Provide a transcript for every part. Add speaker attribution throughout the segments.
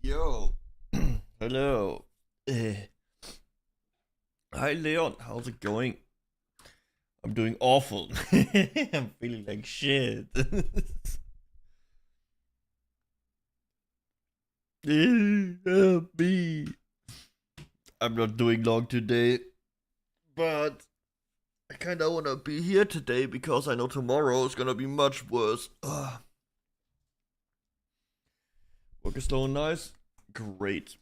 Speaker 1: Yo. Hello. Hi, Leon. How's it going? I'm doing awful. I'm feeling like shit. Help me. I'm not doing long today, but I kinda wanna be here today because I know tomorrow is gonna be much worse. Work is so nice. Great.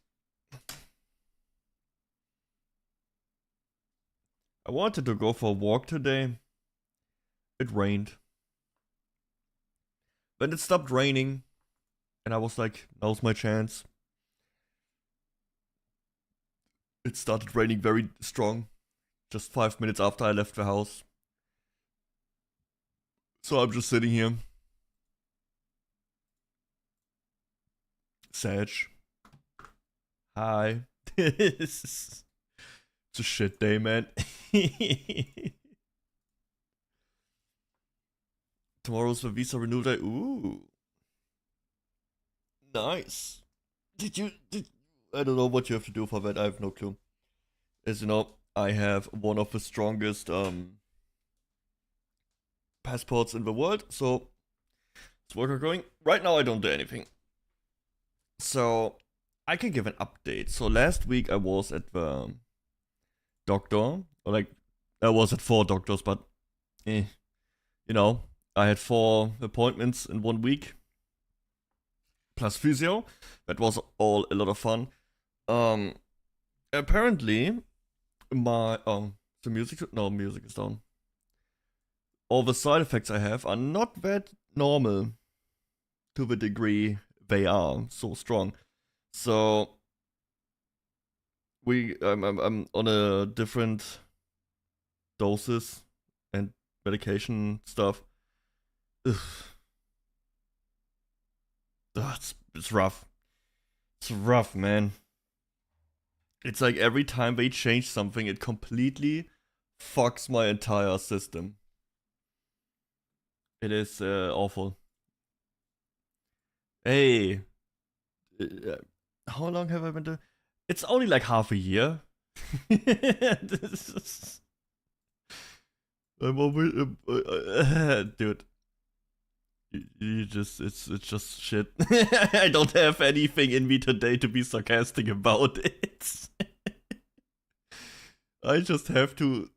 Speaker 1: I wanted to go for a walk today. It rained. Then it stopped raining, and I was like, now's my chance. It started raining very strong, just 5 minutes after I left the house. So I'm just sitting here. Sag. Hi. It's a shit day, man. Tomorrow's the visa renewal day. Ooh. Nice. I don't know what you have to do for that. I have no clue. As you know, I have one of the strongest passports in the world, so it's work going. Right now I don't do anything. So I can give an update. So last week I was at the doctor, or like I was at 4 doctors, but you know, I had 4 appointments in 1 week plus physio. That was all a lot of fun. Apparently my the music is down. All the side effects I have are not that normal to the degree they are so strong. So I'm on a different doses and medication stuff. Ugh. It's rough. It's rough, man. It's like every time they change something, it completely fucks my entire system. It is awful. Hey, how long have I been doing? It's only like half a year. I'm over, dude. It's just shit. I don't have anything in me today to be sarcastic about it. I just have to,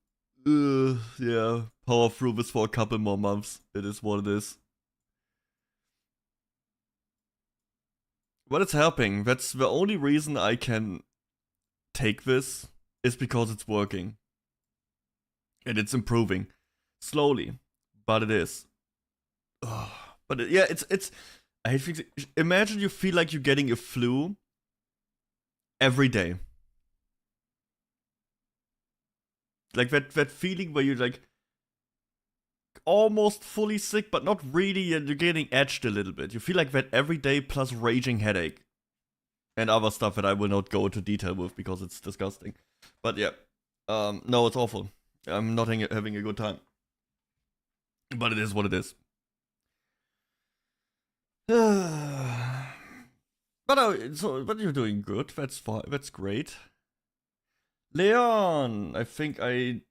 Speaker 1: yeah, power through this for a couple more months. It is what it is. But it's helping. That's the only reason I can take this, is because it's working. And it's improving. Slowly. But it is. Ugh. But yeah, it's. I hate things. Imagine you feel like you're getting a flu every day. Like that feeling where you're like almost fully sick, but not really, and you're getting edged a little bit. You feel like that every day, plus raging headache. And other stuff that I will not go into detail with because it's disgusting. But yeah. No, it's awful. I'm not having a good time. But it is what it is. But you're doing good. That's fine. That's great. Leon, I think I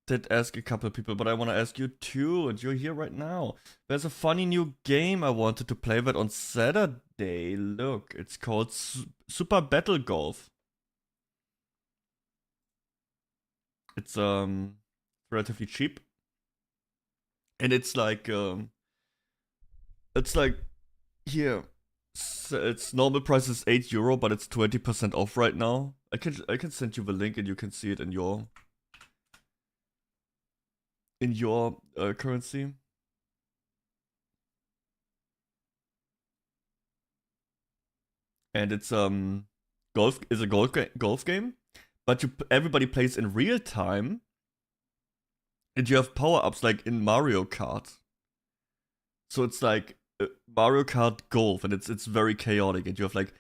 Speaker 1: did ask a couple of people, but I want to ask you too, and you're here right now. There's a funny new game I wanted to play that on Saturday. Look, it's called Super Battle Golf. It's relatively cheap, and it's like here. Its normal price is €8, but it's 20% off right now. I can send you the link and you can see it in your currency. And it's golf is a golf game, but everybody plays in real time, and you have power ups like in Mario Kart. So it's like Mario Kart Golf, and it's very chaotic, and you have like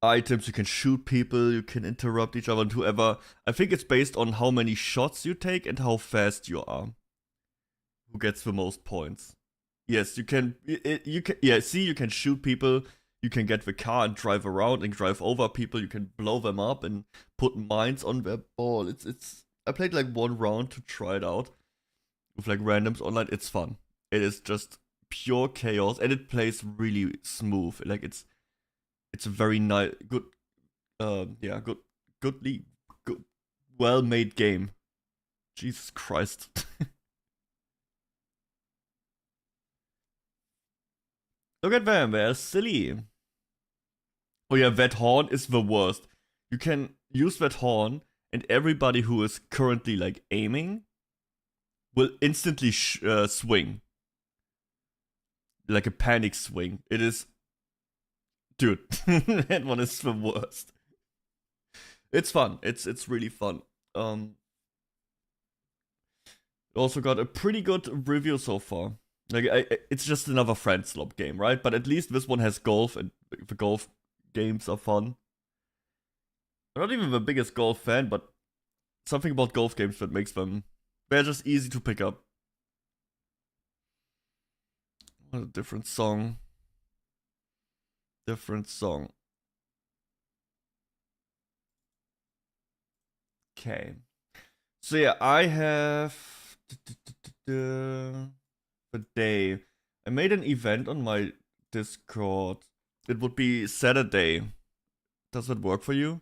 Speaker 1: items, you can shoot people, you can interrupt each other, and whoever. I think it's based on how many shots you take and how fast you are. Who gets the most points? Yes, you can. You can. Yeah, see, you can shoot people. you can get the car and drive around and drive over people. You can blow them up and put mines on their ball. It's. I played like one round to try it out with like randoms online. It's fun. It is just pure chaos, and it plays really smooth. Like it's a very nice, good, good, well-made game. Jesus Christ. Look at them, they're silly. Oh yeah, that horn is the worst. You can use that horn, and everybody who is currently like aiming will instantly swing. Like a panic swing. It is... Dude, that one is the worst. It's fun. It's really fun. Also got a pretty good review so far. Like it's just another friend slop game, right? But at least this one has golf, and the golf games are fun. I'm not even the biggest golf fan, but something about golf games that makes them... They're just easy to pick up. What a different song. Different song. Okay. So yeah, I have... the day. I made an event on my Discord. It would be Saturday. Does that work for you?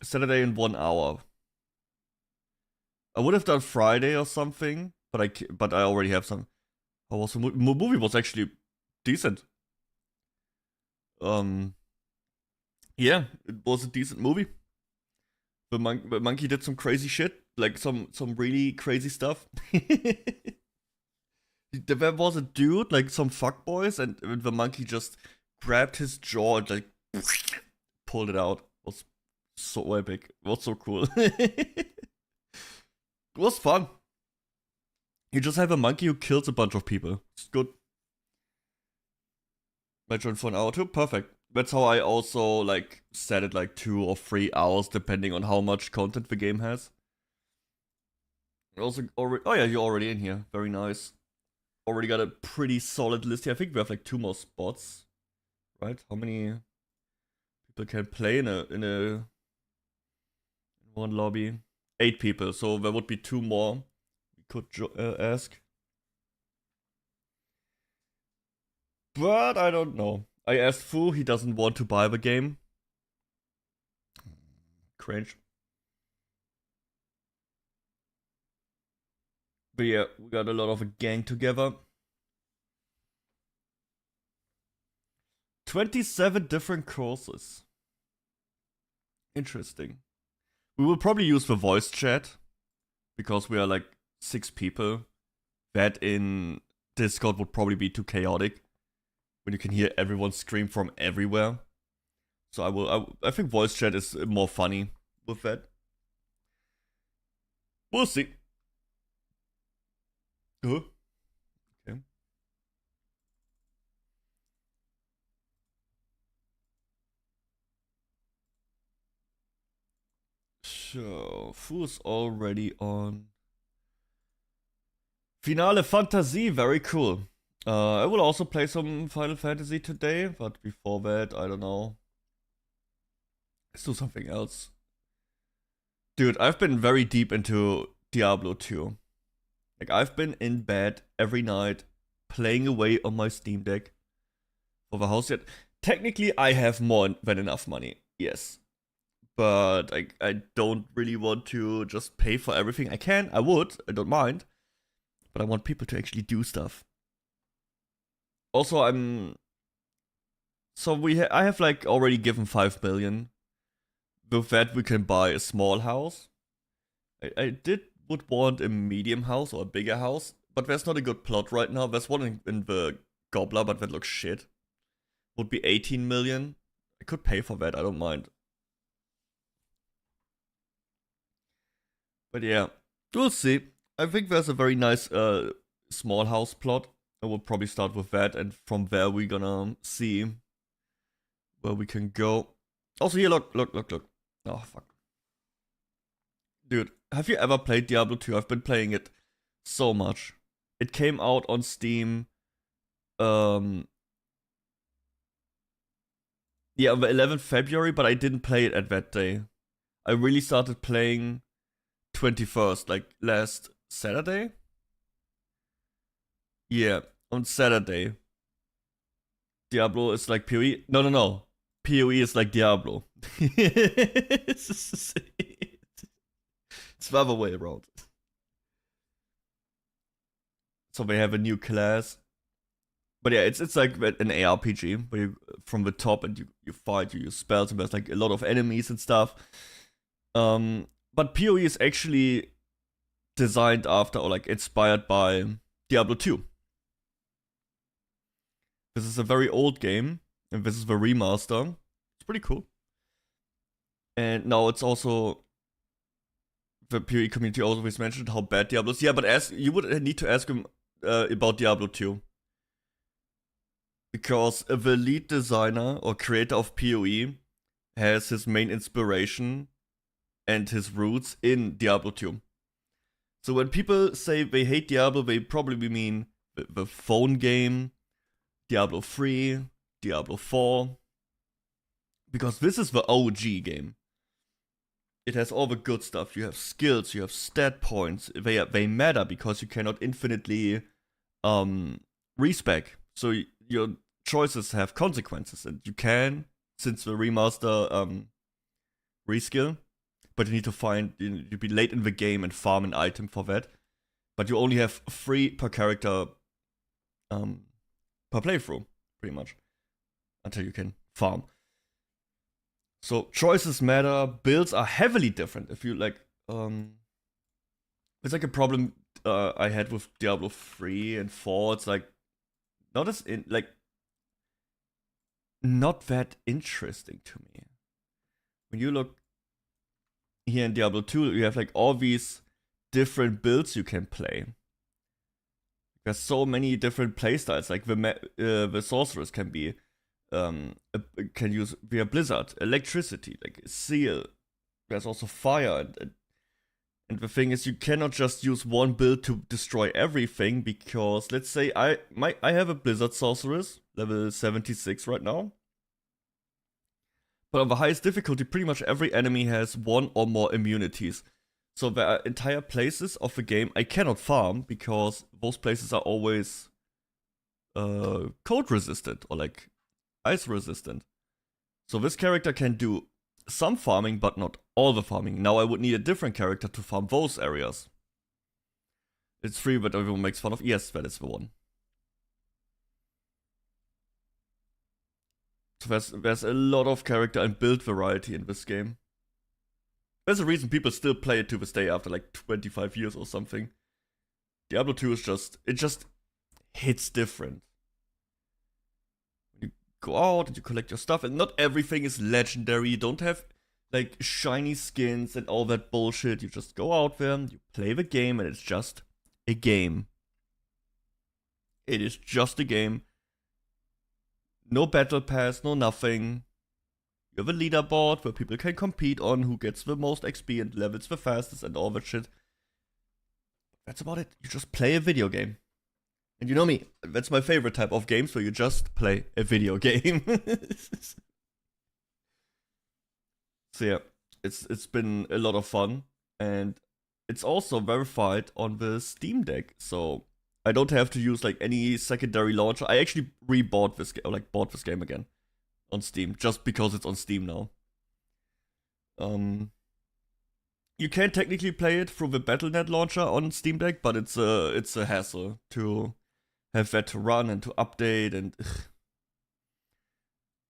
Speaker 1: Saturday in 1 hour. I would have done Friday or something, but I already have some. How was the movie? Was actually decent. Yeah, it was a decent movie. The monkey did some crazy shit, like some really crazy stuff. There was a dude, like some fuckboys, and the monkey just grabbed his jaw and like pulled it out. It was so epic. It was so cool. It was fun. You just have a monkey who kills a bunch of people. It's good. I joined for an hour too. Perfect. That's how I also like set it like 2 or 3 hours depending on how much content the game has. Also already... Oh yeah, you're already in here. Very nice. Already got a pretty solid list here. I think we have like 2 more spots. Right? How many people can play in one lobby? 8 people, so there would be 2 more we could ask. But I don't know. I asked Fu, he doesn't want to buy the game. Cringe. But yeah, we got a lot of a gang together. 27 different courses. Interesting. We will probably use the voice chat, because we are like 6 people. That in Discord would probably be too chaotic, when you can hear everyone scream from everywhere. So I think voice chat is more funny with that. We'll see. Okay. So, who's already on? Finale Fantasie, very cool. I will also play some Final Fantasy today, but before that, I don't know. Let's do something else. Dude, I've been very deep into Diablo 2. Like, I've been in bed every night, playing away on my Steam Deck for the house yet. Technically, I have more than enough money, yes. But I don't really want to just pay for everything. I would, I don't mind. But I want people to actually do stuff. Also, I have like already given 5 million. With that, we can buy a small house. I would want a medium house or a bigger house, but there's not a good plot right now. There's one in the Gobbler, but that looks shit. Would be 18 million. I could pay for that, I don't mind. But yeah, we'll see. I think there's a very nice small house plot. I will probably start with that, and from there we're gonna see where we can go. Also here, look. Oh, fuck. Dude, have you ever played Diablo 2? I've been playing it so much. It came out on Steam Yeah, on the 11th February, but I didn't play it at that day. I really started playing 21st, like last Saturday. Yeah, on Saturday. Diablo is like PoE. No. PoE is like Diablo. It's the other way around. So they have a new class. But yeah, it's like an ARPG where you from the top and you fight, you use spells, and there's like a lot of enemies and stuff. But PoE is actually designed after or like inspired by Diablo 2. This is a very old game, and this is the remaster. It's pretty cool. And now it's also the PoE community always mentioned how bad Diablo is. Yeah, but you would need to ask him about Diablo 2. Because the lead designer or creator of PoE has his main inspiration and his roots in Diablo 2. So when people say they hate Diablo, they probably mean the phone game, Diablo 3, Diablo 4. Because this is the OG game. It has all the good stuff. You have skills, you have stat points. They matter because you cannot infinitely respec. So your choices have consequences, and you can, since the remaster, reskill, but you need to you be late in the game and farm an item for that. But you only have 3 per character per playthrough, pretty much, until you can farm. So choices matter. Builds are heavily different. If you like, it's like a problem I had with Diablo 3 and 4. It's like not that interesting to me. When you look here in Diablo 2, you have like all these different builds you can play. There's so many different playstyles. Like the sorceress can be can use via blizzard, electricity, like seal. There's also fire, and the thing is, you cannot just use one build to destroy everything, because let's say I have a blizzard sorceress, level 76 right now. But on the highest difficulty, pretty much every enemy has 1 or more immunities. So there are entire places of the game I cannot farm, because those places are always cold resistant or like ice resistant. So this character can do some farming, but not all the farming. Now I would need a different character to farm those areas. It's free, but everyone makes fun of. Yes, that is the one. So there's a lot of character and build variety in this game. There's a reason people still play it to this day after like 25 years or something. Diablo 2 is it just hits different. You go out and you collect your stuff, and not everything is legendary. You don't have like shiny skins and all that bullshit. You just go out there, you play the game, and it's just a game. It is just a game. No battle pass, no nothing. You have a leaderboard where people can compete on who gets the most XP and levels the fastest and all that shit. That's about it. You just play a video game. And you know me, that's my favorite type of games, where you just play a video game. So yeah, it's been a lot of fun, and it's also verified on the Steam Deck, so I don't have to use like any secondary launcher. I actually bought this game again on Steam, just because it's on Steam now. You can technically play it through the Battle.net launcher on Steam Deck, but it's a hassle to have that to run and to update, and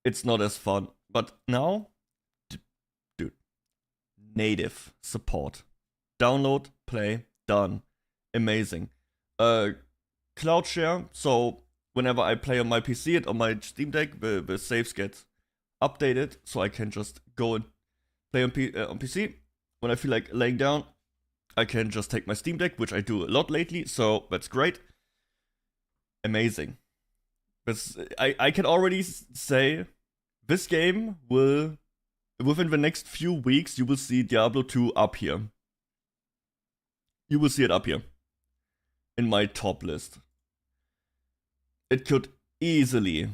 Speaker 1: it's not as fun. But now, dude, native support. Download, play, done. Amazing. Cloud share, so whenever I play on my PC and on my Steam Deck, the saves get updated, so I can just go and play on PC. When I feel like laying down, I can just take my Steam Deck, which I do a lot lately, so that's great. Amazing. I can already say this game will, within the next few weeks, you will see Diablo 2 up here. You will see it up here in my top list. it could easily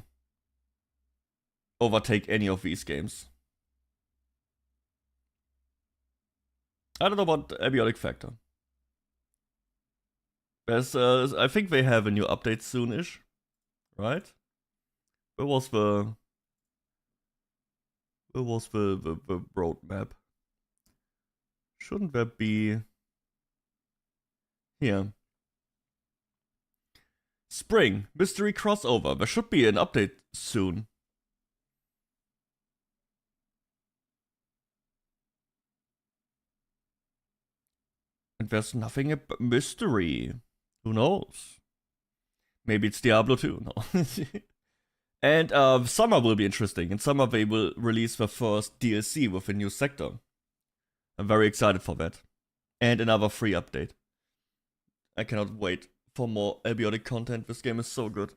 Speaker 1: overtake any of these games. I don't know about Abiotic Factor. There's, I think they have a new update soonish, right? Where was the roadmap? Shouldn't that be here? Spring mystery crossover. There should be an update soon. And there's nothing about mystery. Who knows? Maybe it's Diablo 2. No. And summer will be interesting. In summer they will release the first DLC with a new sector. I'm very excited for that. And another free update. I cannot wait for more Abiotic content. This game is so good.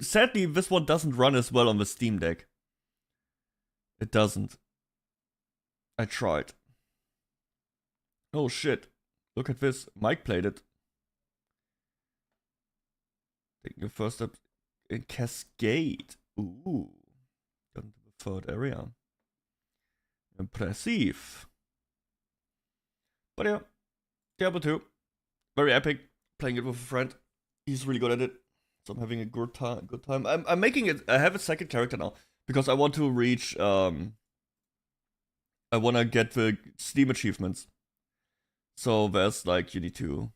Speaker 1: Sadly, this one doesn't run as well on the Steam Deck. It doesn't. I tried. Oh shit. Look at this. Mike played it. Taking the first step in Cascade. Ooh. Got into the third area. Impressive. But yeah. Diablo 2. Very epic. Playing it with a friend. He's really good at it. So I'm having a good time. I'm making it. I have a second character now. Because I want to reach I wanna get the Steam achievements. So there's like you need to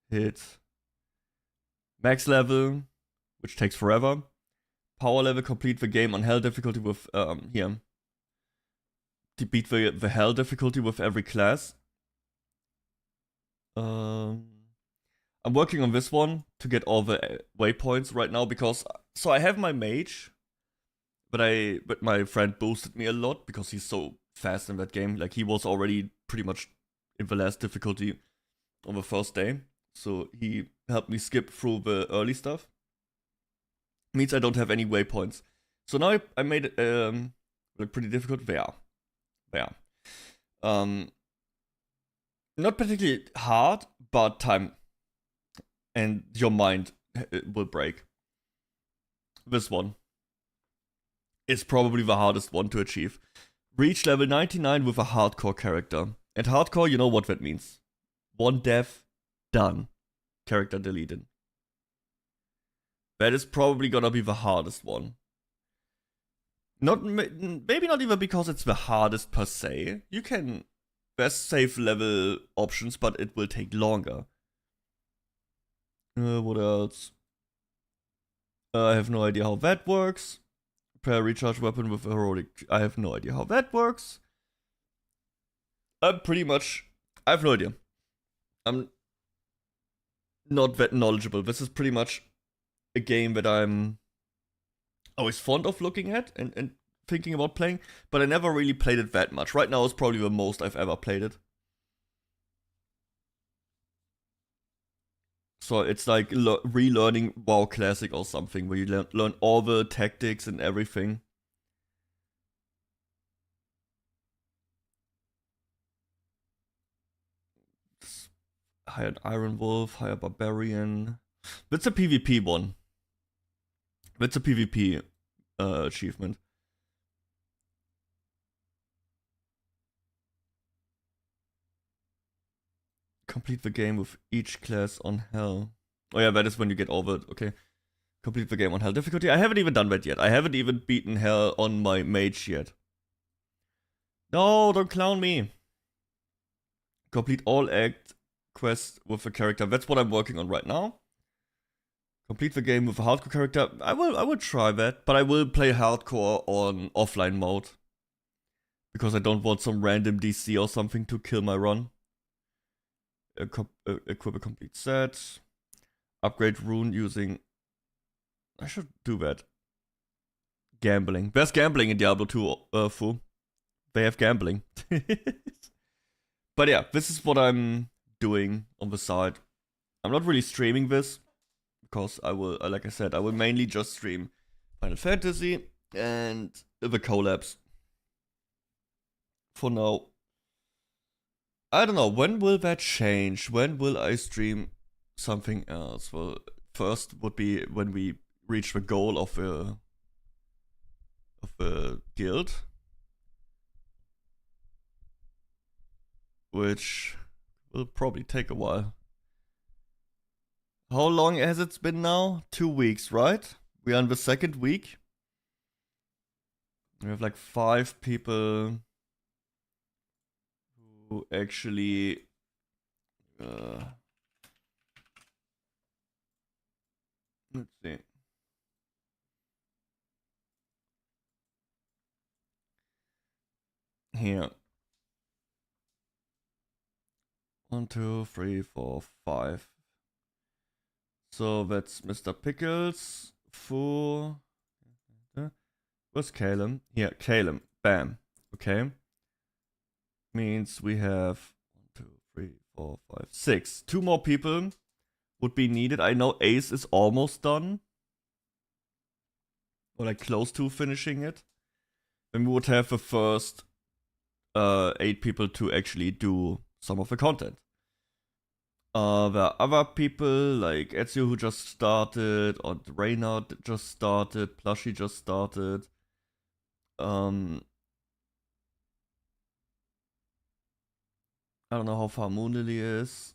Speaker 1: hit max level, which takes forever. Power level, complete the game on hell difficulty with here. To beat the hell difficulty with every class. I'm working on this one to get all the waypoints right now because so I have my mage, but my friend boosted me a lot because he's so fast in that game. Like he was already pretty much in the last difficulty on the first day, so he helped me skip through the early stuff. Means I don't have any waypoints. So now I made it look pretty difficult. There. Not particularly hard, but time and your mind will break. This one is probably the hardest one to achieve. Reach level 99 with a hardcore character. And hardcore, you know what that means. One death, done. Character deleted. That is probably gonna be the hardest one. Maybe not even because it's the hardest per se. You can best save level options, but it will take longer. What else? I have no idea how that works. Prepare recharge weapon with a heroic. I have no idea how that works. I have no idea. I'm not that knowledgeable. This is pretty much a game that I'm always fond of looking at and thinking about playing, but I never really played it that much. Right now is probably the most I've ever played it. So it's like relearning WoW Classic or something, where you learn all the tactics and everything. Hire Iron Wolf, hire Barbarian. That's a PvP one. That's a PvP achievement. Complete the game with each class on hell. Oh yeah, that is when you get over. Okay. Complete the game on hell difficulty. I haven't even done that yet. I haven't even beaten hell on my mage yet. No, don't clown me. Complete all act quests with a character. That's what I'm working on right now. Complete the game with a hardcore character. I will try that, but I will play hardcore on offline mode. Because I don't want some random DC or something to kill my run. Equip a complete set. Upgrade rune using... I should do that. Gambling. There's gambling in Diablo 2, Fu. They have gambling. But yeah, this is what I'm doing on the side. I'm not really streaming this. Because I will, like I said, I will mainly just stream Final Fantasy and the collabs. For now. I don't know, when will that change? When will I stream something else? Well, first would be when we reach the goal of a guild, which will probably take a while. How long has it been now? 2 weeks, right? We are in the second week. We have like 5 people who actually let's see. Here. 1, 2, 3, 4, 5. So that's Mr. Pickles. Where's 𝐑𝐬𝐬? Here, 𝐑𝐬𝐬. Bam. Okay. Means we have 1, 2, 3, 4, 5, 6. 2 more people would be needed. I know Ace is almost done. Or like close to finishing it. Then we would have the first 8 people to actually do some of the content. There are other people like Ezio who just started, or Reynard just started, Plushie just started. I don't know how far Moonlily is.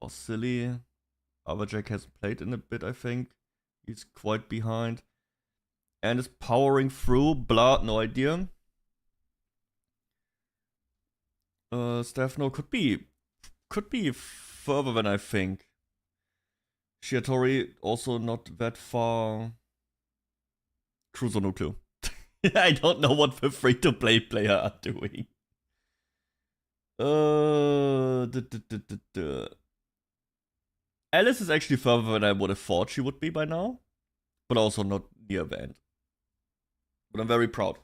Speaker 1: Or Silly. Jack hasn't played in a bit, I think. He's quite behind. And is powering through. Blah, no idea. Stefano could be further than I think. Shiatori also not that far. Cruiser, no clue. I don't know what the free-to-play player are doing. Alice is actually further than I would have thought she would be by now. But also not near the end. But I'm very proud.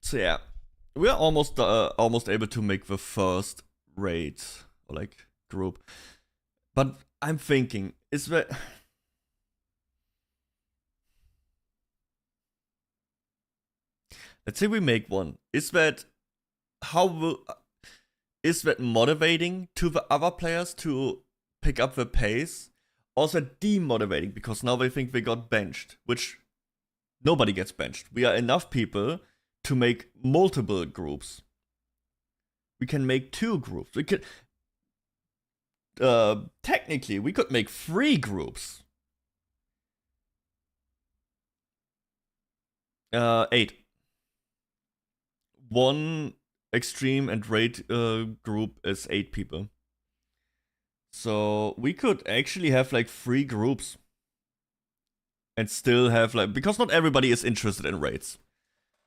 Speaker 1: So yeah, we are almost able to make the first raid or like group, but I'm thinking, is that let's say we make one? Is that motivating to the other players to pick up the pace? Also demotivating because now they think they got benched, which nobody gets benched. We are enough people to make multiple groups. We can make 2 groups. We could technically we could make 3 groups. 8. 1 extreme and raid group is 8 people. So we could actually have like 3 groups. And still have like, because not everybody is interested in raids.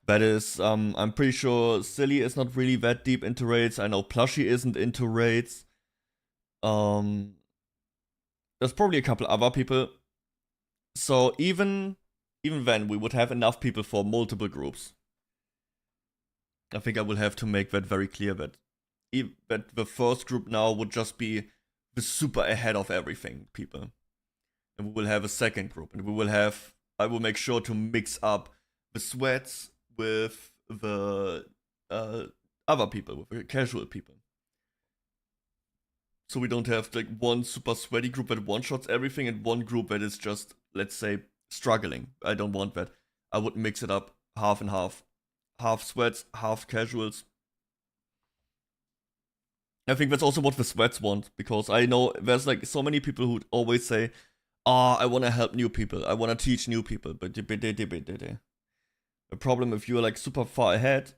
Speaker 1: That is, I'm pretty sure Silly is not really that deep into raids. I know Plushie isn't into raids. There's probably a couple other people. So even then, we would have enough people for multiple groups. I think I will have to make that very clear that the first group now would just be the super ahead of everything people. And we will have a second group. And I will make sure to mix up the sweats with the other people, with the casual people. So we don't have like one super sweaty group that one-shots everything and one group that is just, let's say, struggling. I don't want that. I would mix it up half and half. Half sweats, half casuals. I think that's also what the sweats want, because I know there's like so many people who always say, I want to help new people, I want to teach new people, but the problem if you're like super far ahead,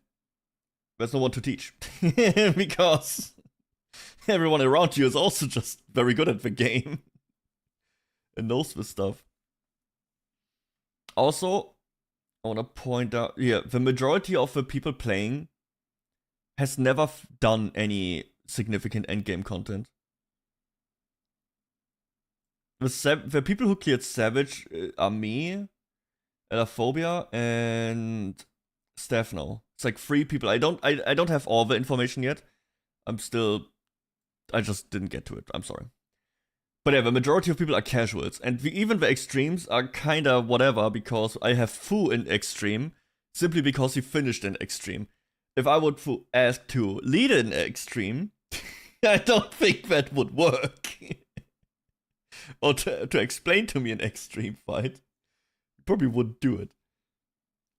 Speaker 1: there's no one to teach. Because everyone around you is also just very good at the game and knows this stuff. Also, I want to point out, the majority of the people playing has never done any significant endgame content. The people who cleared Savage are me, Elaphobia, and Stefano. It's like 3 people. I don't have all the information yet. I just didn't get to it. I'm sorry. But yeah, the majority of people are casuals. And even the extremes are kinda whatever, because I have Fu in extreme, simply because he finished in extreme. If I would ask to lead in extreme, I don't think that would work. Or to explain to me an extreme fight, probably wouldn't do it.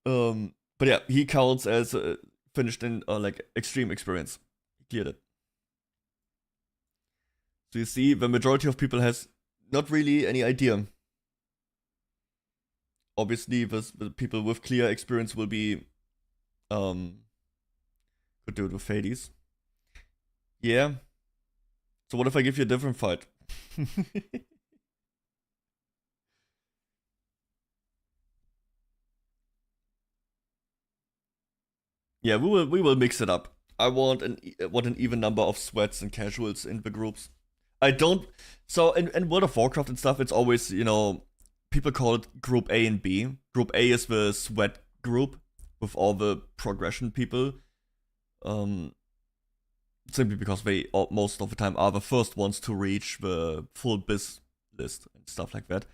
Speaker 1: But yeah, he counts as finished in like extreme experience. He cleared it. So you see, the majority of people has not really any idea. Obviously, the people with clear experience will be could do it with Hades. Yeah. So what if I give you a different fight? Yeah, we will mix it up. I want an even number of sweats and casuals in the groups. I don't. So in World of Warcraft and stuff, it's always, you know, people call it Group A and B. Group A is the sweat group with all the progression people. Simply because they most of the time are the first ones to reach the full biz list and stuff like that.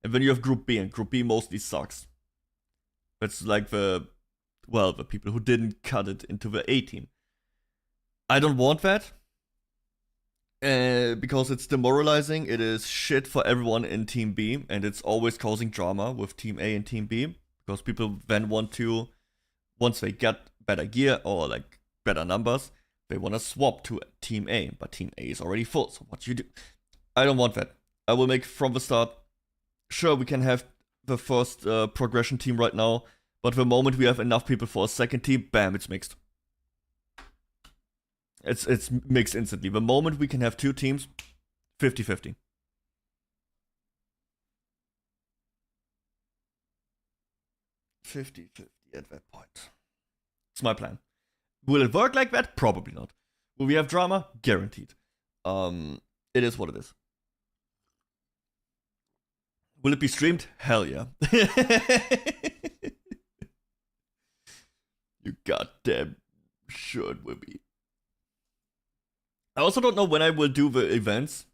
Speaker 1: And then you have Group B, and Group B mostly sucks. That's like the people who didn't cut it into the A team. I don't want that. Because it's demoralizing. It is shit for everyone in Team B, and it's always causing drama with Team A and Team B. Because people then want to, once they get better gear or like better numbers, they want to swap to Team A, but Team A is already full. So what do you do? I don't want that. I will make from the start. Sure, we can have the first progression team right now, but the moment we have enough people for a second team, bam, it's mixed. It's mixed instantly. The moment we can have two teams, 50-50. 50-50 at that point. It's my plan. Will it work like that? Probably not. Will we have drama? Guaranteed. It is what it is. Will it be streamed? Hell yeah. You goddamn sure it will be. I also don't know when I will do the events.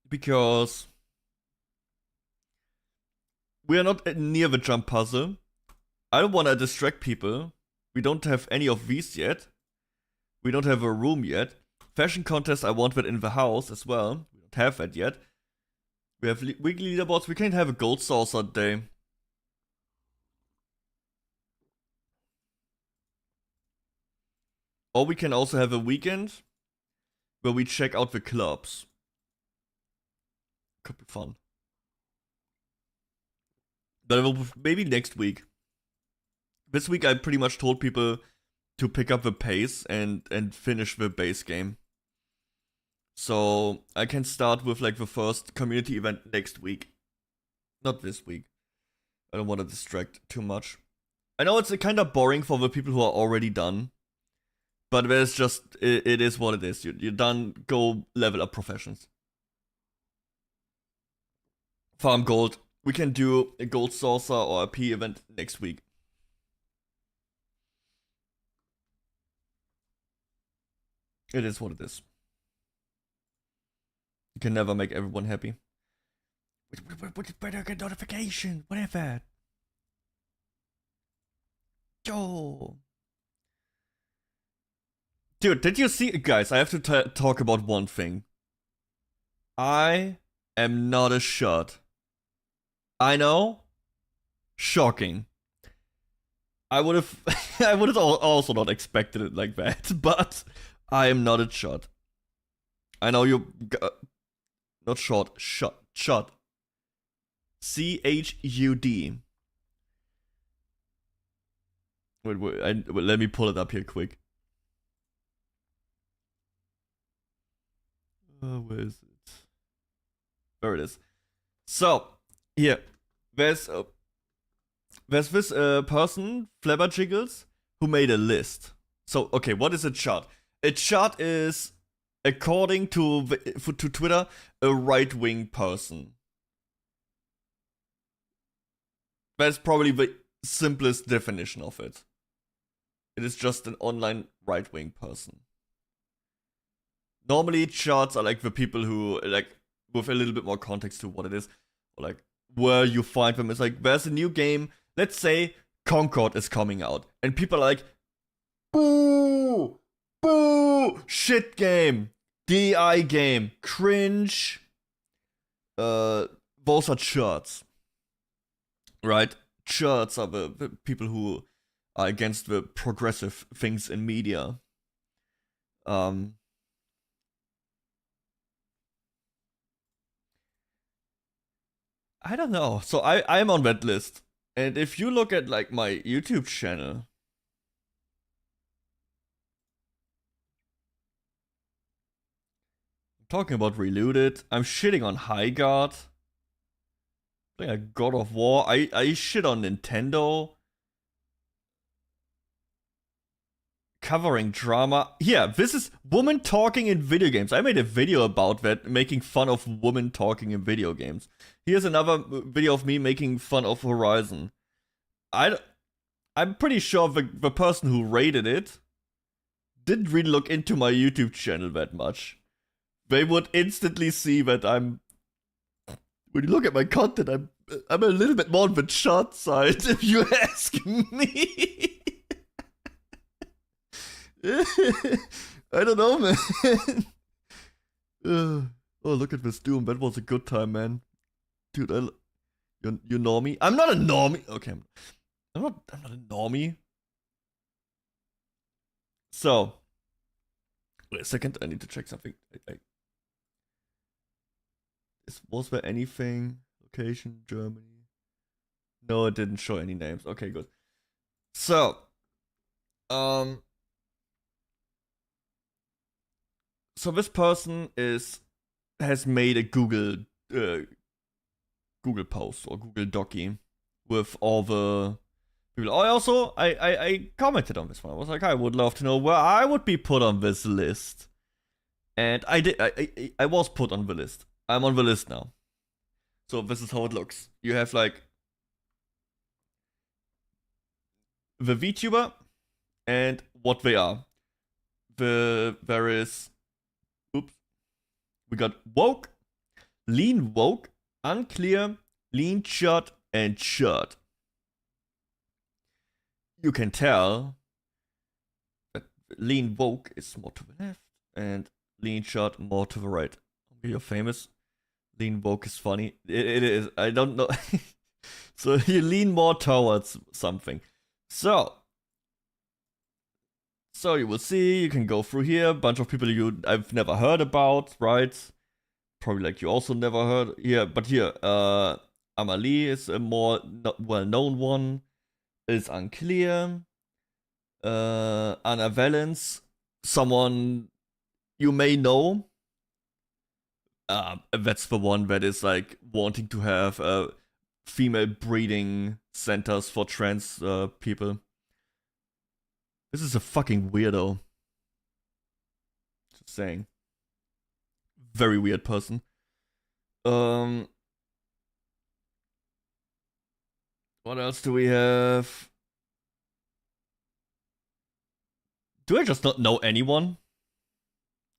Speaker 1: Because we are not near the jump puzzle. I don't want to distract people. We don't have any of these yet. We don't have a room yet. Fashion contest, I want that in the house as well. We don't have that yet. We have weekly leaderboards. We can't have a gold saucer day. Or we can also have a weekend where we check out the clubs. Could be fun. But maybe next week. This week I pretty much told people to pick up the pace and finish the base game. So I can start with like the first community event next week. Not this week. I don't want to distract too much. I know it's kind of boring for the people who are already done. But there's just, it is what it is. You're done, go level up professions. Farm gold. We can do a gold saucer or a P event next week. It is what it is. You can never make everyone happy. Where do I get notification? Whatever. Yo. Dude, did you see, guys, I have to talk about one thing. I am not a shot. I know. Shocking. I would have also not expected it like that, but I am not a shot. I know you're not short, shot. CHUD. Wait, let me pull it up here quick. Where is it? There it is. So, here. There's this person, 𝐸𝐸𝐿, who made a list. So, okay, what is a chart? A chart is, according to Twitter, a right-wing person. That's probably the simplest definition of it. It is just an online right-wing person. Normally, charts are like the people who, like, with a little bit more context to what it is, or like, where you find them. It's like, there's a new game, let's say Concord is coming out, and people are like, Boo! Boo! Shit game. DI game. Cringe. Those are shirts. Right? Shirts are the people who are against the progressive things in media. I don't know. So I'm on that list. And if you look at like my YouTube channel, I'm talking about Reloaded, I'm shitting on High Guard. Like God of War. I shit on Nintendo. Covering drama. Yeah, this is women talking in video games. I made a video about that, making fun of women talking in video games. Here's another video of me making fun of Horizon. I'm pretty sure the person who rated it didn't really look into my YouTube channel that much. They would instantly see that when you look at my content, I'm a little bit more on the short side, if you ask me. I don't know, man. Oh, look at this Doom. That was a good time, man. Dude, you normie? I'm not a normie. Okay, I'm not a normie. So, wait a second. I need to check something. Was there anything? Location, Germany. No, it didn't show any names. Okay, good. So, so this person has made a Google post or Google Docy with all the people. I commented on this one. I was like, I would love to know where I would be put on this list, and I did. I was put on the list. I'm on the list now. So this is how it looks. You have like the VTuber and what they are. There is. We got woke, lean woke, unclear, lean shirt, and shirt. You can tell that lean woke is more to the left and lean shirt more to the right. You're famous. Lean woke is funny. It is. I don't know. So you lean more towards something. So you will see, you can go through here, a bunch of people I've never heard about, right? Probably like you also never heard. Yeah, but here, Amalie is a more well-known one. Is unclear. Anna Valens, someone you may know. That's the one that is like wanting to have female breeding centers for trans people. This is a fucking weirdo. Just saying. Very weird person. What else do we have? Do I just not know anyone?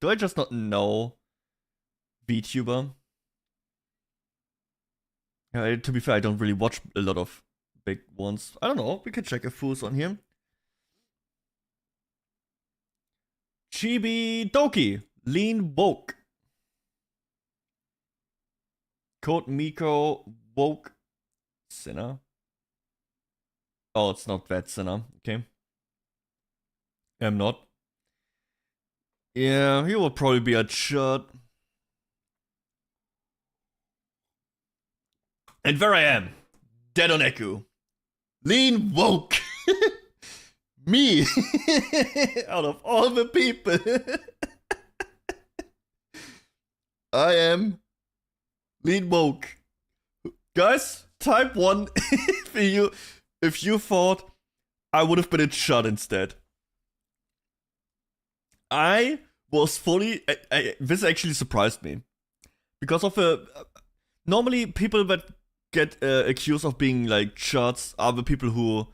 Speaker 1: Do I just not know VTuber? Yeah, to be fair, I don't really watch a lot of big ones. I don't know. We can check if who's on here. Chibi Doki, lean woke. Code Miko woke sinner. Oh, it's not that sinner. Okay. I'm not. Yeah, he will probably be a shirt. And there I am, Deddonekku, lean woke. Me, out of all the people, I am lean woke. Guys, type 1 if you thought I would have been a shot instead. I was fully. This actually surprised me because of normally people that get accused of being like shots are the people who,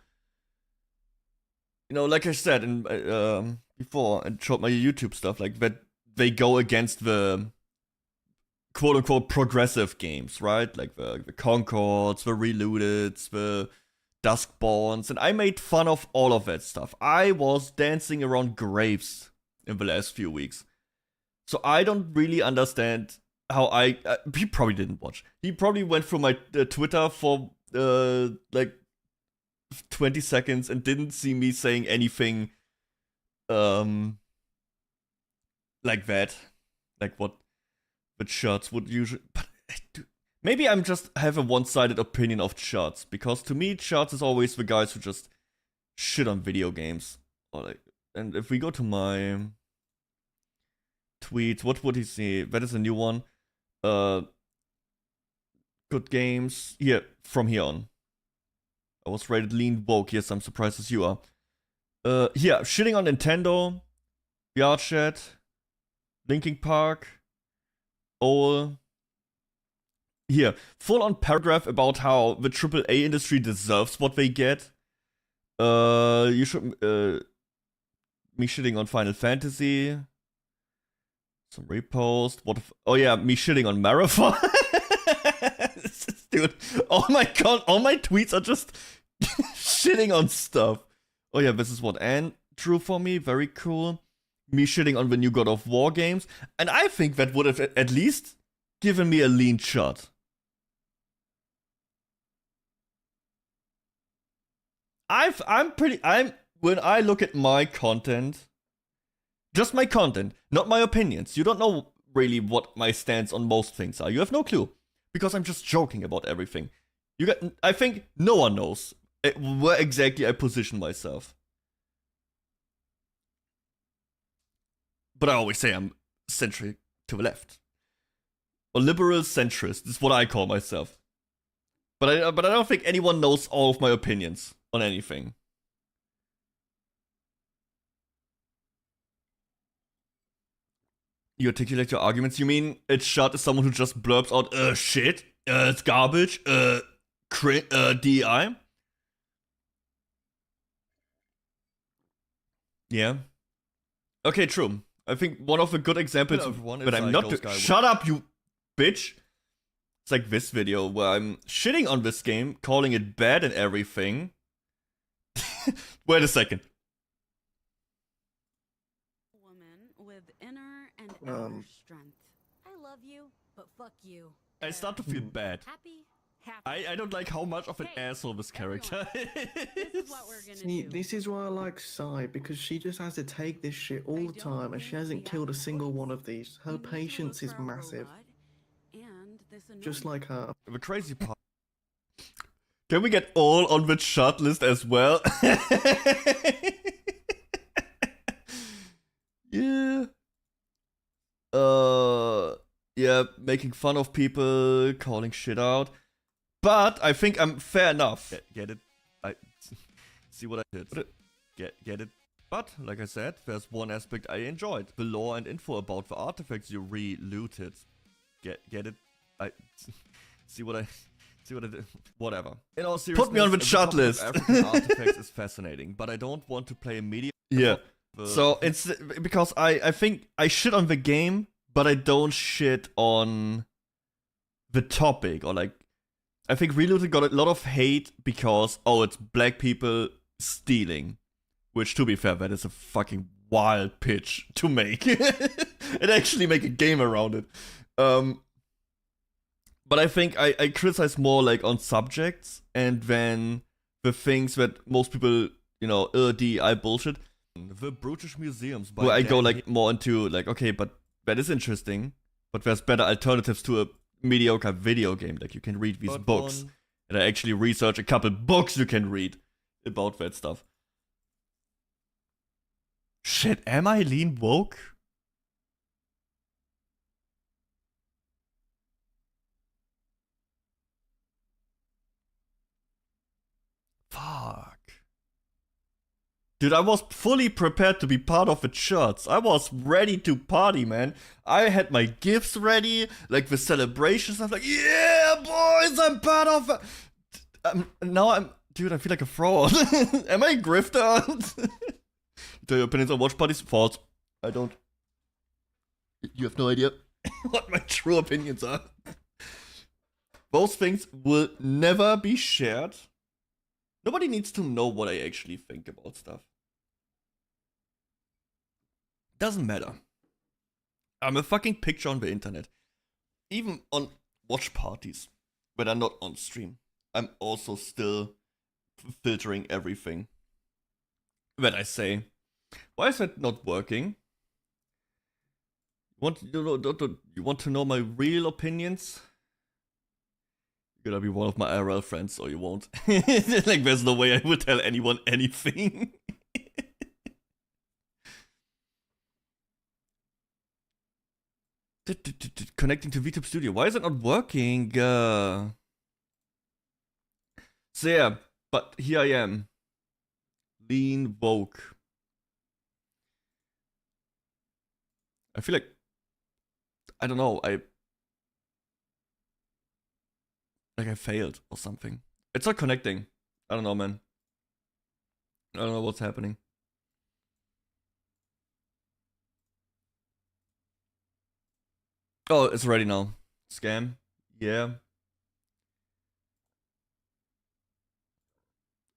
Speaker 1: you know, like I said in before and showed my YouTube stuff, like that they go against the quote unquote progressive games, right? Like the Concords, the Reloadeds, the Duskborns, and I made fun of all of that stuff. I was dancing around graves in the last few weeks. So I don't really understand how he probably didn't watch. He probably went through my Twitter for like 20 seconds and didn't see me saying anything like that. Like what the shirts would usually. But maybe I'm just have a one-sided opinion of charts, because to me charts is always the guys who just shit on video games. Or like, and if we go to my tweets, what would he say? That is a new one. Good games. Here, from here on. I was rated lean woke. Yes, I'm surprised as you are. Yeah, shitting on Nintendo, Yardchat, Linkin Park, Owl. Here, full-on paragraph about how the AAA industry deserves what they get. You should me shitting on Final Fantasy. Some repost. What if, oh yeah, me shitting on Marathon. Dude, oh my god, all my tweets are just shitting on stuff. Oh yeah, this is what Anne drew for me. Very cool. Me shitting on the new God of War games. And I think that would have at least given me a lean shot. When I look at my content, just my content, not my opinions. You don't know really what my stance on most things are. You have no clue, because I'm just joking about everything. I think no one knows where exactly I position myself. But I always say I'm centric to the left, or liberal centrist is what I call myself. But I don't think anyone knows all of my opinions on anything. You articulate your arguments. You mean it's shot as someone who just blurbs out, shit, it's garbage, DEI? Yeah. Okay, true. I think one of the good examples, but I'm not. Shut up, you bitch! It's like this video where I'm shitting on this game, calling it bad and everything. Wait a second.
Speaker 2: Woman with inner and outer strength. I love you, but fuck you.
Speaker 1: I start to feel bad.
Speaker 2: Happy?
Speaker 1: I don't like how much of an asshole this character is.
Speaker 2: This is what we're gonna
Speaker 3: See,
Speaker 2: do.
Speaker 3: this is why I like Sai, because she just has to take this shit all the time, and she hasn't killed a single one of these. Her patience is massive. Just like her.
Speaker 1: The crazy part. Can we get all on the shot list as well? Yeah. Yeah, making fun of people, calling shit out. But I think I'm fair enough. Get it? I see what I did. Get it? But, like I said, there's one aspect I enjoyed. The lore and info about the artifacts you re-looted. Get it? I see what I did. Whatever. In all seriousness, put me on the shot list. African artifacts is fascinating, but I don't want to play a media. Yeah. So it's because I think I shit on the game, but I don't shit on the topic, or like, I think Relooted got a lot of hate because, oh, it's black people stealing. Which, to be fair, that is a fucking wild pitch to make. And actually make a game around it. But I think I criticize more like on subjects, and then the things that most people, you know, DEI bullshit. The Brutish Museums, where I go like more into like, okay, but that is interesting, but there's better alternatives to a mediocre video game. Like, you can read these books, and I actually research a couple books you can read about that stuff. Shit, am I lean woke? Fuck. Dude, I was fully prepared to be part of the church. I was ready to party, man. I had my gifts ready, like the celebrations. I'm like, yeah, boys, I'm part of it. Dude, I feel like a fraud. Am I a grifter? Do your opinions on watch parties? False. I don't. You have no idea what my true opinions are. Those things will never be shared Nobody needs to know what I actually think about stuff. Doesn't matter. I'm a fucking picture on the internet. Even on watch parties, when I'm not on stream, I'm also still filtering everything that I say. Why is that not working? You want to know my real opinions? You're gonna be one of my IRL friends, or you won't. Like, there's no way I would tell anyone anything. Connecting to Vtuber Studio. Why is it not working? So yeah, but here I am. Lean woke. I feel like, I don't know, I failed or something. It's not connecting. I don't know, man. I don't know what's happening. Oh, it's ready now. Scam. Yeah.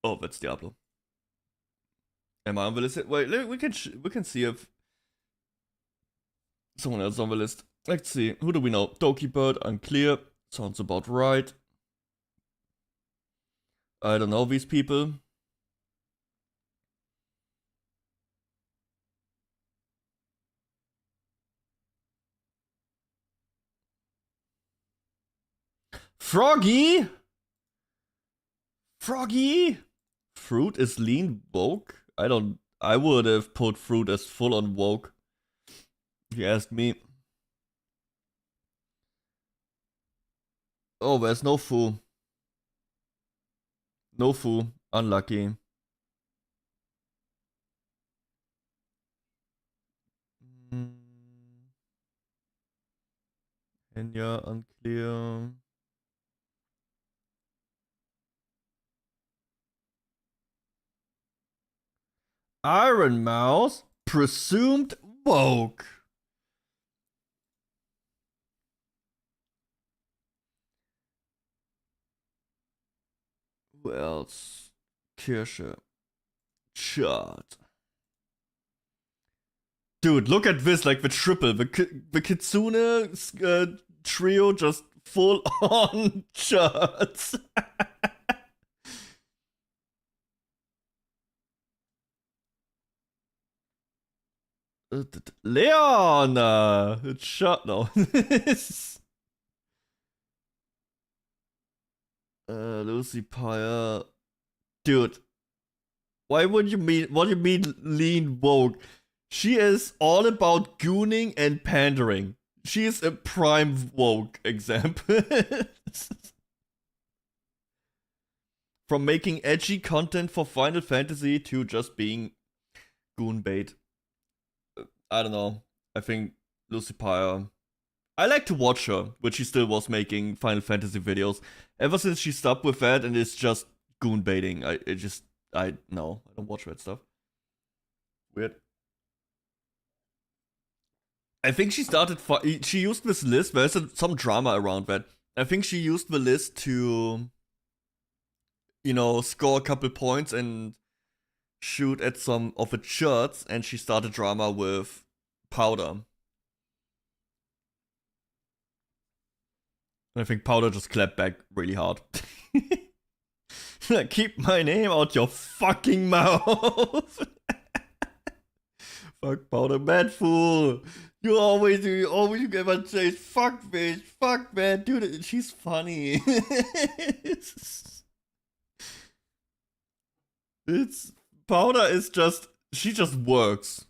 Speaker 1: Oh, that's Diablo. Am I on the list? Wait, we can see if someone else on the list. Let's see. Who do we know? Dokibird, unclear. Sounds about right. I don't know these people. Froggy? Froggy? Fruit is lean woke? I would have put fruit as full on woke. If you asked me. Oh, there's no foo. No foo. Unlucky. Enya, unclear. Iron Mouse, presumed woke. Who else? Kirsche. Chart. Dude, look at this, like the triple. The Kitsune trio just full on charts. Leon! It's shut now. Lucy Pyre. Dude. What do you mean lean woke? She is all about gooning and pandering. She is a prime woke example. From making edgy content for Final Fantasy to just being goon bait. I don't know. I think Lucy Pyre. I like to watch her, but she still was making Final Fantasy videos. Ever since she stopped with that and it's just goon baiting, I don't watch that stuff. Weird. I think she started. She used this list. There's some drama around that. I think she used the list to, score a couple points and shoot at some of its shirts, and she started drama with Powder. And I think Powder just clapped back really hard. Keep my name out your fucking mouth. Fuck Powder, mad fool. You always get my chase. Fuck bitch. Fuck man. Dude, she's funny. Powder is just, she just works.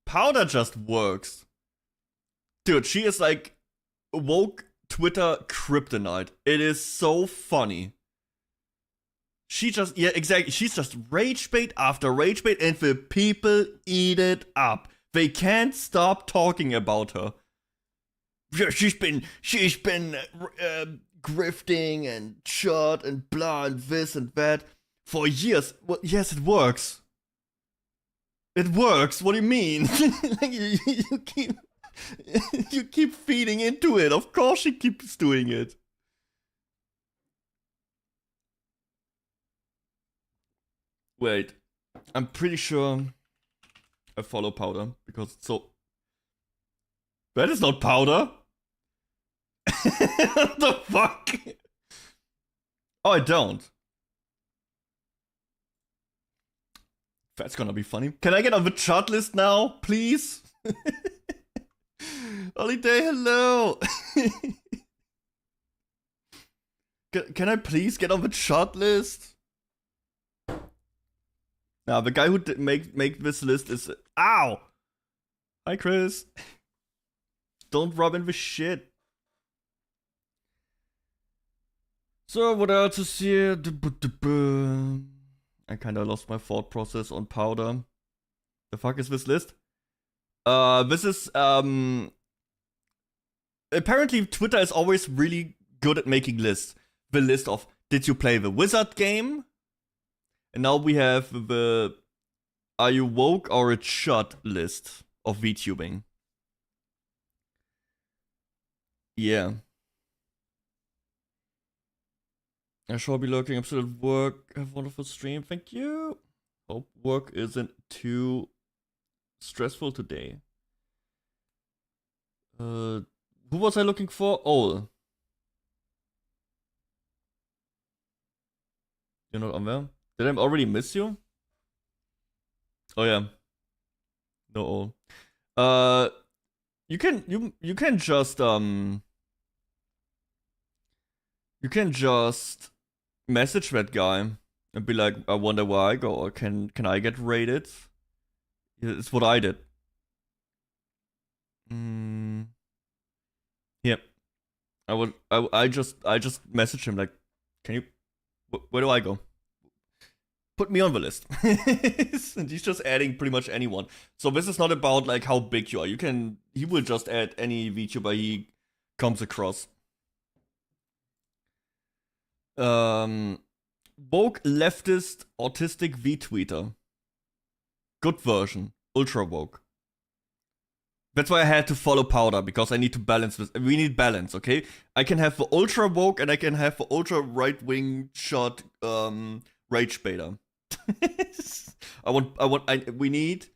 Speaker 1: Powder just works. Dude, she is like woke Twitter kryptonite. It is so funny. She just, yeah, exactly. She's just rage bait after rage bait, and the people eat it up. They can't stop talking about her. Yeah, she's been grifting and shot and blah and this and that for years. Well, yes, it works. It works. What do you mean? Like, you keep feeding into it. Of course, she keeps doing it. Wait, I'm pretty sure I follow Powder because it's so. That is not Powder. What the fuck? Oh, I don't. That's gonna be funny. Can I get on the chart list now, please? Holiday, hello. Can I please get on the chart list? Now, the guy who did make this list is... Ow! Hi, Chris. Don't rub in the shit. So, what else is here? I kinda lost my thought process on Powder. The fuck is this list? This is, apparently Twitter is always really good at making lists. The list of, did you play the wizard game? And now we have the, are you woke or a shot list of VTubing. Yeah. I shall be lurking. I'm still at work. Have a wonderful stream. Thank you. Hope work isn't too stressful today. Who was I looking for? Ol. You're not on there? Did I already miss you? Oh yeah. No Ol. You can just you can just message that guy and be like, I wonder where I go, or can I get raided? It's what I did. Yep. I just messaged him like, can you, where do I go? Put me on the list. And he's just adding pretty much anyone. So this is not about like how big you are. He will just add any VTuber he comes across. Woke leftist autistic V-tweeter. Good version. Ultra woke. That's why I had to follow Powder, because I need to balance this. We need balance, okay? I can have the ultra woke and I can have the ultra right-wing shot rage baiter. We need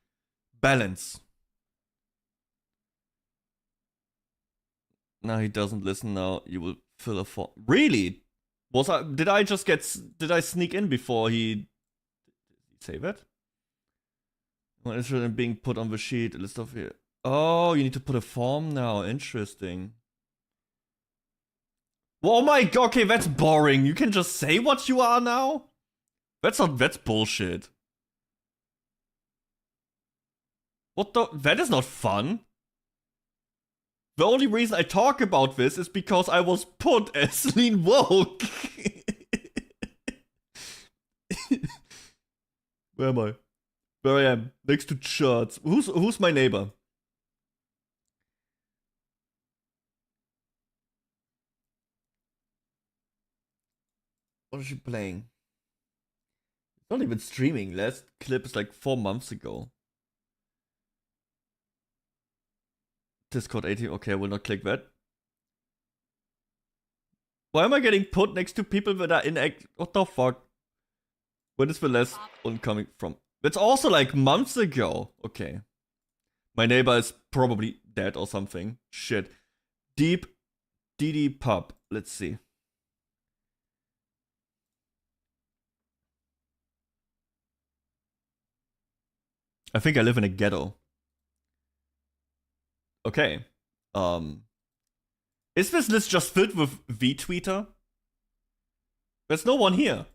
Speaker 1: balance. No, he doesn't listen now. You will fill a form. Really? Did I sneak in before he say that? Well, interested in being put on the sheet, a list of here. Oh, you need to put a form now. Interesting. Oh my god, okay, that's boring. You can just say what you are now? That's bullshit. What the? That is not fun. The only reason I talk about this is because I was put as lean woke. Where am I? Where I am, next to shirts. Who's my neighbor? What is she playing? It's not even streaming. Last clip is like 4 months ago. Discord 18. Okay, I will not click that. Why am I getting put next to people that are inactive? What the fuck? When is the last one coming from? That's also like months ago. Okay. My neighbor is probably dead or something. Shit. Deep DD pub. Let's see. I think I live in a ghetto. Okay. Is this list just filled with V-tweeter? There's no one here.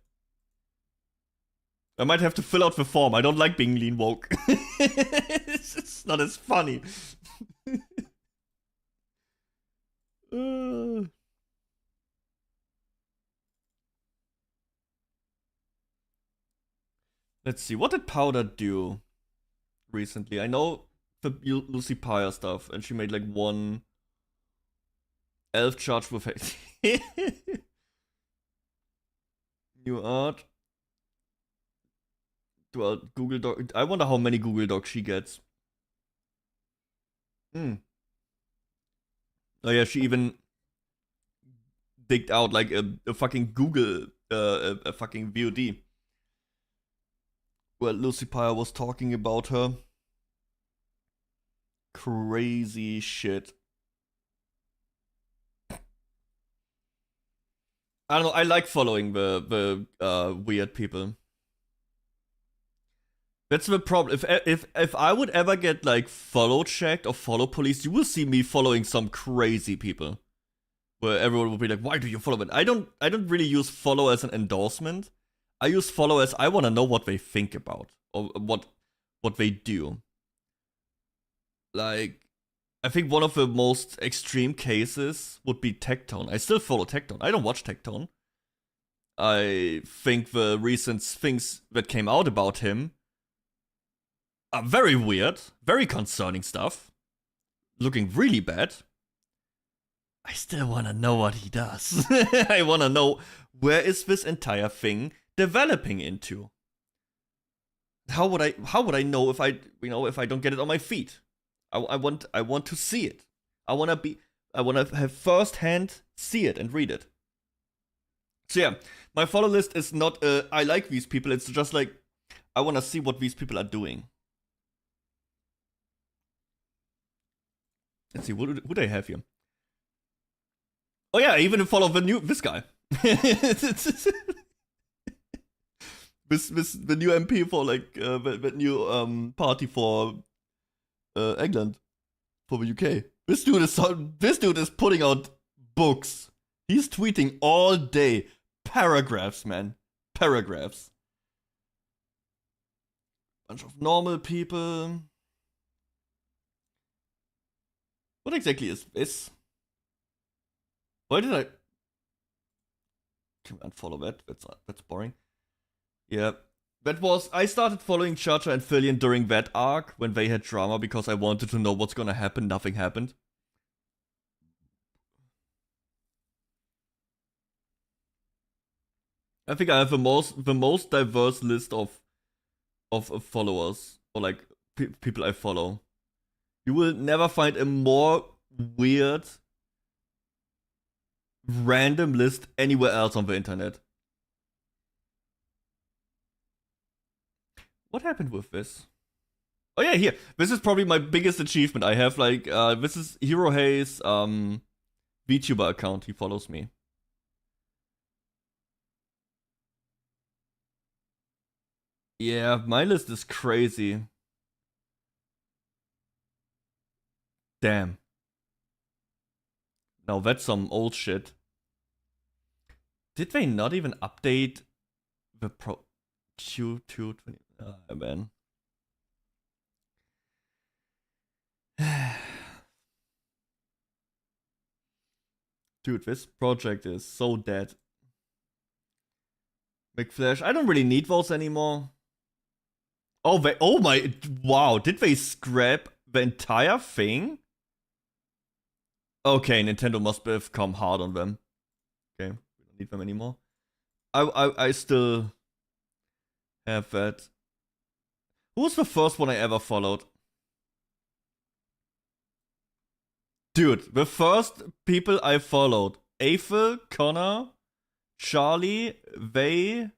Speaker 1: I might have to fill out the form. I don't like being lean woke. It's not as funny. Let's see. What did Powder do recently? I know the Lucy Pyre stuff, and she made like one elf charge with new art. Well, Google Doc. I wonder how many Google Docs she gets. Oh yeah, she even digged out like a fucking Google, a fucking VOD. Well, Lucy Pyre was talking about her. Crazy shit. I don't know, I like following the weird people. That's the problem. If I would ever get like follow checked or follow police, you will see me following some crazy people. Where everyone will be like, why do you follow it? I don't really use follow as an endorsement. I use follow as I wanna know what they think about. Or what they do. Like, I think one of the most extreme cases would be Tectone. I still follow Tectone. I don't watch Tectone. I think the recent things that came out about him are very weird, very concerning stuff. Looking really bad. I still wanna know what he does. I wanna know, where is this entire thing developing into? How would I know if I don't get it on my feed? I want to see it. I wanna have first hand see it and read it. So yeah, my follow list is not I like these people, it's just like I wanna see what these people are doing. Let's see, who do I have here? Oh yeah, I even follow this guy. the new MP for like the new party for England, for the UK. This dude is putting out books. He's tweeting all day. Paragraphs, man. Paragraphs. Bunch of normal people. What exactly is this? Why did I... Can we unfollow that? That's boring. Yeah. That was... I started following Charger and Fillion during that arc, when they had drama, because I wanted to know what's gonna happen. Nothing happened. I think I have the most diverse list of followers, or like people I follow. You will never find a more weird, random list anywhere else on the internet. What happened with this? Oh yeah, here. This is probably my biggest achievement. I have like, this is Hero Hayes' VTuber account. He follows me. Yeah, my list is crazy. Damn. Now that's some old shit. Did they not even update the Q220? Oh, man. Dude, this project is so dead. McFlash, I don't really need those anymore. Oh, wow, did they scrap the entire thing? Okay, Nintendo must have come hard on them. Okay, we don't need them anymore. I still have that. Who was the first one I ever followed? Dude, the first people I followed: Eiffel, Connor, Charlie, Vey,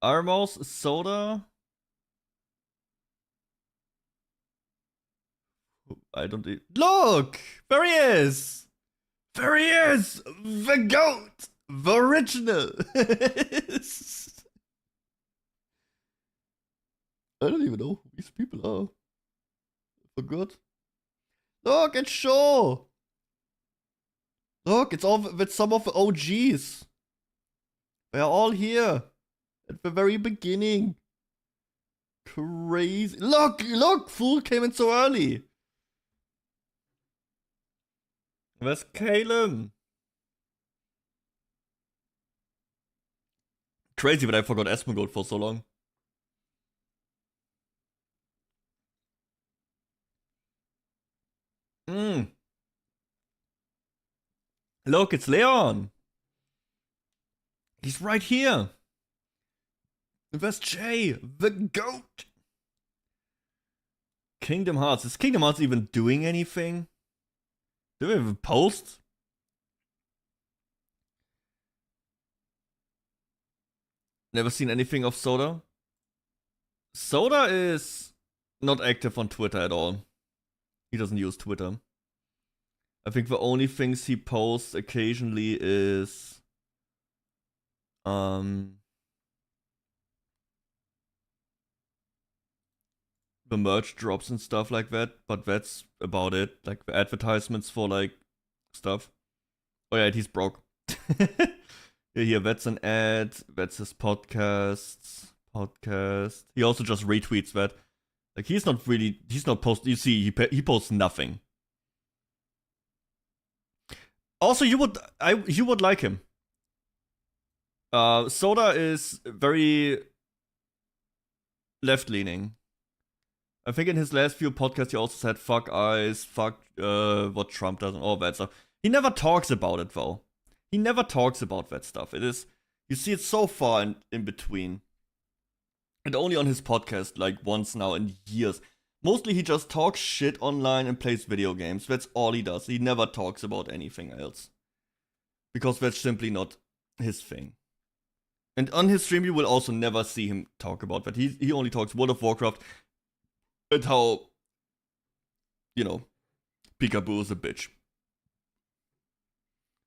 Speaker 1: Armos, Soda. I don't need. Look! There he is! There he is! The GOAT! The original! I don't even know who these people are. I forgot. Look, it's Shaw! Look, it's all with some of the OGs. They're all here. At the very beginning. Crazy. Look! Fool came in so early. Where's 𝐑𝐮𝐬? Crazy that I forgot Asmongold for so long. Look, it's Leon. He's right here. Where's Jay? The GOAT. Kingdom Hearts. Is Kingdom Hearts even doing anything? Do we have a post? Never seen anything of Soda. Soda is not active on Twitter at all. He doesn't use Twitter. I think the only things he posts occasionally is the merch drops and stuff like that, but that's about it. Like the advertisements for like stuff. Oh yeah, he's broke. Yeah, that's an ad. That's his podcast. He also just retweets that. Like he's not post. You see, he posts nothing. Also, you would like him. Soda is very left-leaning. I think in his last few podcasts he also said fuck eyes, fuck what Trump does and all that stuff. He never talks about it though. He never talks about that stuff. It is, you see it so far in between. And only on his podcast like once now in years. Mostly he just talks shit online and plays video games. That's all he does. He never talks about anything else. Because that's simply not his thing. And on his stream you will also never see him talk about that. He only talks World of Warcraft and how, you know, Peekaboo is a bitch.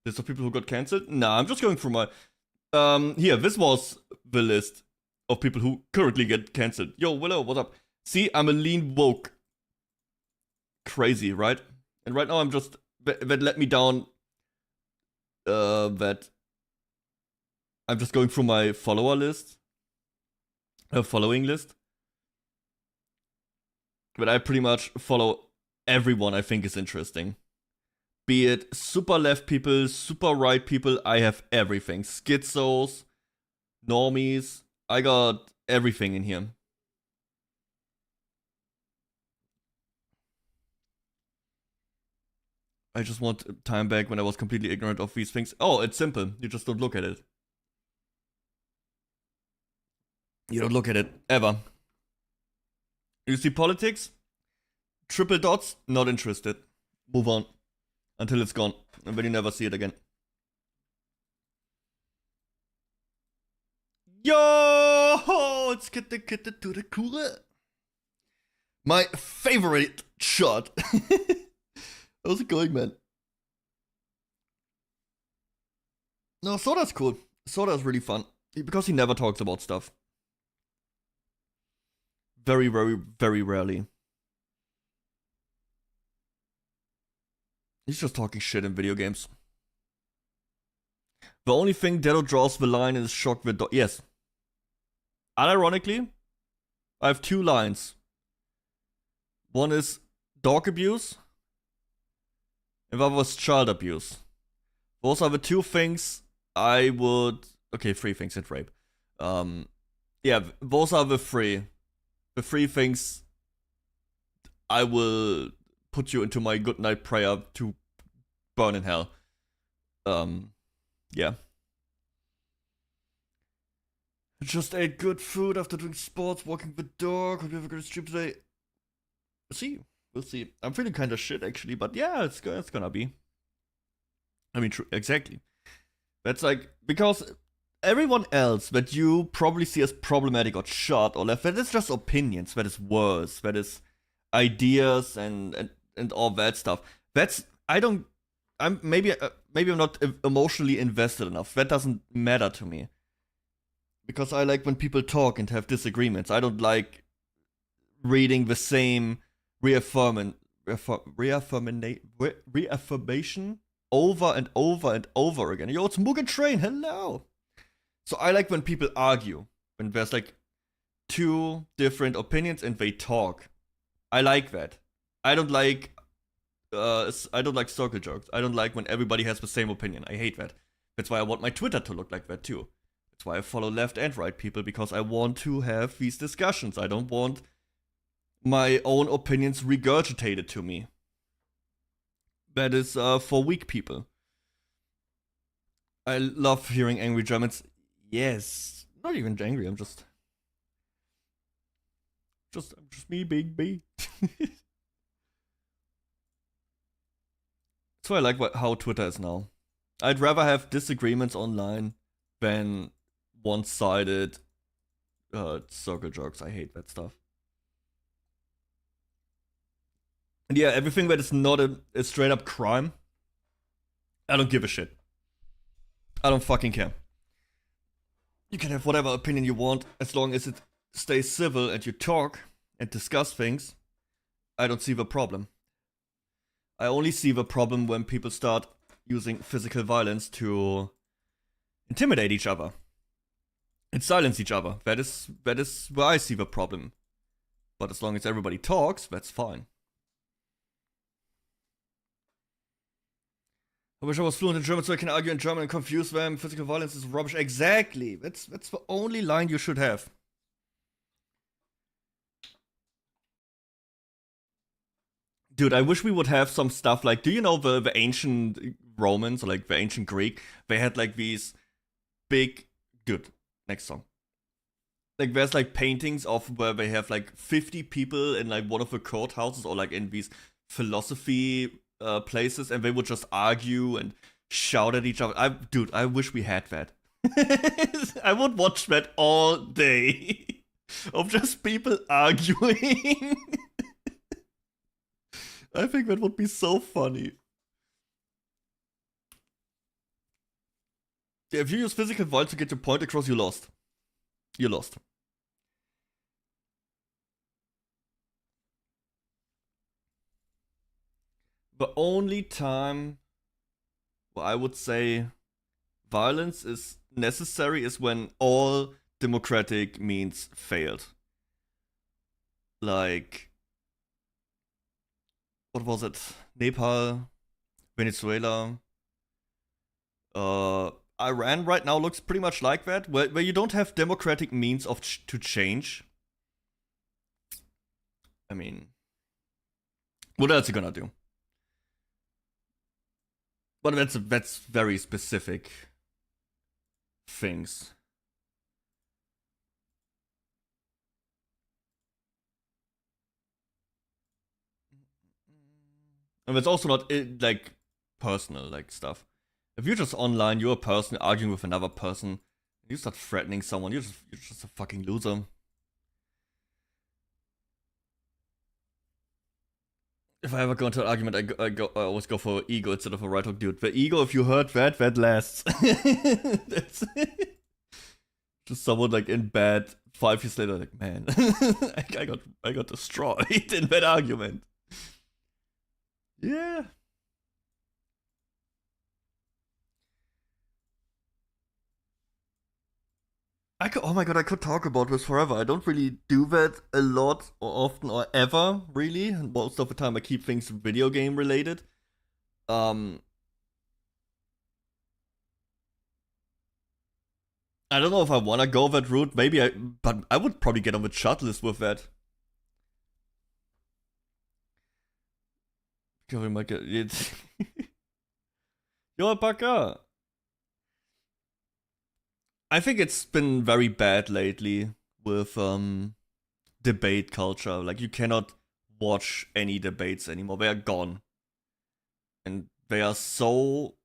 Speaker 1: List of people who got cancelled? Nah, I'm just going through my... here, this was the list of people who currently get cancelled. Yo, Willow, what's up? See, I'm a lean woke. Crazy, right? And right now I'm just... That let me down... that... I'm just going through my follower list. Following list. But I pretty much follow everyone I think is interesting. Be it super left people, super right people, I have everything. Schizos, normies, I got everything in here. I just want time back when I was completely ignorant of these things. Oh, it's simple. You just don't look at it. You don't look at it, ever. You see politics? Triple dots? Not interested. Move on. Until it's gone. And then you never see it again. Yo! Let's get the kid to the cooler. My favorite shot. How's it going, man? No, Soda's cool. Soda's really fun. Because he never talks about stuff. Very, very, very rarely. He's just talking shit in video games. The only thing Deddo draws the line is shock with yes. Unironically, I have two lines. One is dog abuse, and the other was child abuse. Those are the two things I would... Okay, three things and rape. Yeah, those are the three. The three things I will put you into my goodnight prayer to burn in hell. Yeah. Just ate good food after doing sports, walking the dog. Hope you have a good stream today. We'll see. I'm feeling kind of shit actually, but yeah, it's gonna be. I mean, true, exactly. That's like, because everyone else that you probably see as problematic or short or left, that is just opinions, that is words, that is ideas and all that stuff. That's, maybe I'm not emotionally invested enough. That doesn't matter to me. Because I like when people talk and have disagreements. I don't like reading the same reaffirmation over and over and over again. Yo, it's Moogle Train, hello! So I like when people argue. When there's like two different opinions and they talk. I like that. I don't like circle jerks. I don't like when everybody has the same opinion. I hate that. That's why I want my Twitter to look like that too. That's why I follow left and right people, because I want to have these discussions. I don't want my own opinions regurgitated to me. That is for weak people. I love hearing angry Germans. Yes. Not even angry, I'm just me being me. So I like how Twitter is now. I'd rather have disagreements online than one-sided circle jerks. I hate that stuff. And yeah, everything that is not a straight up crime, I don't give a shit. I don't fucking care. You can have whatever opinion you want as long as it stays civil and you talk and discuss things. I don't see the problem. I only see the problem when people start using physical violence to intimidate each other and silence each other. That is where I see the problem. But as long as everybody talks, that's fine. I wish I was fluent in German so I can argue in German and confuse them. Physical violence is rubbish. Exactly. That's the only line you should have. Dude, I wish we would have some stuff like, do you know the ancient Romans or like the ancient Greek? They had like these big, dude, next song. Like there's like paintings of where they have like 50 people in like one of the courthouses or like in these philosophy places, and they would just argue and shout at each other. Dude, I wish we had that. I would watch that all day. Of just people arguing. I think that would be so funny. Yeah, if you use physical violence to get your point across, you lost. You lost. The only time where I would say violence is necessary is when all democratic means failed. Like, what was it? Nepal, Venezuela, Iran right now looks pretty much like that, where you don't have democratic means of to change. I mean, what else are you gonna do? But that's very specific things. And it's also not like personal like stuff. If you're just online, you're a person arguing with another person, and you start threatening someone, you're just a fucking loser. If I ever go into an argument, I always go for ego instead of a right hook, dude. The ego, if you heard that lasts. That's just someone like in bed 5 years later, like, man, I got destroyed in that argument. Yeah. Oh my god, I could talk about this forever. I don't really do that a lot or often or ever, really. Most of the time I keep things video game related. I don't know if I wanna go that route. But I would probably get on the chat list with that. We might get it. Yo, alpaca. I think it's been very bad lately with debate culture. Like, you cannot watch any debates anymore. They are gone. And they are so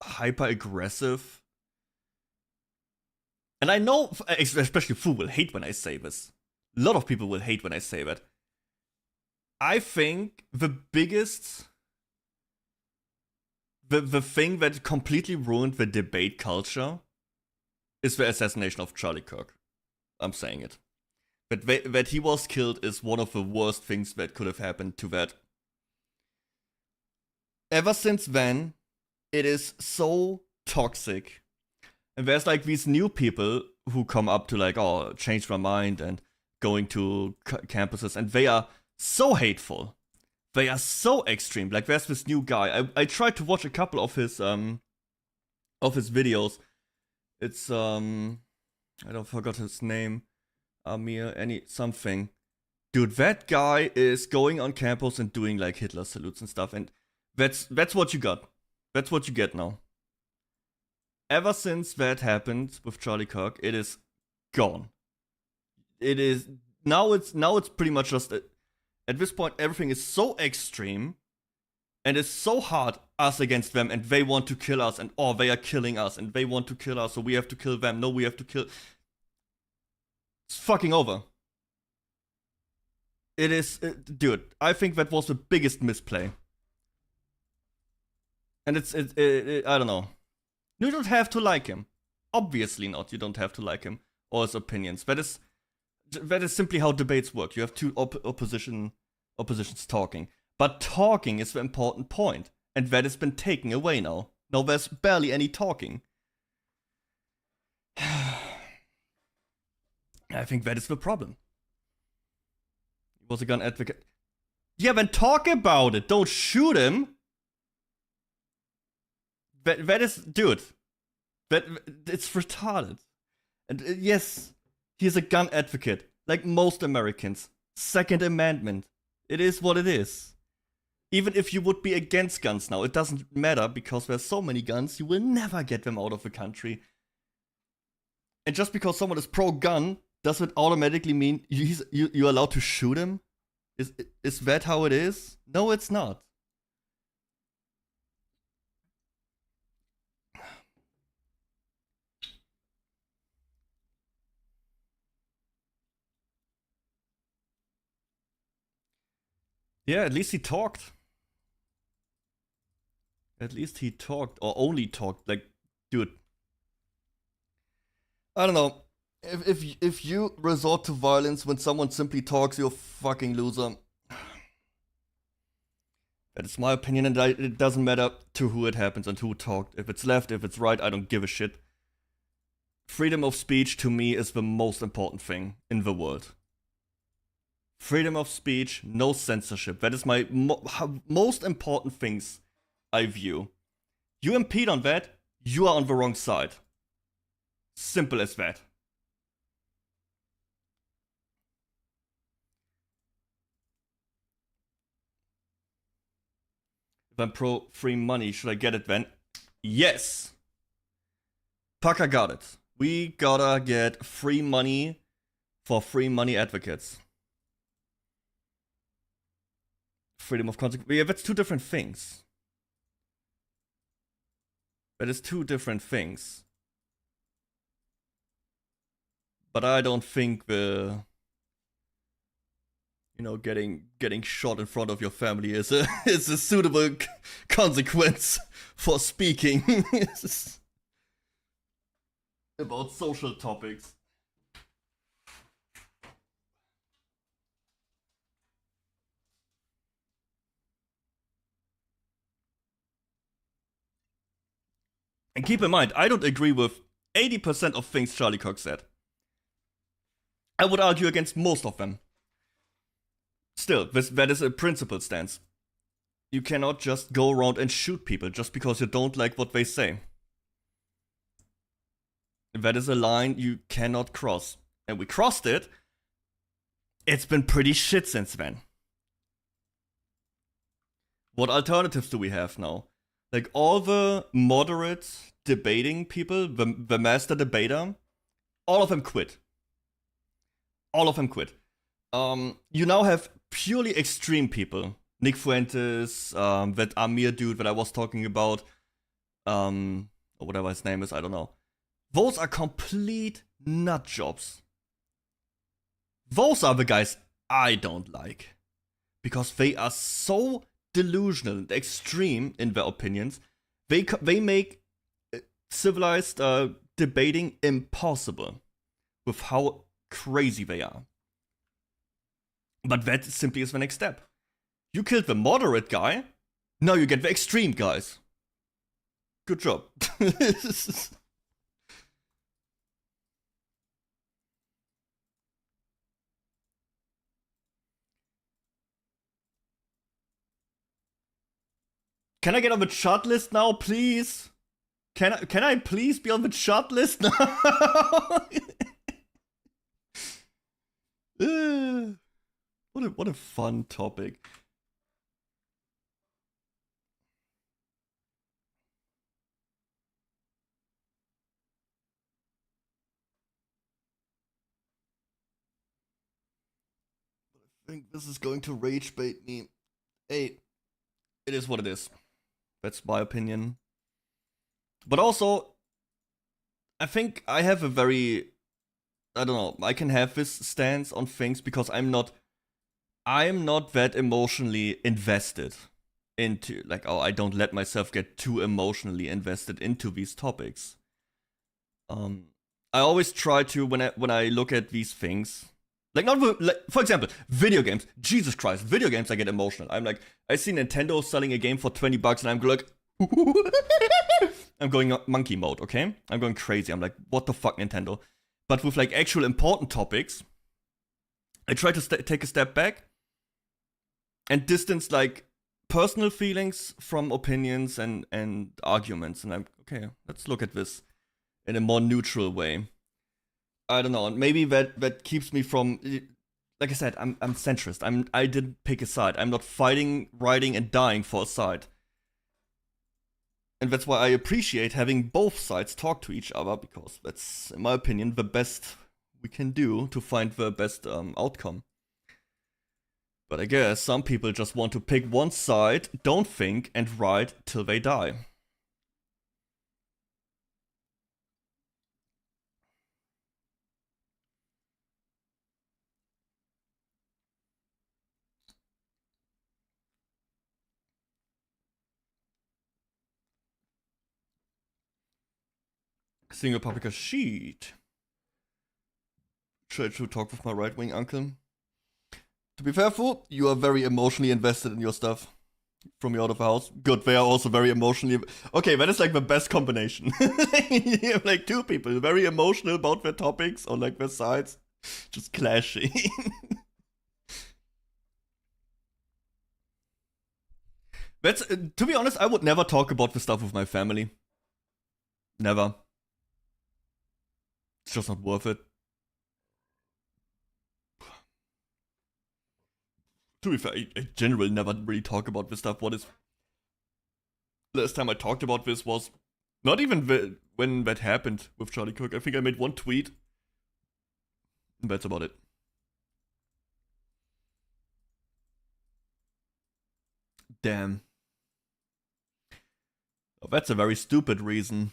Speaker 1: hyper aggressive. And I know, especially Fu will hate when I say this. A lot of people will hate when I say that. I think the biggest, the thing that completely ruined the debate culture is the assassination of Charlie Kirk. I'm saying it. That he was killed is one of the worst things that could have happened to that. Ever since then, it is so toxic. And there's like these new people who come up to like, oh, change my mind and going to campuses, and they are so hateful. They are so extreme. Like, there's this new guy. I tried to watch a couple of his videos. It's I don't forgot his name. Amir something. Dude, that guy is going on campus and doing like Hitler salutes and stuff, and that's what you got. That's what you get now. Ever since that happened with Charlie Kirk, it is gone. It is now it's pretty much just at this point everything is so extreme and it's so hard, us against them, and they want to kill us, and oh, they are killing us, and they want to kill us, so we have to kill them. No, we have to kill. It's fucking over. It is, dude. I think that was the biggest misplay. And I don't know. You don't have to like him. Obviously not. You don't have to like him or his opinions. That is simply how debates work. You have two oppositions talking. But talking is the important point. And that has been taken away now. Now there's barely any talking. I think that is the problem. He was a gun advocate. Yeah, then talk about it. Don't shoot him. That is, dude. It's retarded. And yes, he's a gun advocate, like most Americans. Second Amendment. It is what it is. Even if you would be against guns now, it doesn't matter because there's so many guns, you will never get them out of the country. And just because someone is pro-gun, does it automatically mean you're allowed to shoot him? Is that how it is? No, it's not. Yeah, at least he talked. At least he talked, or only talked. Like, dude. I don't know. If you resort to violence when someone simply talks, you're a fucking loser. That is my opinion, and it doesn't matter to who it happens and who talked. If it's left, if it's right, I don't give a shit. Freedom of speech to me is the most important thing in the world. Freedom of speech, no censorship. That is my most important things I view. You impede on that, you are on the wrong side. Simple as that. If I'm pro free money, should I get it then? Yes! Paka got it. We gotta get free money for free money advocates. Freedom of consequence. Yeah, that's two different things. That is two different things. But I don't think the, you know, getting shot in front of your family is a suitable consequence for speaking about social topics. And keep in mind, I don't agree with 80% of things Charlie Cox said. I would argue against most of them. Still, that is a principled stance. You cannot just go around and shoot people just because you don't like what they say. That is a line you cannot cross. And we crossed it. It's been pretty shit since then. What alternatives do we have now? Like, all the moderate debating people, the master debater, all of them quit. All of them quit. You now have purely extreme people. Nick Fuentes, that Amir dude that I was talking about, or whatever his name is, I don't know. Those are complete nut jobs. Those are the guys I don't like. Because they are so delusional and extreme in their opinions. They make civilized debating impossible with how crazy they are. But that simply is the next step. You killed the moderate guy, now you get the extreme guys. Good job. Can I get on the shot list now, please? Can I please be on the shot list now? What a fun topic. I think this is going to rage bait me. Hey, it is what it is. That's my opinion. But also, I think I have a very I don't know, I can have this stance on things because I'm not that emotionally invested into, like, oh, I don't let myself get too emotionally invested into these topics. I always try to, when I look at these things, like, not, like, for example, video games. Jesus Christ, video games, I get emotional. I'm like, I see Nintendo selling a game for $20 and I'm like, I'm going monkey mode, okay? I'm going crazy. I'm like, what the fuck, Nintendo? But with, like, actual important topics, I try to take a step back and distance, like, personal feelings from opinions and arguments. And I'm, okay, let's look at this in a more neutral way. I don't know, and maybe that keeps me from, like I said, I'm centrist. I didn't pick a side. I'm not fighting, riding, and dying for a side. And that's why I appreciate having both sides talk to each other, because that's, in my opinion, the best we can do to find the best outcome. But I guess some people just want to pick one side, don't think, and ride till they die. Single public sheet. Try to talk with my right-wing uncle. To be fair, Fu, you are very emotionally invested in your stuff. From you out of the house. Good, they are also very emotionally... Okay, that is like the best combination. You have like two people, very emotional about their topics or like their sides. Just clashing. That's, to be honest, I would never talk about this stuff with my family. Never. It's just not worth it. To be fair, I generally never really talk about this stuff. What is... Last time I talked about this was not even when that happened with Charlie Cook. I think I made one tweet. And that's about it. Damn. Oh, that's a very stupid reason.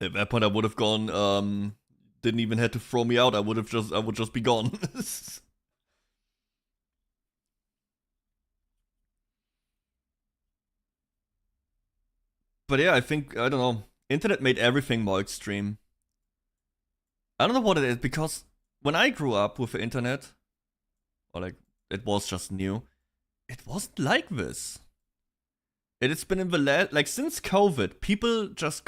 Speaker 1: At that point I would have gone, didn't even have to throw me out. I would just be gone. But yeah, I think, I don't know, internet made everything more extreme. I don't know what it is, because when I grew up with the internet, or like, it was just new, it wasn't like this. It's been in the like, since COVID, people just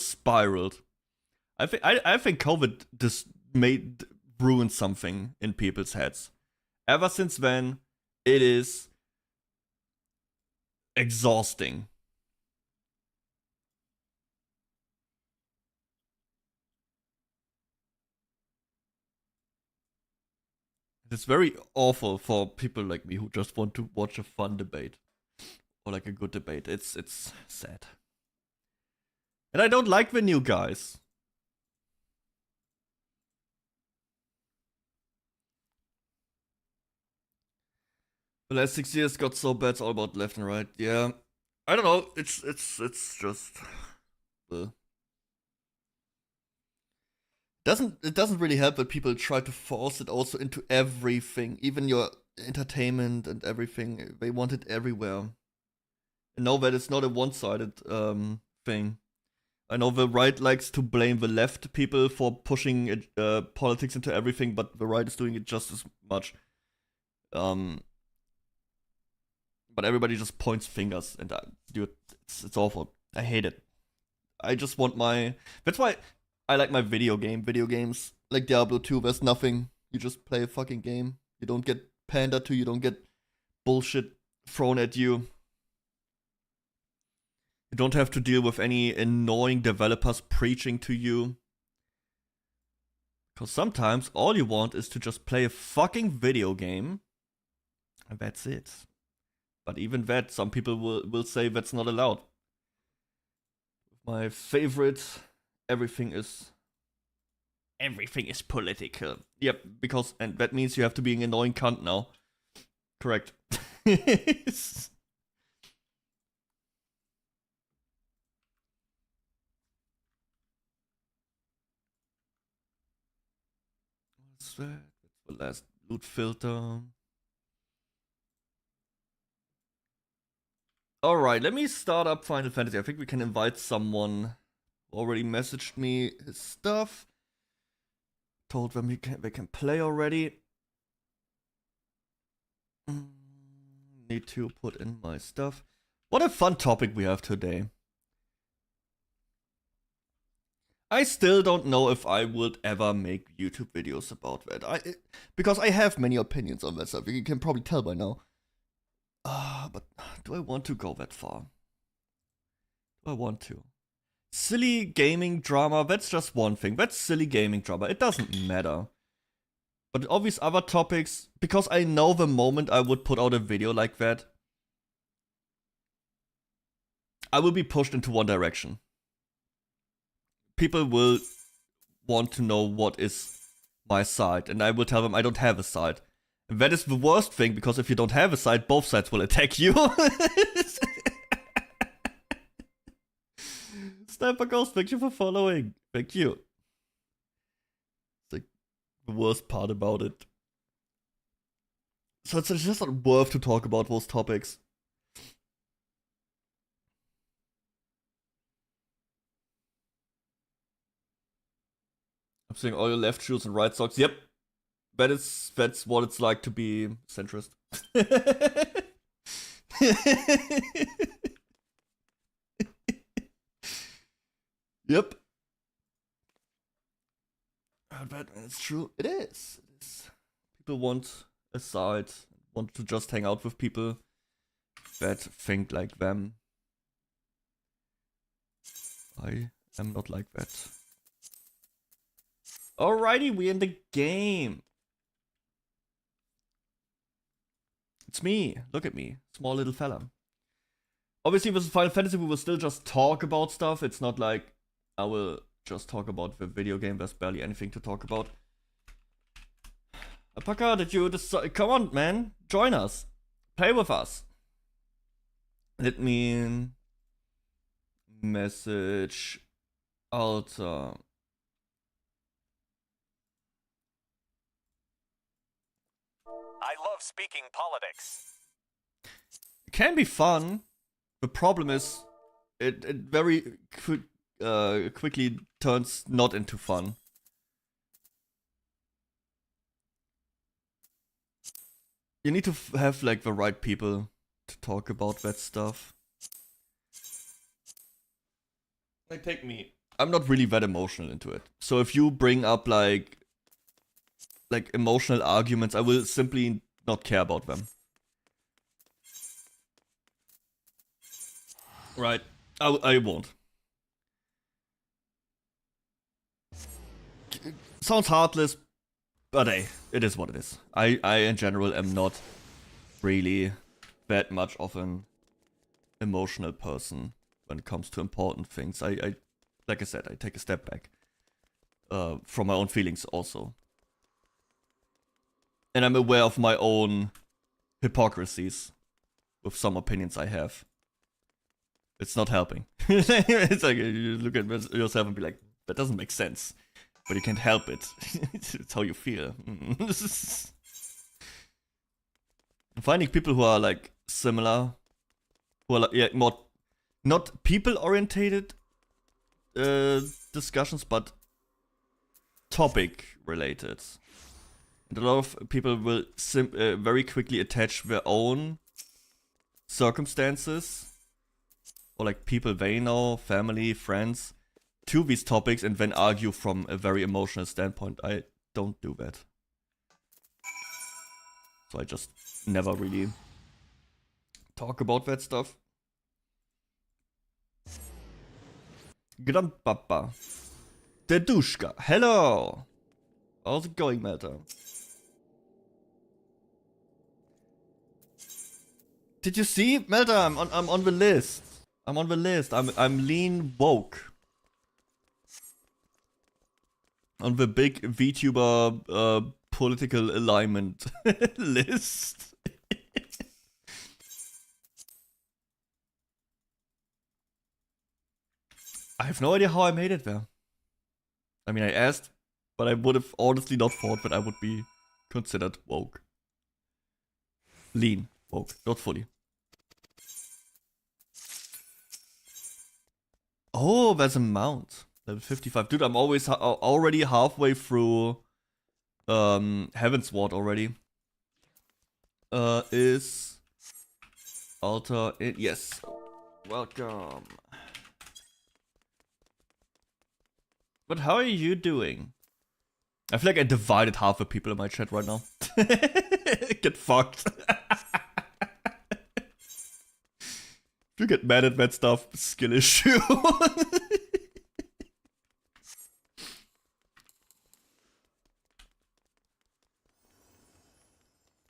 Speaker 1: spiraled. I think COVID just ruined something in people's heads. Ever since then, it is exhausting. It's very awful for people like me who just want to watch a fun debate. Or like a good debate. It's sad. And I don't like the new guys. The last 6 years got so bad, it's all about left and right. Yeah. I don't know, it's just... It doesn't really help that people try to force it also into everything. Even your entertainment and everything. They want it everywhere. And now that it's not a one-sided thing. I know the right likes to blame the left people for pushing politics into everything, but the right is doing it just as much. But everybody just points fingers, and dude, it's awful. I hate it. I just want my... That's why I like my video games. Like Diablo 2, there's nothing. You just play a fucking game. You don't get pandered to, you don't get bullshit thrown at you. You don't have to deal with any annoying developers preaching to you. Because sometimes all you want is to just play a fucking video game. And that's it. But even that, some people will say that's not allowed. My favorite, everything is political. Yep, because, and that means you have to be an annoying cunt now. Correct. was that? That's the last loot filter. Alright, let me start up Final Fantasy. I think we can invite someone who already messaged me his stuff. Told them they can play already. Need to put in my stuff. What a fun topic we have today. I still don't know if I would ever make YouTube videos about that. Because I have many opinions on that stuff. You can probably tell by now. But do I want to go that far? Do I want to? Silly gaming drama, that's just one thing. That's silly gaming drama. It doesn't matter. But obvious other topics, because I know the moment I would put out a video like that, I will be pushed into one direction. People will want to know what is my side, and I will tell them I don't have a side. And that is the worst thing, because if you don't have a side, both sides will attack you. Sniper Ghost, thank you for following. Thank you. It's like the worst part about it. So it's just not worth to talk about those topics. I'm saying all your left shoes and right socks. Yep. That's what it's like to be centrist. Yep. But it's true. It is. People want a side, want to just hang out with people that think like them. I am not like that. Alrighty, we in the game. It's me. Look at me. Small little fella. Obviously, with Final Fantasy, we will still just talk about stuff. It's not like I will just talk about the video game. There's barely anything to talk about. Alpaca, did you decide? Come on, man. Join us. Play with us. Let me message Alta.
Speaker 4: I love speaking politics.
Speaker 1: It can be fun. The problem is, it very quickly turns not into fun. You need to have like the right people to talk about that stuff. Like take me. I'm not really that emotional into it. So if you bring up like emotional arguments, I will simply not care about them. Right. I won't. It sounds heartless, but hey, it is what it is. I in general am not really that much of an emotional person when it comes to important things. I like I said, I take a step back from my own feelings also. And I'm aware of my own hypocrisies with some opinions I have. It's not helping. It's like you look at yourself and be like, that doesn't make sense. But you can't help it. It's how you feel. Finding people who are like similar, who are like, yeah, more not people orientated discussions, but topic related. And a lot of people will very quickly attach their own circumstances or like people they know, family, friends, to these topics and then argue from a very emotional standpoint. I don't do that. So I just never really talk about that stuff. Grandpapa. Deddonekku. Hello. How's it going, Melta? Did you see, Melta? I'm on the list. I'm on the list. I'm lean woke. On the big Vtuber political alignment list. I have no idea how I made it there. I mean, I asked But I would have honestly not thought that I would be considered woke. Lean woke, not fully. Oh, there's a mount. Level 55. Dude, I'm always already halfway through Heaven's Ward already. Is altar it? Yes. Welcome. But how are you doing? I feel like I divided half the people in my chat right now. Get fucked. If you get mad at that stuff, skill issue.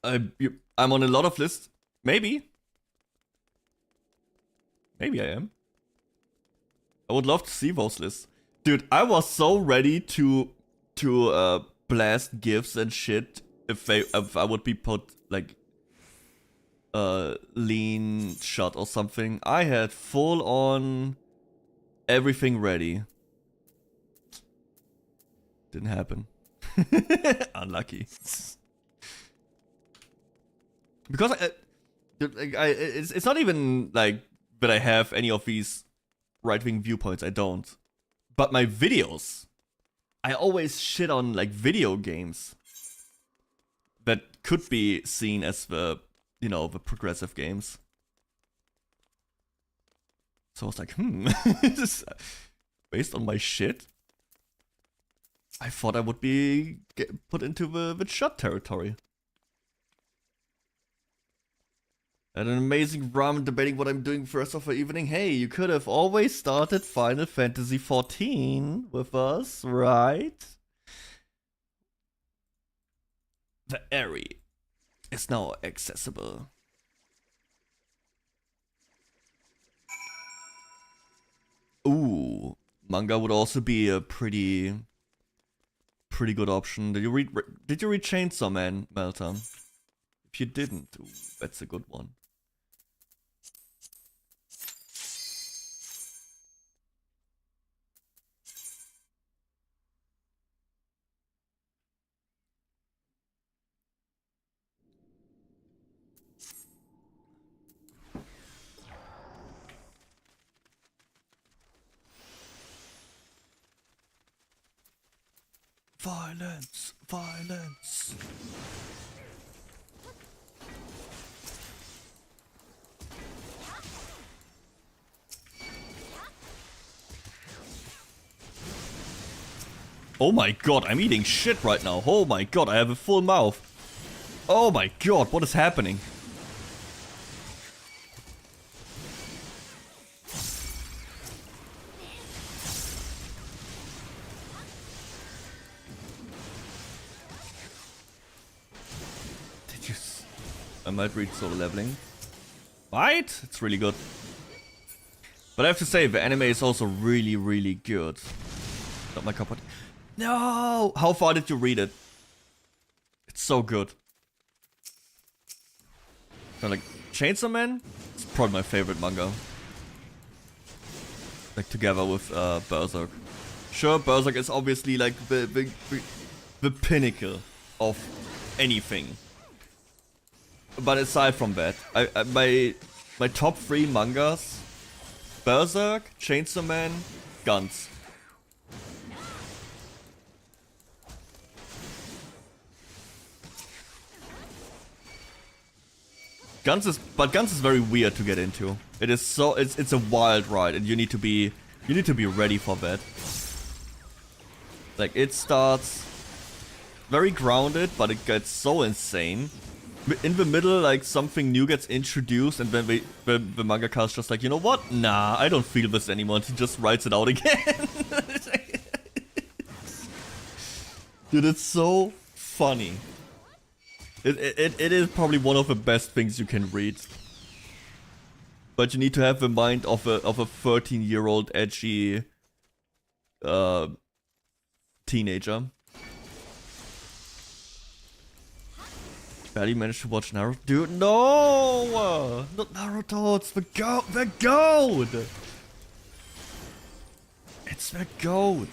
Speaker 1: I'm on a lot of lists. Maybe. Maybe I am. I would love to see those lists. Dude, I was so ready to blast gifs and shit if I would be put like lean shot or something. I had full on everything ready. Didn't happen. Unlucky. Because it's not even like that I have any of these right-wing viewpoints. I don't. But my videos, I always shit on like video games that could be seen as the, you know, the progressive games. So I was like, based on my shit, I thought I would be put into the shot territory. And an amazing ramen debating what I'm doing for the rest of the evening. Hey, you could have always started Final Fantasy XIV with us, right? The area is now accessible. Ooh, manga would also be a pretty good option. Did you read Chainsaw Man, Melta? If you didn't, ooh, that's a good one. Violence, violence. Oh my god, I'm eating shit right now. Oh my god, I have a full mouth. Oh my god, what is happening? I might reach solo leveling. Right? It's really good. But I have to say, the anime is also really, really good. Not my cup of tea. No! How far did you read it? It's so good. So like, Chainsaw Man? It's probably my favorite manga. Like, together with Berserk. Sure, Berserk is obviously like the pinnacle of anything. But aside from that, my top 3 mangas: Berserk, Chainsaw Man, Guns. Guns is very weird to get into. It is so it's a wild ride, and you need to be ready for that. Like, it starts very grounded, but it gets so insane. In the middle, like, something new gets introduced, and then the mangaka is just like, you know what? Nah, I don't feel this anymore. And he just writes it out again. Dude, it's so funny. It is probably one of the best things you can read. But you need to have the mind of a 13-year-old edgy teenager. Barely managed to watch Naruto. Dude, no! Not Naruto, it's the goat! The goat! It's the goat!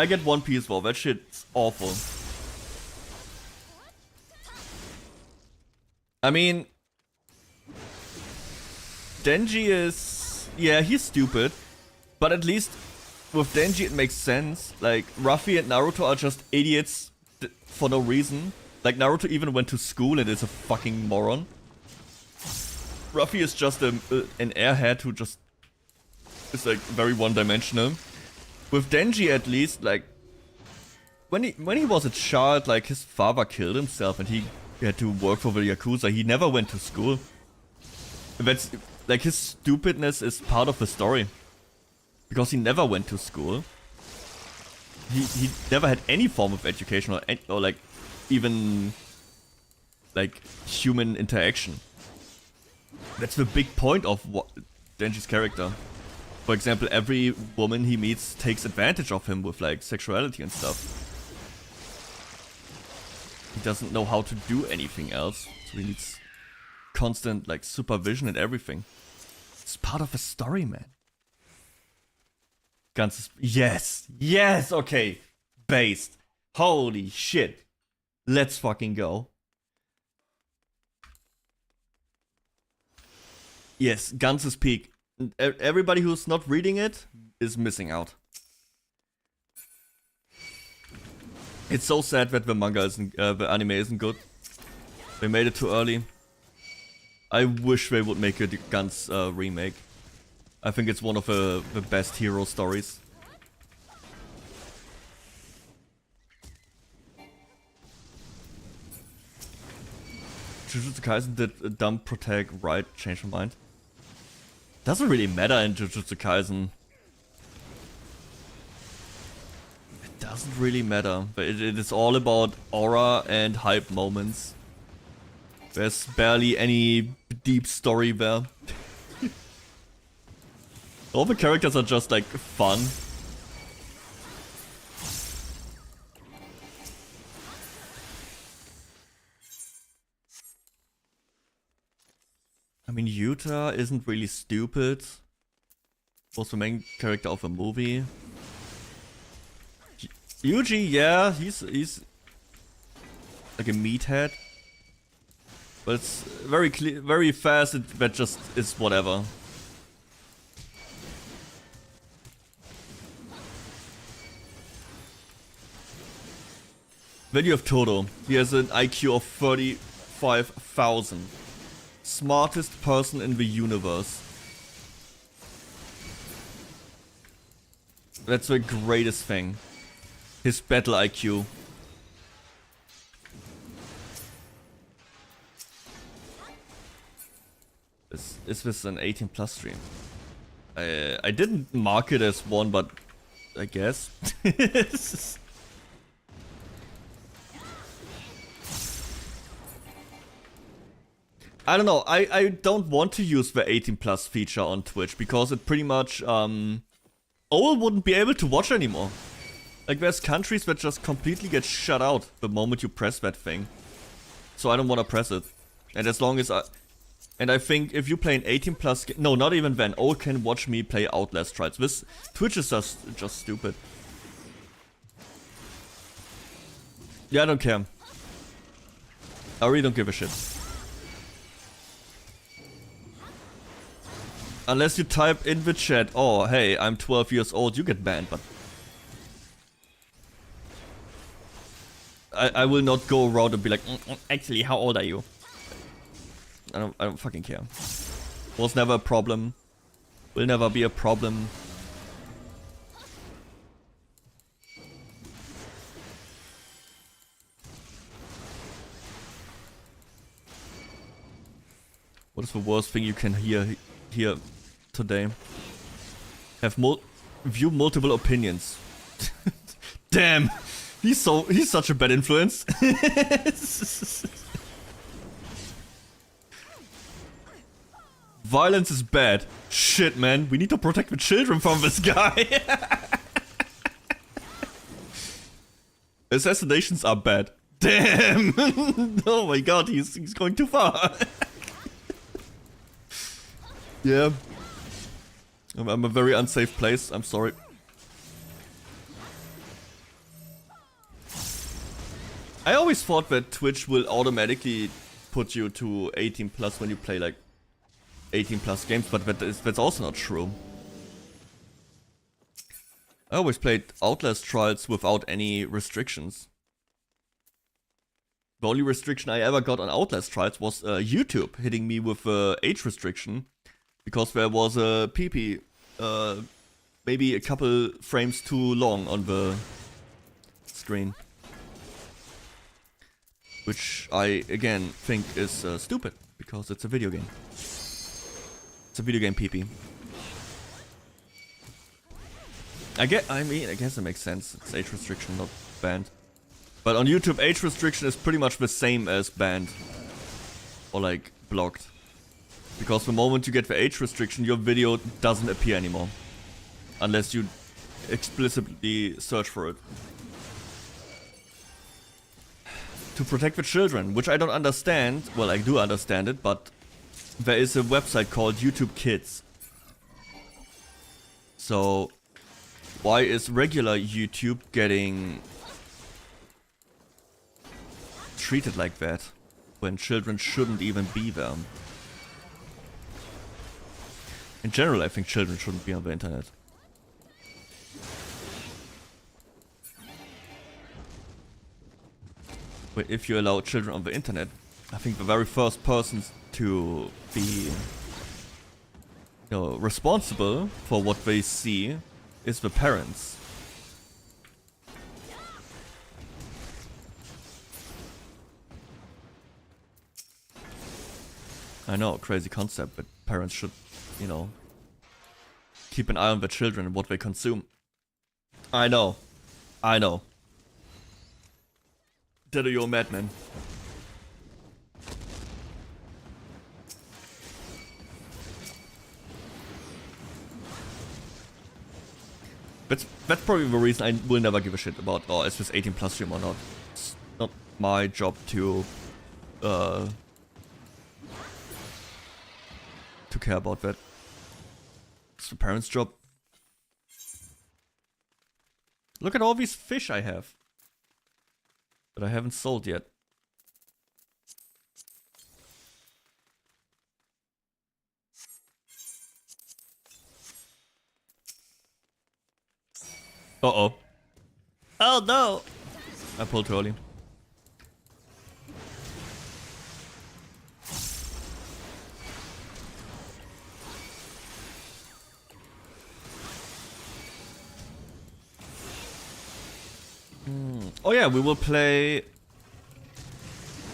Speaker 1: I get One Piece War. That shit's awful. I mean, Denji is... yeah, he's stupid. But at least with Denji it makes sense. Like, Ruffy and Naruto are just idiots for no reason. Like, Naruto even went to school and is a fucking moron. Ruffy is just an airhead who just is like very one-dimensional. With Denji at least, like, when he was a child, like, his father killed himself and he had to work for the Yakuza. He never went to school. That's, like, his stupidness is part of the story. Because he never went to school. He never had any form of education or like, even, like, human interaction. That's the big point of what Denji's character. For example, every woman he meets takes advantage of him with, like, sexuality and stuff. He doesn't know how to do anything else, so he needs constant, like, supervision and everything. It's part of the story, man. Ganzes... yes! Yes! Okay! Based. Holy shit. Let's fucking go. Yes, Ganzes Peak. Everybody who's not reading it is missing out. It's so sad that the manga isn't, the anime isn't good. They made it too early. I wish they would make a Gans remake. I think it's one of the best hero stories. Jujutsu Kaisen did dump, protect, right, change my mind. Doesn't really matter in Jujutsu Kaisen. It doesn't really matter. But it is all about aura and hype moments. There's barely any deep story there. All the characters are just like fun. I mean, Yuta isn't really stupid. Was the main character of a movie. Yuji, yeah, he's like a meathead. But it's very clear, very fast, that just is whatever. Then you have Todo. He has an IQ of 35,000. Smartest person in the universe. That's the greatest thing. His battle IQ. Is this an 18+ stream? I didn't mark it as one, but I guess. I don't know, I don't want to use the 18+ feature on Twitch because it pretty much, Owl wouldn't be able to watch anymore. Like, there's countries that just completely get shut out the moment you press that thing. So I don't want to press it. And as long as I think if you play an 18+, no, not even then, Owl can watch me play Outlast Trials. This, Twitch is just stupid. Yeah, I don't care. I really don't give a shit. Unless you type in the chat, oh, hey, I'm 12 years old, you get banned, but... I will not go around and be like, actually, how old are you? I don't fucking care. Was never a problem. Will never be a problem. What is the worst thing you can hear here today? Have view multiple opinions. Damn, he's such a bad influence. Violence is bad. Shit, man, we need to protect the children from this guy. Assassinations are bad. Damn. Oh my god, he's going too far. Yeah. I'm a very unsafe place, I'm sorry. always thought that Twitch will automatically put you to 18 plus when you play like 18 plus games, but that's also not true. I always played Outlast Trials without any restrictions. The only restriction I ever got on Outlast Trials was YouTube hitting me with age restriction because there was a PP maybe a couple frames too long on the screen. Which I, again, think is stupid, because it's a video game. It's a video game PP. I guess it makes sense. It's age restriction, not banned. But on YouTube, age restriction is pretty much the same as banned. Or like, blocked. Because the moment you get the age restriction, your video doesn't appear anymore. Unless you explicitly search for it. To protect the children, which I don't understand. Well, I do understand it, but there is a website called YouTube Kids. So, why is regular YouTube getting treated like that when children shouldn't even be there? In general, I think children shouldn't be on the internet. But if you allow children on the internet, I think the very first persons to be responsible for what they see is the parents. I know, crazy concept, but parents should, keep an eye on their children and what they consume. I know. Deddo, you're a madman. That's probably the reason I will never give a shit about, is this 18 plus stream or not. It's not my job to care about that. It's the parents' job. Look at all these fish I have. That I haven't sold yet. Uh-oh. Oh no! I pulled too early. Oh yeah, we will play,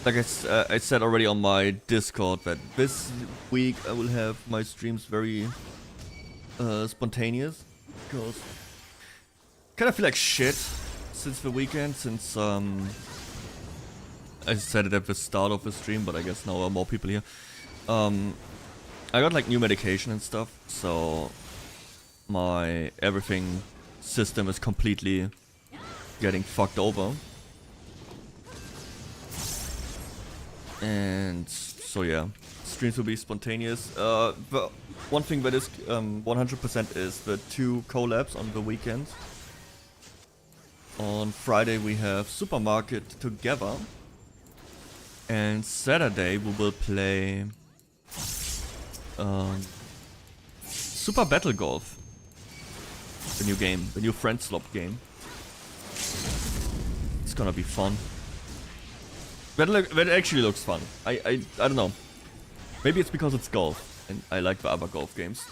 Speaker 1: like I said already on my Discord, that this week I will have my streams very spontaneous, because kind of feel like shit since the weekend, since I said it at the start of the stream, but I guess now there are more people here. I got like new medication and stuff, so my everything system is completely getting fucked over. And so yeah, streams will be spontaneous. The one thing that is 100% is the 2 collabs on the weekend. On Friday we have Supermarket together, and Saturday we will play Super Battle Golf, the new game, the new friend slop game. It's gonna be fun. That actually looks fun. I don't know. Maybe it's because it's golf and I like the other golf games.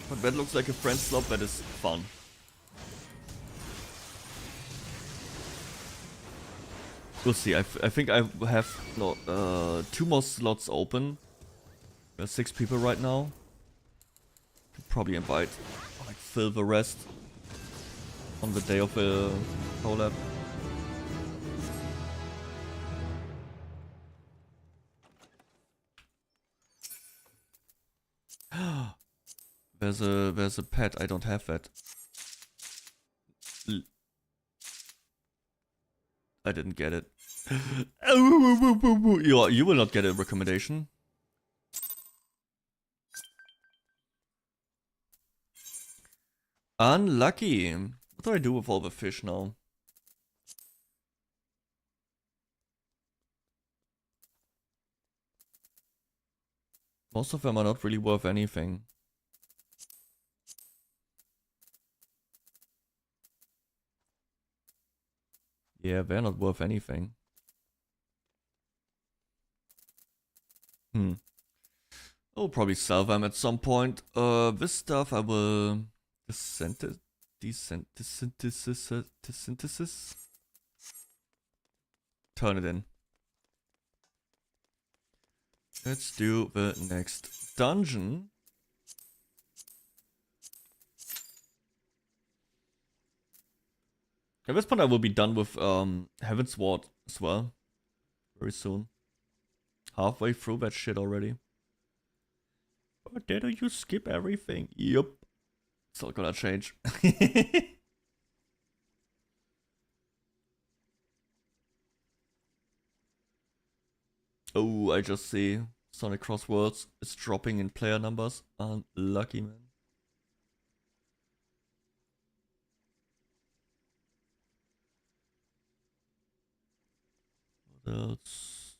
Speaker 1: But that looks like a friend slot that is fun. We'll see. I think I have 2 more slots open. There's 6 people right now. Could probably invite, like, fill the rest on the day of the collab. There's a pet. I don't have that. I didn't get it. You will not get a recommendation. Unlucky. What do I do with all the fish now? Most of them are not really worth anything. Yeah, they're not worth anything. I'll probably sell them at some point. This stuff I will desynthesis. Turn it in. Let's do the next dungeon. At this point I will be done with Heaven's Ward as well. Very soon. Halfway through that shit already. But Deddo, you skip everything. Yup. It's not gonna change. Oh, I just see Sonic Cross Worlds is dropping in player numbers. Unlucky, man. What else?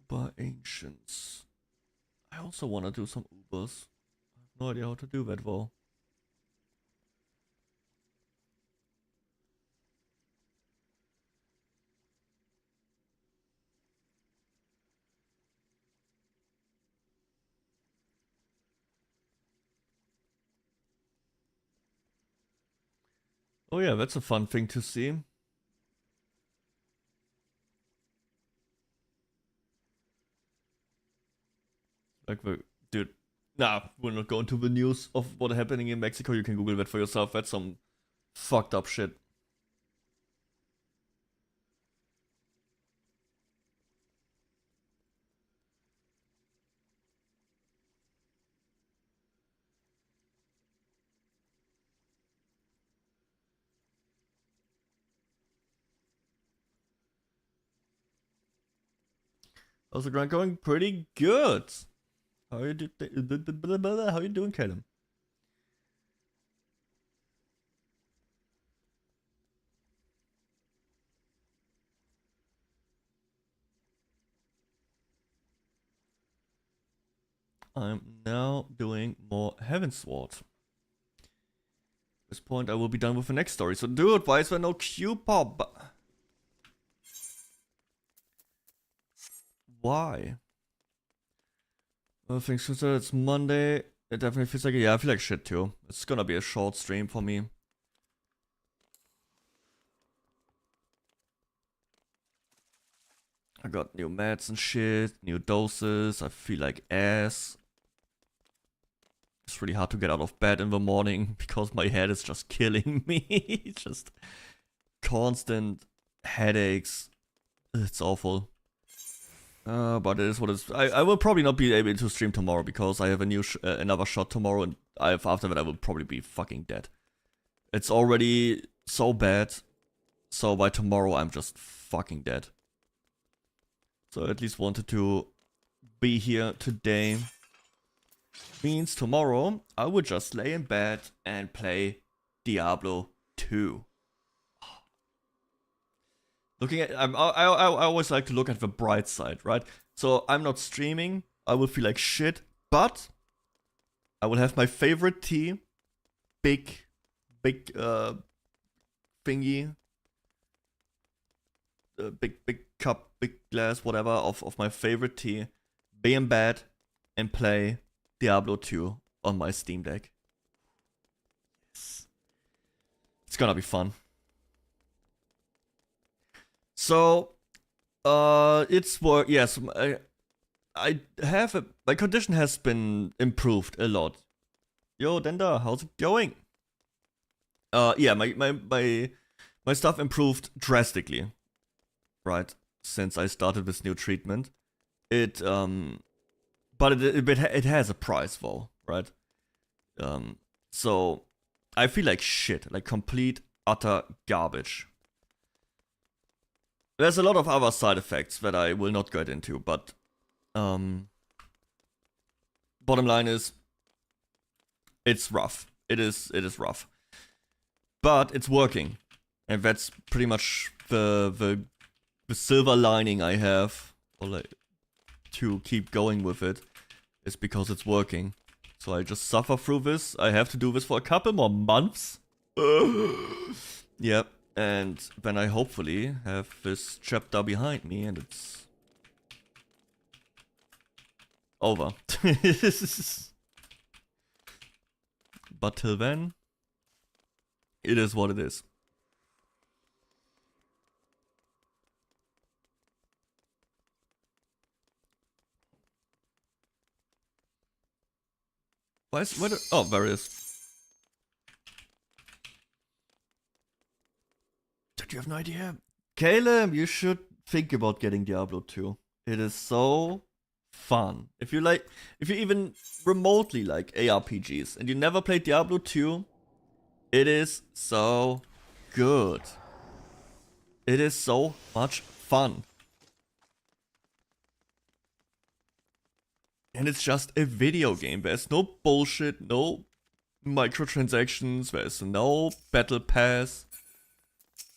Speaker 1: Uber Ancients. I also want to do some Ubers. I have no idea how to do that though. Oh yeah, that's a fun thing to see. Like dude, nah, we're not going to the news of what happening in Mexico. You can Google that for yourself. That's some fucked up shit. Also, going pretty good. How you doing, 𝐑𝐮𝐬? I'm now doing more Heavensward. At this point, I will be done with the next story. So, dude, why is there no Q-pop? Why? Things considered, it's Monday. It definitely feels like, yeah, I feel like shit too. It's gonna be a short stream for me. I got new meds and shit, new doses. I feel like ass. It's really hard to get out of bed in the morning because my head is just killing me. Just constant headaches. It's awful. But it is what it is. I will probably not be able to stream tomorrow because I have a new another shot tomorrow, and after that I will probably be fucking dead. It's already so bad, so by tomorrow I'm just fucking dead. So I at least wanted to be here today. Means tomorrow I would just lay in bed and play Diablo 2. Looking at, I always like to look at the bright side, right? So I'm not streaming, I will feel like shit, but I will have my favorite tea, big thingy, big cup, big glass, whatever, of my favorite tea, be in bed and play Diablo 2 on my Steam Deck. Yes. It's gonna be fun. So, it's work. Yes, I have my condition has been improved a lot. Yo, Denda, how's it going? Yeah, my stuff improved drastically, right? Since I started this new treatment, but it has a price though, right? So I feel like shit, like complete utter garbage. There's a lot of other side effects that I will not get into, but bottom line is, it's rough. It is rough, but it's working, and that's pretty much the silver lining I have or like to keep going with it is because it's working. So I just suffer through this. I have to do this for a couple more months. Yep, and then I hopefully have this chapter behind me and it's over. But till then, it is what it is. Why is, where the, oh, there it is. Did you have no idea? 𝐑𝐬, you should think about getting Diablo 2. It is so fun. If you like, if you even remotely like ARPGs and you never played Diablo 2, it is so good. It is so much fun. And it's just a video game. There's no bullshit, no microtransactions, there's no battle pass.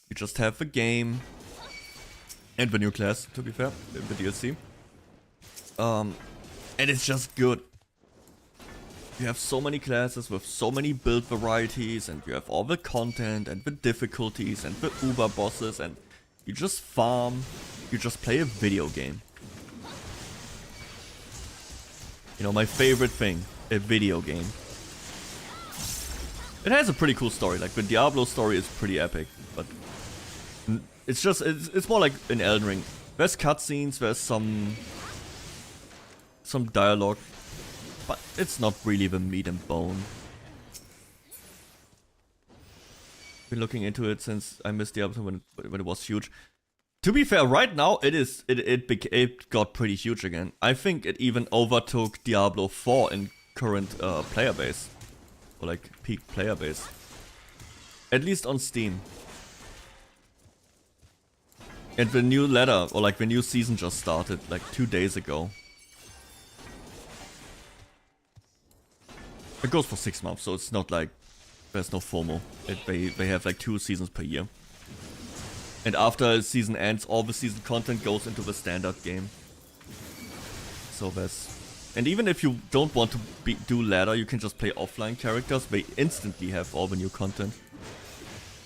Speaker 1: You just have the game. And the new class, to be fair, the DLC. And it's just good. You have so many classes with so many build varieties, and you have all the content and the difficulties and the Uber bosses, and you just farm, you just play a video game. You know, my favorite thing, a video game. It has a pretty cool story, like the Diablo story is pretty epic, but it's just, it's more like an Elden Ring. There's cutscenes, there's some dialogue, but it's not really the meat and bone. Been looking into it since I missed Diablo when it was huge. To be fair, right now it got pretty huge again. I think it even overtook Diablo 4 in current player base, or like peak player base. At least on Steam. And the new ladder, or like the new season just started like 2 days ago. It goes for 6 months, so it's not like there's no FOMO. They have like 2 seasons per year. And after a season ends, all the season content goes into the standard game. So there's... And even if you don't want to do ladder, you can just play offline characters. They instantly have all the new content.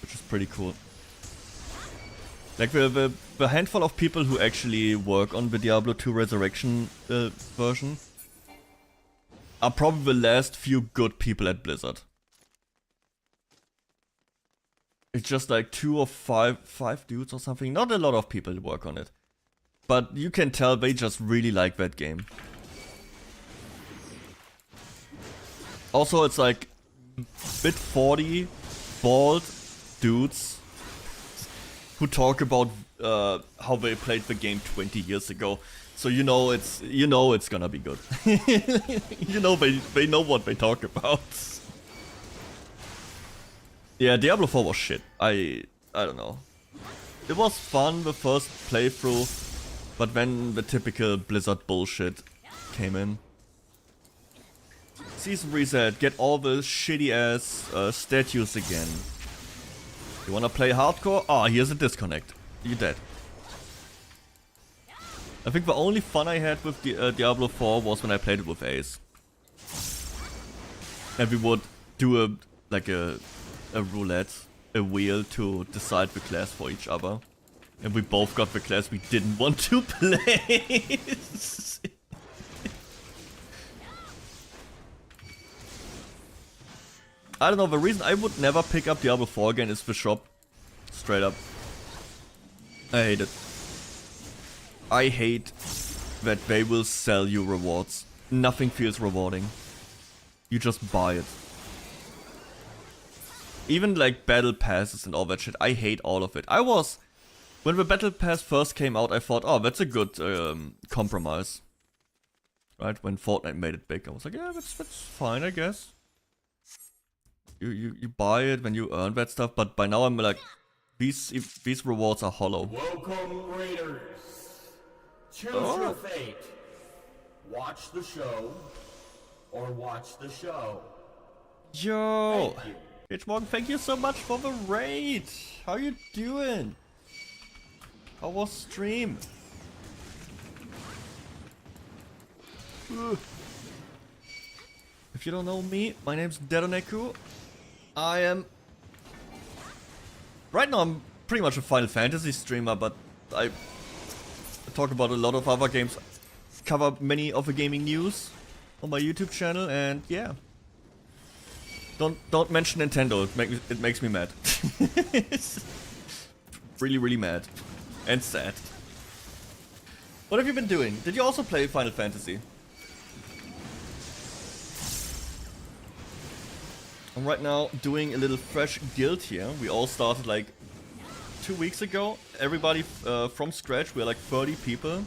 Speaker 1: Which is pretty cool. Like the handful of people who actually work on the Diablo 2 Resurrection version are probably the last few good people at Blizzard. It's just like 2 or 5 dudes or something. Not a lot of people work on it. But you can tell they just really like that game. Also, it's like mid 40 bald dudes who talk about how they played the game 20 years ago. So you know it's gonna be good. You know they know what they talk about. Yeah, Diablo 4 was shit. I don't know. It was fun the first playthrough, but then the typical Blizzard bullshit came in. Season reset, get all the shitty ass statues again. You wanna play hardcore? Ah, here's a disconnect. You're dead. I think the only fun I had with Diablo 4 was when I played it with Ace. And we would do a roulette, a wheel to decide the class for each other. And we both got the class we didn't want to play. I don't know, the reason I would never pick up Diablo 4 again is the shop. Straight up. I hate it. I hate that they will sell you rewards. Nothing feels rewarding. You just buy it. Even like battle passes and all that shit, I hate all of it. When the battle pass first came out, I thought, oh, that's a good compromise. Right, when Fortnite made it big, I was like, yeah, that's fine, I guess. You buy it when you earn that stuff, but by now I'm like, these rewards are hollow.
Speaker 5: Welcome, Raiders. Choose your fate. Watch the show, or watch the show.
Speaker 1: Yo!
Speaker 5: Thank you.
Speaker 1: 𝐑𝐮𝐥𝐞𝐬, thank you so much for the raid! How you doing? How was stream? If you don't know me, my name's Deddonekku. I am... Right now I'm pretty much a Final Fantasy streamer, but I talk about a lot of other games. Cover many of the gaming news on my YouTube channel, and yeah. Don't mention Nintendo, it makes me mad. Really mad. And sad. What have you been doing? Did you also play Final Fantasy? I'm right now doing a little fresh guild here. We all started like 2 weeks ago. Everybody from scratch. We're like 30 people.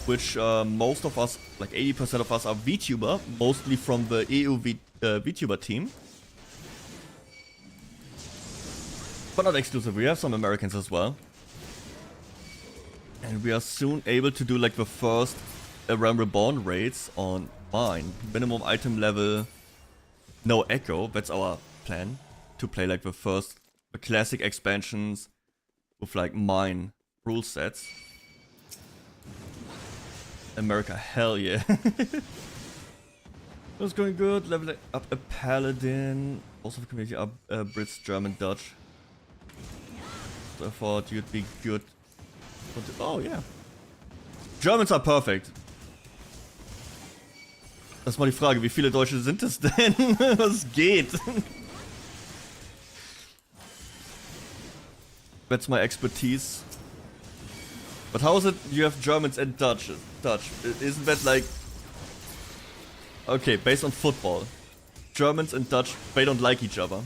Speaker 1: Which most of us, like 80% of us, are Vtuber. Mostly from the EU Vtuber team. But not exclusive, we have some Americans as well. And we are soon able to do like the first Realm Reborn raids on mine. Minimum item level, no echo, that's our plan. To play like the classic expansions with like mine rule sets. America, hell yeah. That's going good, leveling up a paladin. Also the community up Brits, German, Dutch. So I thought you'd be good. Oh yeah. Germans are perfect. Das ist mal die Frage, wie viele Deutsche sind es denn? Was geht? That's my expertise. But how is it you have Germans and Dutch? Isn't that like... Okay, based on football. Germans and Dutch, they don't like each other.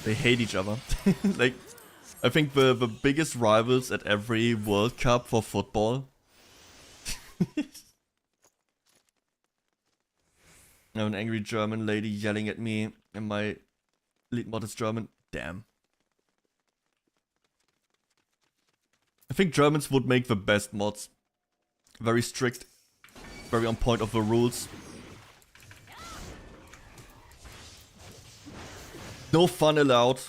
Speaker 1: They hate each other. Like... I think the biggest rivals at every World Cup for football. I have an angry German lady yelling at me and my lead mod is German. Damn. I think Germans would make the best mods. Very strict. Very on point of the rules. No fun allowed.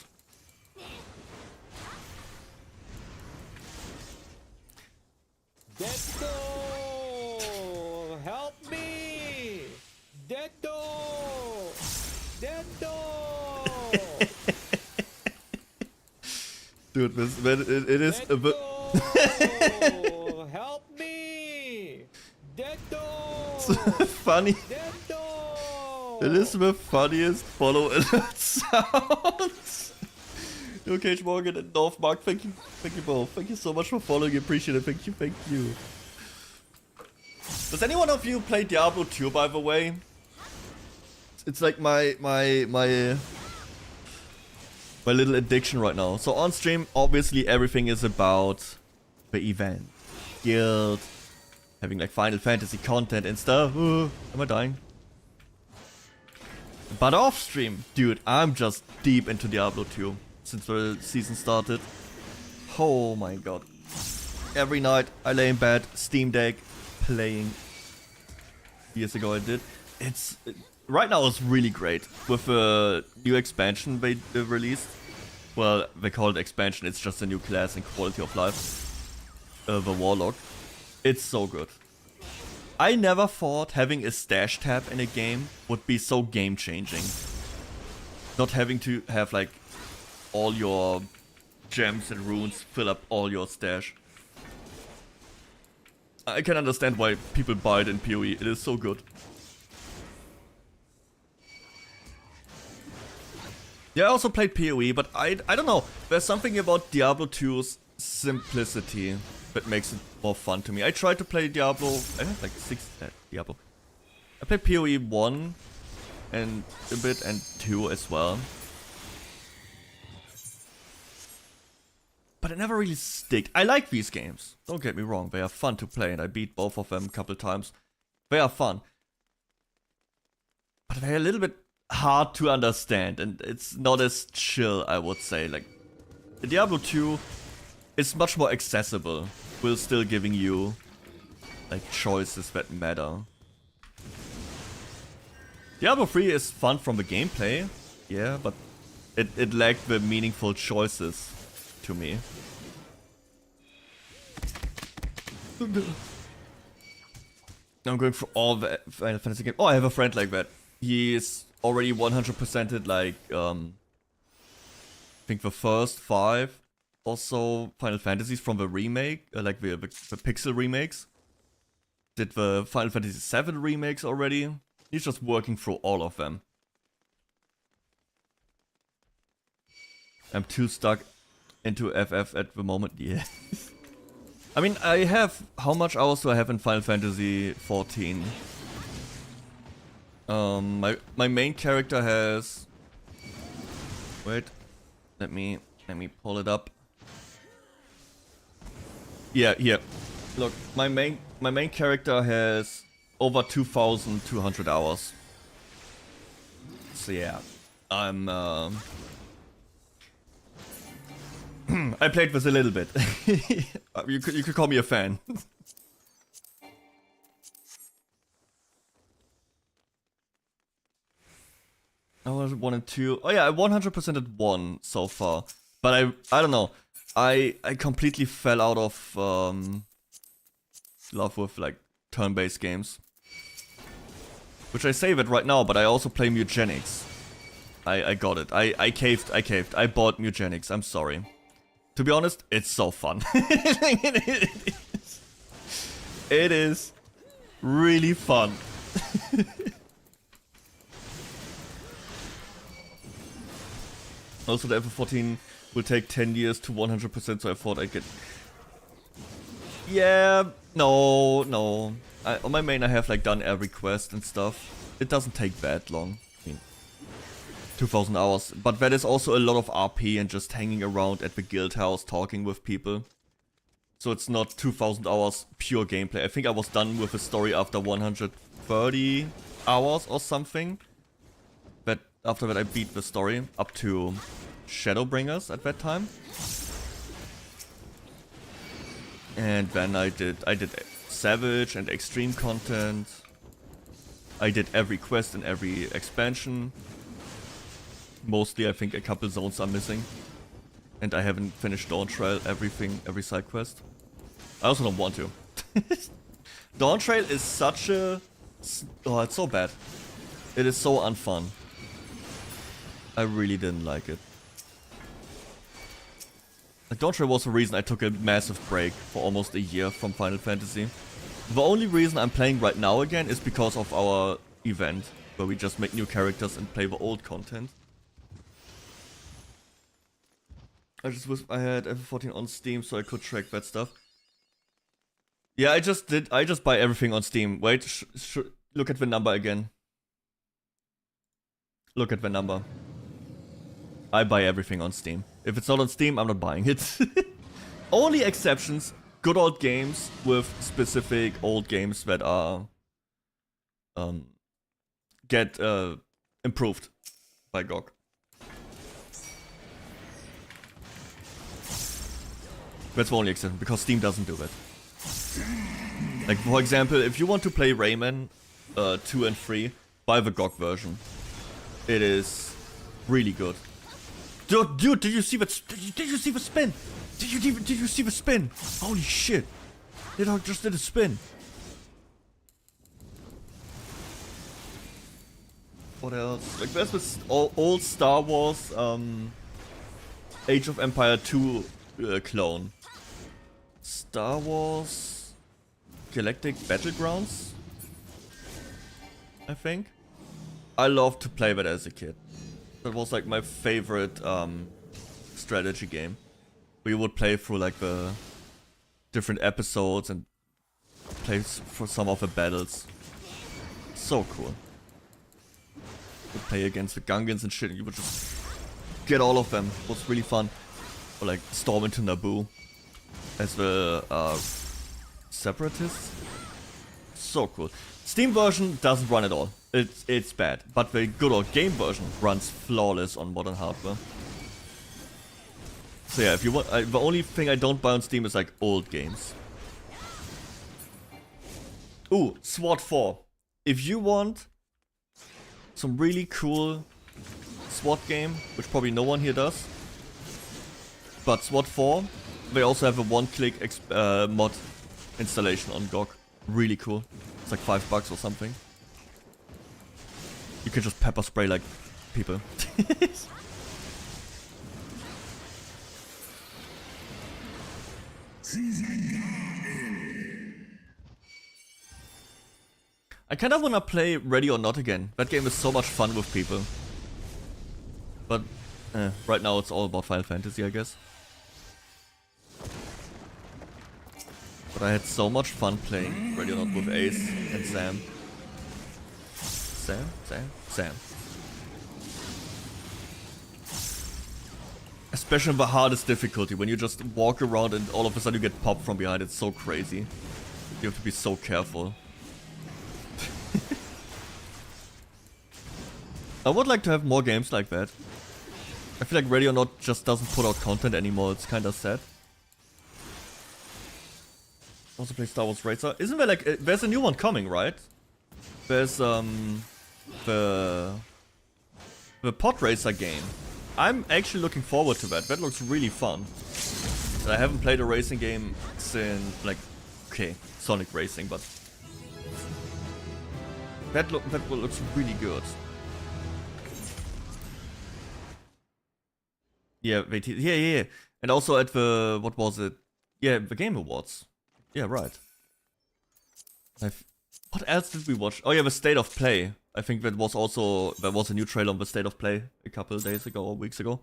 Speaker 6: Deddo! Help me! Deddo! Deddo!
Speaker 1: Dude, it is a bit...
Speaker 6: Help me! Deddo!
Speaker 1: Funny.
Speaker 6: Deddo!
Speaker 1: It is the funniest follow alert sounds. Yo, 𝐑𝐿 and North Mark, thank you both. Thank you so much for following, appreciate it, thank you. Does anyone of you play Diablo 2, by the way? It's like my little addiction right now. So on stream, obviously everything is about the event. Guild, having like Final Fantasy content and stuff. Am I dying? But off stream, dude, I'm just deep into Diablo 2. Since the season started. Oh my god. Every night I lay in bed, Steam Deck, playing. Years ago I did. Right now it's really great. With a new expansion they released. Well, they call it expansion, it's just a new class and quality of life. The Warlock. It's so good. I never thought having a stash tab in a game would be so game changing. Not having to have like all your gems and runes fill up all your stash. I can understand why people buy it in PoE, it is so good. Yeah, I also played PoE, but I don't know. There's something about Diablo 2's simplicity that makes it more fun to me. I tried to play Diablo, I had like 6 Diablo. I played PoE 1 and a bit and 2 as well. But it never really sticked. I like these games. Don't get me wrong. They are fun to play and I beat both of them a couple times. They are fun. But they're a little bit hard to understand and it's not as chill, I would say. Like, Diablo 2 is much more accessible. While still giving you like choices that matter. Diablo 3 is fun from the gameplay. Yeah, but it lacked the meaningful choices to me. I'm going for all the Final Fantasy games. Oh, I have a friend like that. He is already 100%ed like, I think the first 5 or so Final Fantasies from the remake, like the Pixel remakes. Did the Final Fantasy 7 remakes already. He's just working through all of them. I'm too stuck into FF at the moment, yeah. I mean, I have... How much hours do I have in Final Fantasy 14? My main character has... Wait. Let me pull it up. Yeah, here. Look, my main character has over 2,200 hours. So yeah, I'm... I played this a little bit. you could call me a fan. I was 1 and 2. Oh yeah, I 100% at 1 so far. But I don't know. I completely fell out of love with like turn-based games. Which I say that right now, but I also play Eugenics. I got it. I caved. I bought Eugenics. I'm sorry. To be honest, it's so fun. It is really fun. Also, the FF14 will take 10 years to 100%, so I thought I'd get... Yeah, no. On my main I have like done every quest and stuff. It doesn't take that long. I mean, 2,000 hours. But that is also a lot of RP and just hanging around at the guild house talking with people. So it's not 2,000 hours pure gameplay. I think I was done with the story after 130 hours or something. But after that I beat the story up to Shadowbringers at that time. And then I did Savage and Extreme content. I did every quest and every expansion. Mostly I think a couple zones are missing. And I haven't finished Dawn Trail, every side quest. I also don't want to. Dawn Trail is such a... Oh, it's so bad. It is so unfun. I really didn't like it. Like, Dawn Trail was the reason I took a massive break for almost a year from Final Fantasy. The only reason I'm playing right now again is because of our event, where we just make new characters and play the old content. I just wish I had FF14 on Steam so I could track that stuff. Yeah, I just buy everything on Steam. Wait, look at the number again. Look at the number. I buy everything on Steam. If it's not on Steam, I'm not buying it. Only exceptions, good old games with specific old games that are get improved by GOG. That's the only exception, because Steam doesn't do that. Like, for example, if you want to play Rayman 2 and 3, buy the GOG version. It is really good. Dude, did you see that? Did you see the spin? Did you see the spin? Holy shit! It just did a spin. What else? Like, there's this old Star Wars Age of Empire 2 clone. Star Wars Galactic Battlegrounds, I think. I loved to play that as a kid. That was like my favorite strategy game. We would play through like the different episodes and play for some of the battles. So cool. Would play against the Gungans and shit, and you would just get all of them. It was really fun. Or like storm into Naboo as the separatists. So cool. Steam version doesn't run at all. It's bad, but the good old game version runs flawless on modern hardware. So yeah, if you want, the only thing I don't buy on Steam is like old games. Ooh, SWAT 4. If you want some really cool SWAT game, which probably no one here does, but SWAT 4, they also have a one-click mod installation on GOG. Really cool. It's like $5 or something. You can just pepper spray like people. I kind of want to play Ready or Not again. That game is so much fun with people. But right now it's all about Final Fantasy, I guess. But I had so much fun playing Ready or Not with Ace and Sam. Sam. Especially in the hardest difficulty, when you just walk around and all of a sudden you get popped from behind. It's so crazy. You have to be so careful. I would like to have more games like that. I feel like Ready or Not just doesn't put out content anymore. It's kinda sad. Also play Star Wars Racer. Isn't there like... there's a new one coming, right? There's the Pod Racer game. I'm actually looking forward to that. That looks really fun. I haven't played a racing game since, like, okay, Sonic Racing, but that looks really good. Yeah, wait, yeah. And also at the, what was it? Yeah, the Game Awards. Yeah, right. What else did we watch? Oh yeah, the State of Play. I think there was a new trailer on the State of Play a couple of days ago or weeks ago.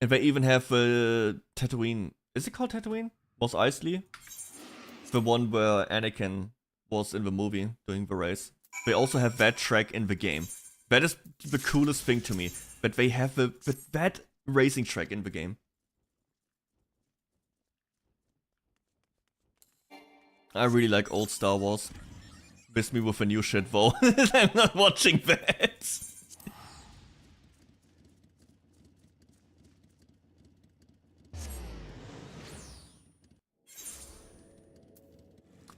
Speaker 1: And they even have Tatooine. Is it called Tatooine? Mos Eisley? The one where Anakin was in the movie doing the race. They also have that track in the game. That is the coolest thing to me. That they have that racing track in the game. I really like old Star Wars. Miss me with a new shit though. I'm not watching that.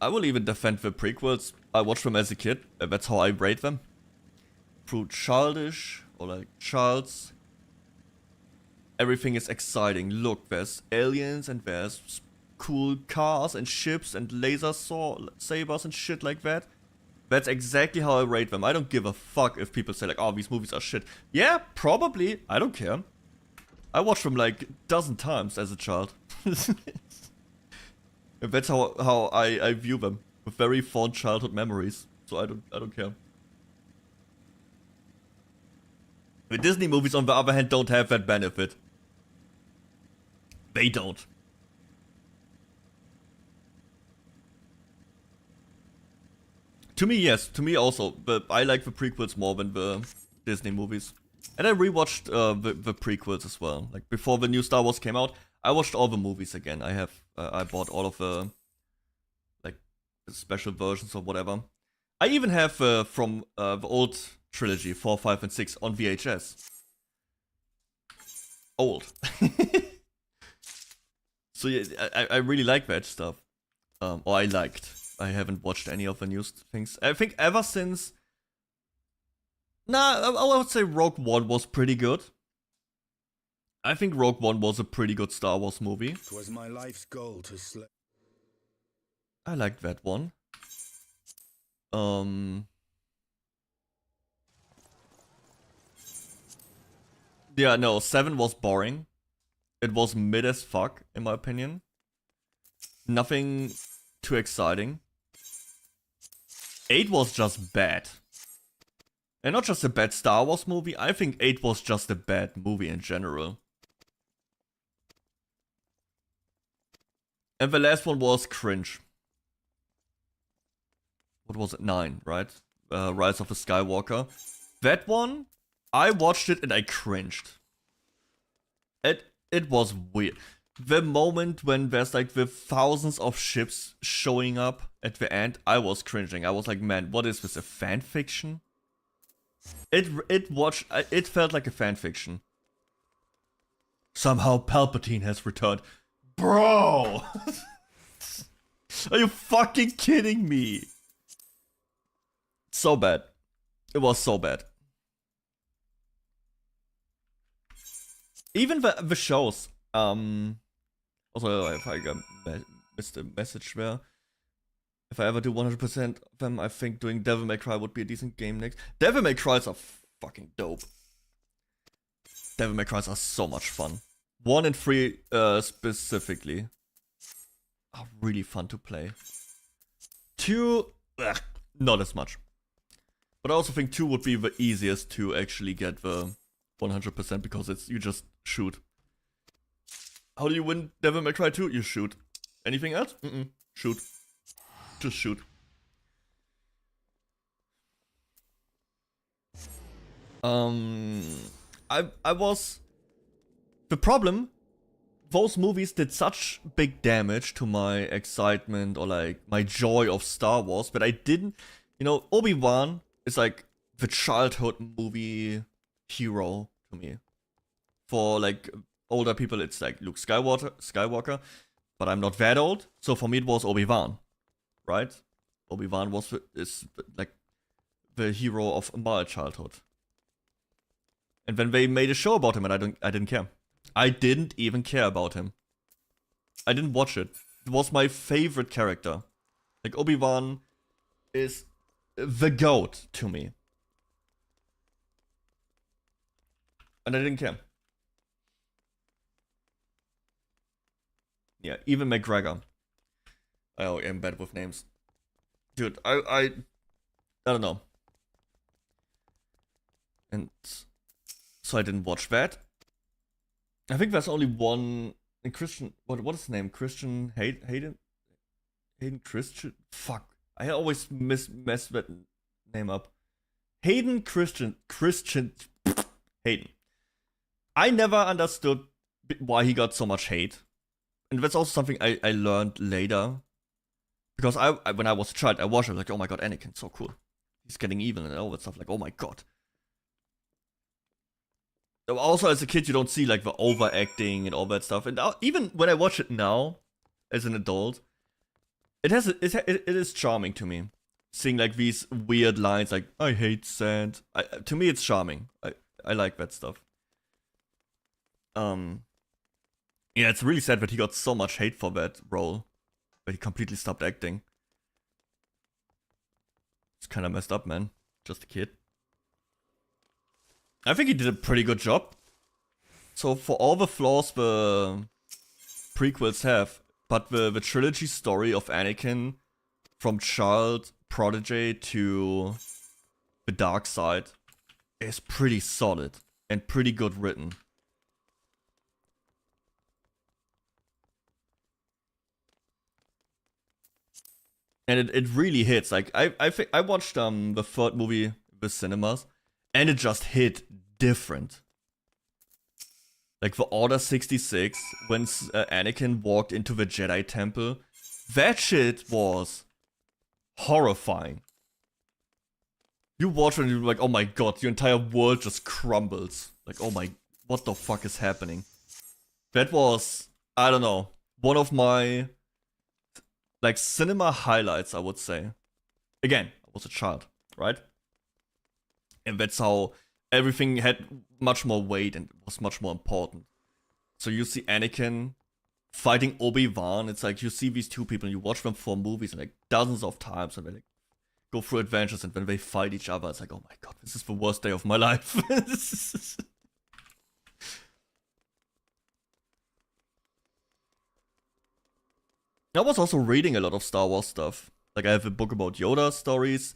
Speaker 1: I will even defend the prequels. I watched them as a kid. That's how I rate them. Through childish or like Charles. Everything is exciting. Look, there's aliens and there's cool cars and ships and laser sabers and shit like that. That's exactly how I rate them. I don't give a fuck if people say like, oh, these movies are shit. Yeah, probably. I don't care. I watched them like a dozen times as a child. That's how I view them. With very fond childhood memories. So I don't care. The Disney movies, on the other hand, don't have that benefit. They don't. To me, yes. To me also. But I like the prequels more than the Disney movies. And I rewatched the prequels as well. Like before the new Star Wars came out, I watched all the movies again. I bought all of the like special versions or whatever. I even have from the old trilogy 4, 5, and 6 on VHS. Old. So yeah, I really like that stuff. Or I liked. I haven't watched any of the new things. I think ever since... Nah, I would say Rogue One was pretty good. I think Rogue One was a pretty good Star Wars movie.
Speaker 7: It was my life's goal to slay.
Speaker 1: I liked that one. Yeah, no, 7 was boring. It was mid as fuck, in my opinion. Nothing too exciting. 8 was just bad. And not just a bad Star Wars movie, I think 8 was just a bad movie in general. And the last one was cringe. What was it? 9, right? Rise of the Skywalker. That one, I watched it and I cringed. It was weird. The moment when there's like the thousands of ships showing up at the end, I was cringing. I was like, man, what is this, a fan fiction? It felt like a fan fiction. Somehow Palpatine has returned. Bro! Are you fucking kidding me? So bad. It was so bad. Even the shows. Also, if I missed a message there. If I ever do 100% of them, I think doing Devil May Cry would be a decent game next. Devil May Cries are fucking dope. Devil May Cries are so much fun. 1 and 3 specifically are really fun to play. 2, not as much. But I also think 2 would be the easiest to actually get the 100% because it's you just shoot. How do you win Devil May Cry 2? You shoot. Anything else? Shoot. Just shoot. I was... The problem, those movies did such big damage to my excitement or like my joy of Star Wars, but I didn't... You know, Obi-Wan is like the childhood movie hero to me. For like older people, it's like Luke Skywalker, but I'm not that old, so for me it was Obi-Wan, right? Obi-Wan is like the hero of my childhood. And when they made a show about him, and I didn't care. I didn't even care about him. I didn't watch it. It was my favorite character. Like Obi-Wan is the GOAT to me. And I didn't care. Yeah, even McGregor. Oh, I'm bad with names. Dude, I don't know. And so I didn't watch that. I think there's only one in Christian. What is his name? Christian Hayden Christian. Fuck, I always mess that name up. Hayden Christian Hayden. I never understood why he got so much hate, and that's also something I learned later. Because I when I was a child, I watched it like, oh my god, Anakin's so cool. He's getting evil and all that stuff. Like, oh my god. Also, as a kid, you don't see like the overacting and all that stuff. And even when I watch it now, as an adult, it is charming to me. Seeing like these weird lines, like I hate sand. To me, it's charming. I like that stuff. Yeah, it's really sad that he got so much hate for that role, but he completely stopped acting. It's kind of messed up, man. Just a kid. I think he did a pretty good job. So for all the flaws the prequels have, but the trilogy story of Anakin from child prodigy to the dark side is pretty solid and pretty good written. And it really hits. Like I watched the third movie in the cinemas, and it just hit different. Like the Order 66, when Anakin walked into the Jedi Temple, that shit was horrifying. You watch it and you're like, oh my god, your entire world just crumbles. Like, oh my, what the fuck is happening? That was, I don't know, one of my like cinema highlights, I would say. Again, I was a child, right? And that's how everything had much more weight and was much more important. So you see Anakin fighting Obi-Wan. It's like you see these two people and you watch them for movies like dozens of times, and they like go through adventures, and when they fight each other, it's like, oh my god, this is the worst day of my life. I was also reading a lot of Star Wars stuff. Like I have a book about Yoda stories.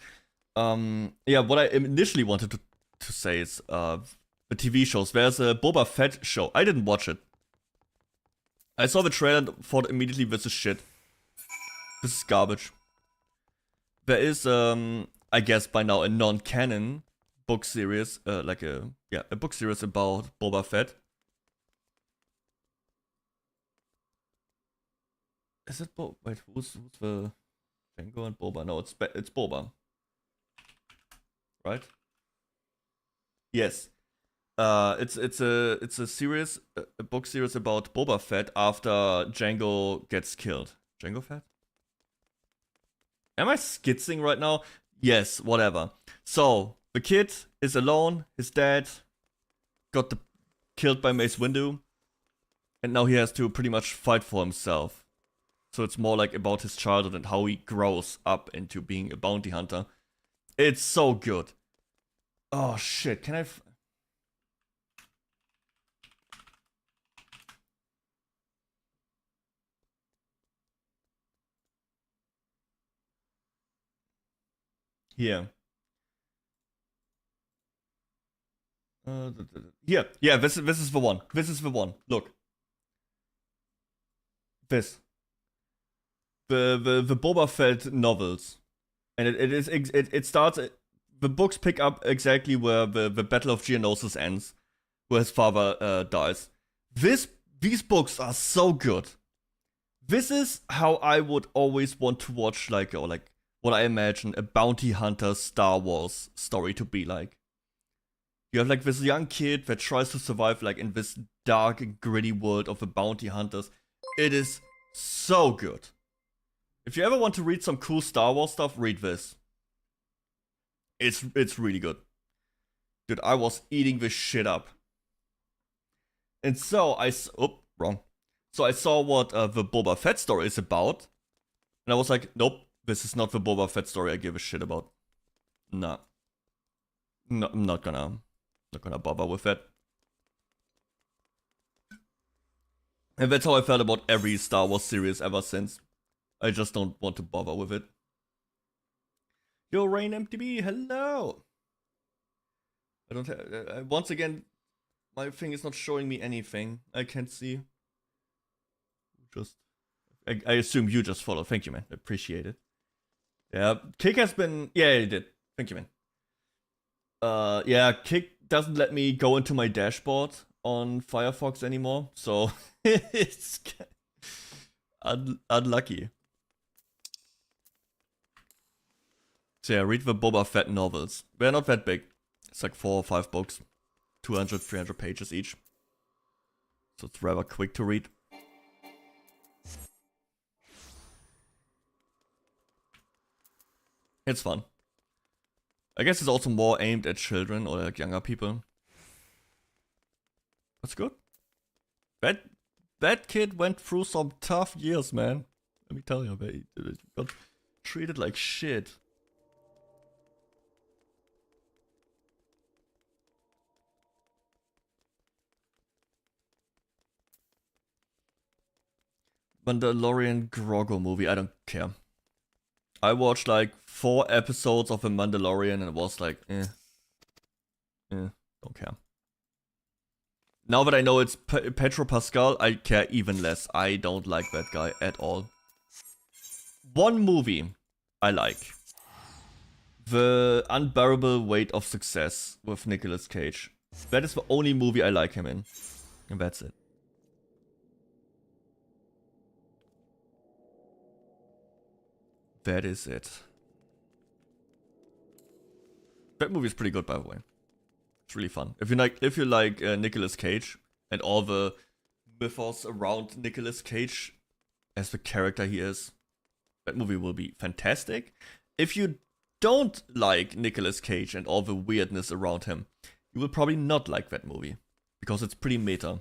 Speaker 1: Yeah, what I initially wanted to say is the TV shows. There's a Boba Fett show. I didn't watch it. I saw the trailer and thought immediately, this is shit. This is garbage. There is, I guess by now, a non-canon book series, like a book series about Boba Fett. Is it Boba? Wait, who's the Jango and Boba? No, it's Boba. Right? Yes. It's a series, a book series about Boba Fett after Jango gets killed. Jango Fett? Am I skitzing right now? Yes, whatever. So the kid is alone. His dad got killed by Mace Windu, and now he has to pretty much fight for himself. So it's more like about his childhood and how he grows up into being a bounty hunter. It's so good. Oh shit, can I... Here. Yeah, this is the one. This is the one. Look. This. The Boba Fett novels. And it starts... The books pick up exactly where the Battle of Geonosis ends. Where his father dies. These books are so good. This is how I would always want to watch, like, or like, what I imagine a bounty hunter Star Wars story to be like. You have like this young kid that tries to survive like in this dark and gritty world of the bounty hunters. It is so good. If you ever want to read some cool Star Wars stuff, read this. It's really good. Dude, I was eating this shit up. And so wrong. So I saw what the Boba Fett story is about. And I was like, nope, this is not the Boba Fett story I give a shit about. Nah. No, I'm not gonna bother with that. And that's how I felt about every Star Wars series ever since. I just don't want to bother with it. Yo, Rain MTB, hello! I don't have... once again, my thing is not showing me anything. I can't see. Just... I assume you just follow. Thank you, man. I appreciate it. Yeah, Kick has been... Yeah, he did. Thank you, man. Yeah, Kick doesn't let me go into my dashboard on Firefox anymore, so it's unlucky. So yeah, read the Boba Fett novels. They're not that big. It's like 4 or 5 books. 200, 300 pages each. So it's rather quick to read. It's fun. I guess it's also more aimed at children or like younger people. That's good. That kid went through some tough years, man. Let me tell you, he got treated like shit. Mandalorian Grogu movie, I don't care. I watched like 4 episodes of The Mandalorian and it was like, don't care. Now that I know it's Pedro Pascal, I care even less. I don't like that guy at all. One movie I like. The Unbearable Weight of Success with Nicolas Cage. That is the only movie I like him in. And that's it. That is it. That movie is pretty good, by the way. It's really fun. If you like Nicolas Cage and all the mythos around Nicolas Cage as the character he is, that movie will be fantastic. If you don't like Nicolas Cage and all the weirdness around him, you will probably not like that movie because it's pretty meta.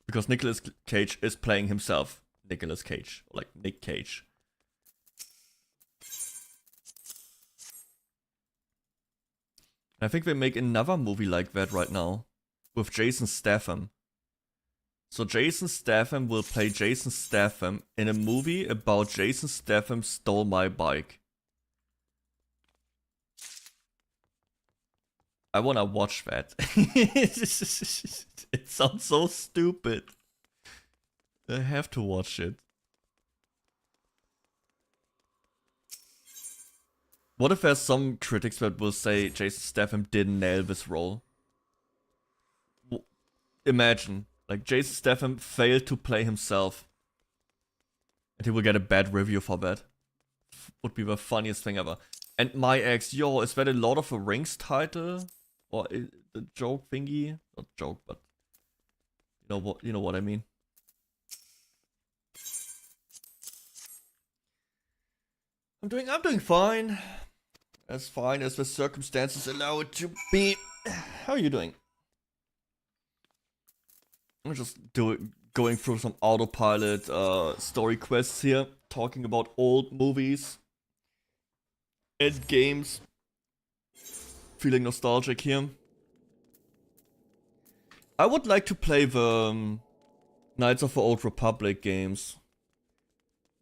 Speaker 1: Because Nicolas Cage is playing himself, Nicolas Cage, or like Nick Cage. I think they make another movie like that right now with Jason Statham. So Jason Statham will play Jason Statham in a movie about Jason Statham stole my bike. I wanna watch that. It sounds so stupid. I have to watch it. What if there's some critics that will say Jason Statham didn't nail this role? Imagine, like Jason Statham failed to play himself. And he will get a bad review for that. Would be the funniest thing ever. And my ex, yo, is that a Lord of the Rings title? Or the joke thingy? Not joke, but you know what I mean. I'm doing fine. As fine as the circumstances allow it to be. How are you doing? I'm just going through some autopilot story quests here, talking about old movies and games. Feeling nostalgic here. I would like to play the Knights of the Old Republic games,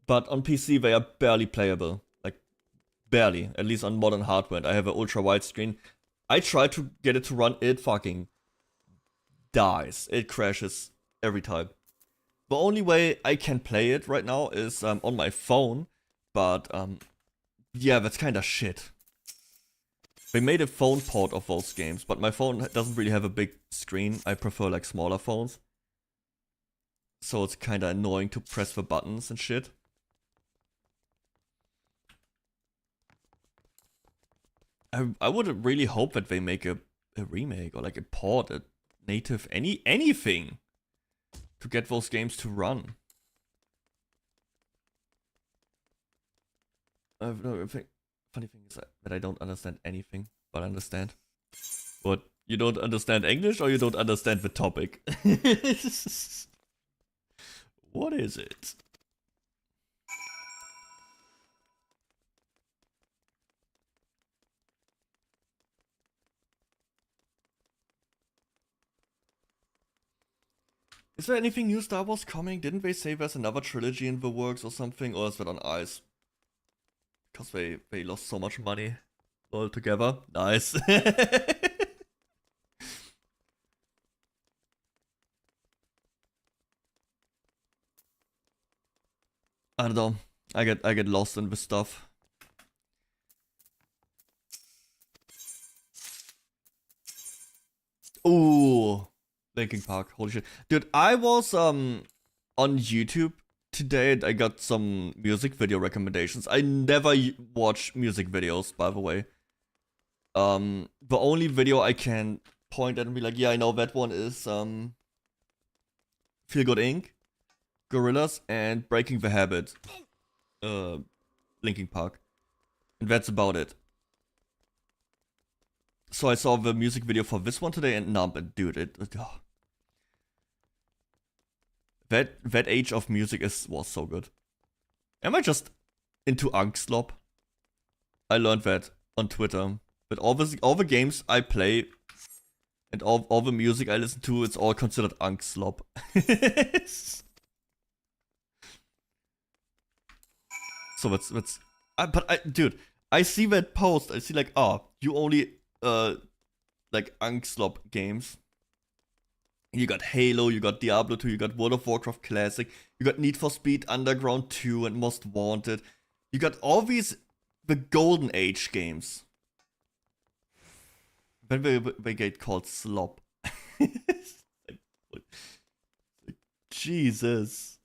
Speaker 1: but on PC they are barely playable. Like, barely. At least on modern hardware. And I have an ultra wide screen. I try to get it to run, it fucking dies. It crashes every time. The only way I can play it right now is on my phone, but yeah, that's kinda shit. They made a phone port of those games, but my phone doesn't really have a big screen. I prefer like smaller phones. So it's kinda annoying to press the buttons and shit. I would really hope that they make a remake or like a port, a native, anything to get those games to run. Funny thing is that I don't understand anything, but I understand. What? You don't understand English or you don't understand the topic? What is it? Is there anything new Star Wars coming? Didn't they say there's another trilogy in the works or something? Or is that on ice? Because they lost so much money altogether. Nice. I don't know. I get lost in this stuff. Ooh. Linkin Park, holy shit. Dude, I was on YouTube today and I got some music video recommendations. I never watch music videos, by the way. The only video I can point at and be like, yeah, I know that one is Feel Good Inc., Gorillaz, and Breaking the Habit. Linkin Park. And that's about it. So I saw the music video for this one today and dude, oh. That age of music was so good. Am I just into Angstlob? I learned that on Twitter. But all the games I play and all the music I listen to, it's all considered Angstlob. So that's dude, I see that post. I see like, oh, you only like Angstlob games. You got Halo, you got Diablo 2, you got World of Warcraft Classic, you got Need for Speed Underground 2 and Most Wanted. You got all these, the Golden Age games. Then they get called slop. Jesus.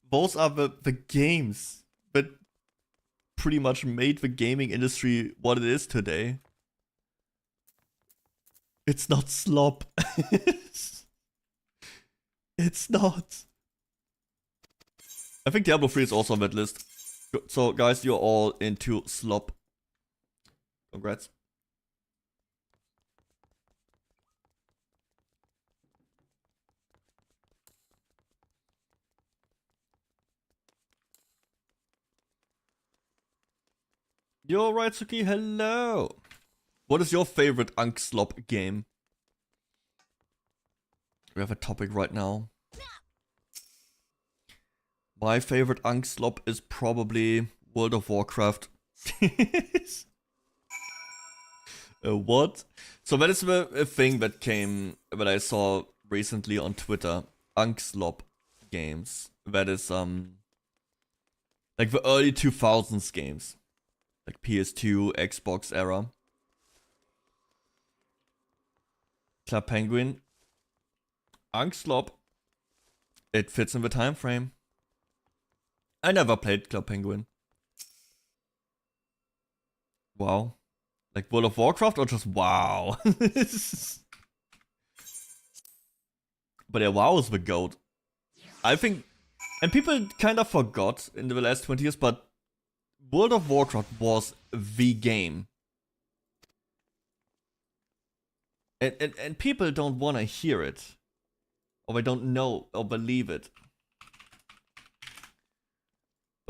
Speaker 1: Those are the games that pretty much made the gaming industry what it is today. It's not slop. It's not. I think Diablo 3 is also on that list. So, guys, you're all into slop. Congrats. Yo, Raitsuki, hello. What is your favorite Angstlob game? We have a topic right now. My favorite Angstlob is probably World of Warcraft. What? So that is a thing that I saw recently on Twitter. Angstlob games. That is like the early 2000s games. Like PS2, Xbox era. Club Penguin. Angstlob. It fits in the time frame. I never played Club Penguin. Wow. Like World of Warcraft or just WoW? But yeah, WoW is the GOAT. I think, and people kind of forgot in the last 20 years, but World of Warcraft was the game. And people don't want to hear it. Or they don't know or believe it.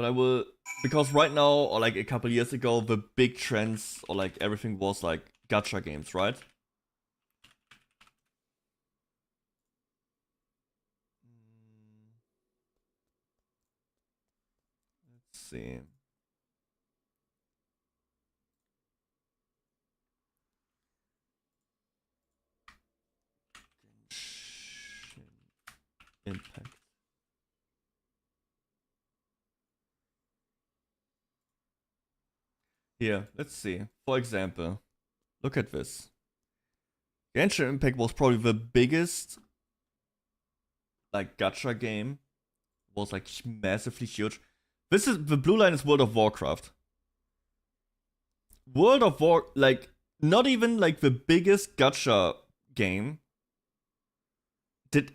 Speaker 1: But I will, because right now, or like a couple years ago, the big trends, or like everything was like gacha games, right? Let's see. Impact. Here, let's see. For example, look at this. Genshin Impact was probably the biggest like gacha game. It was like massively huge. This is the blue line is World of Warcraft. World of War, like not even like the biggest gacha game did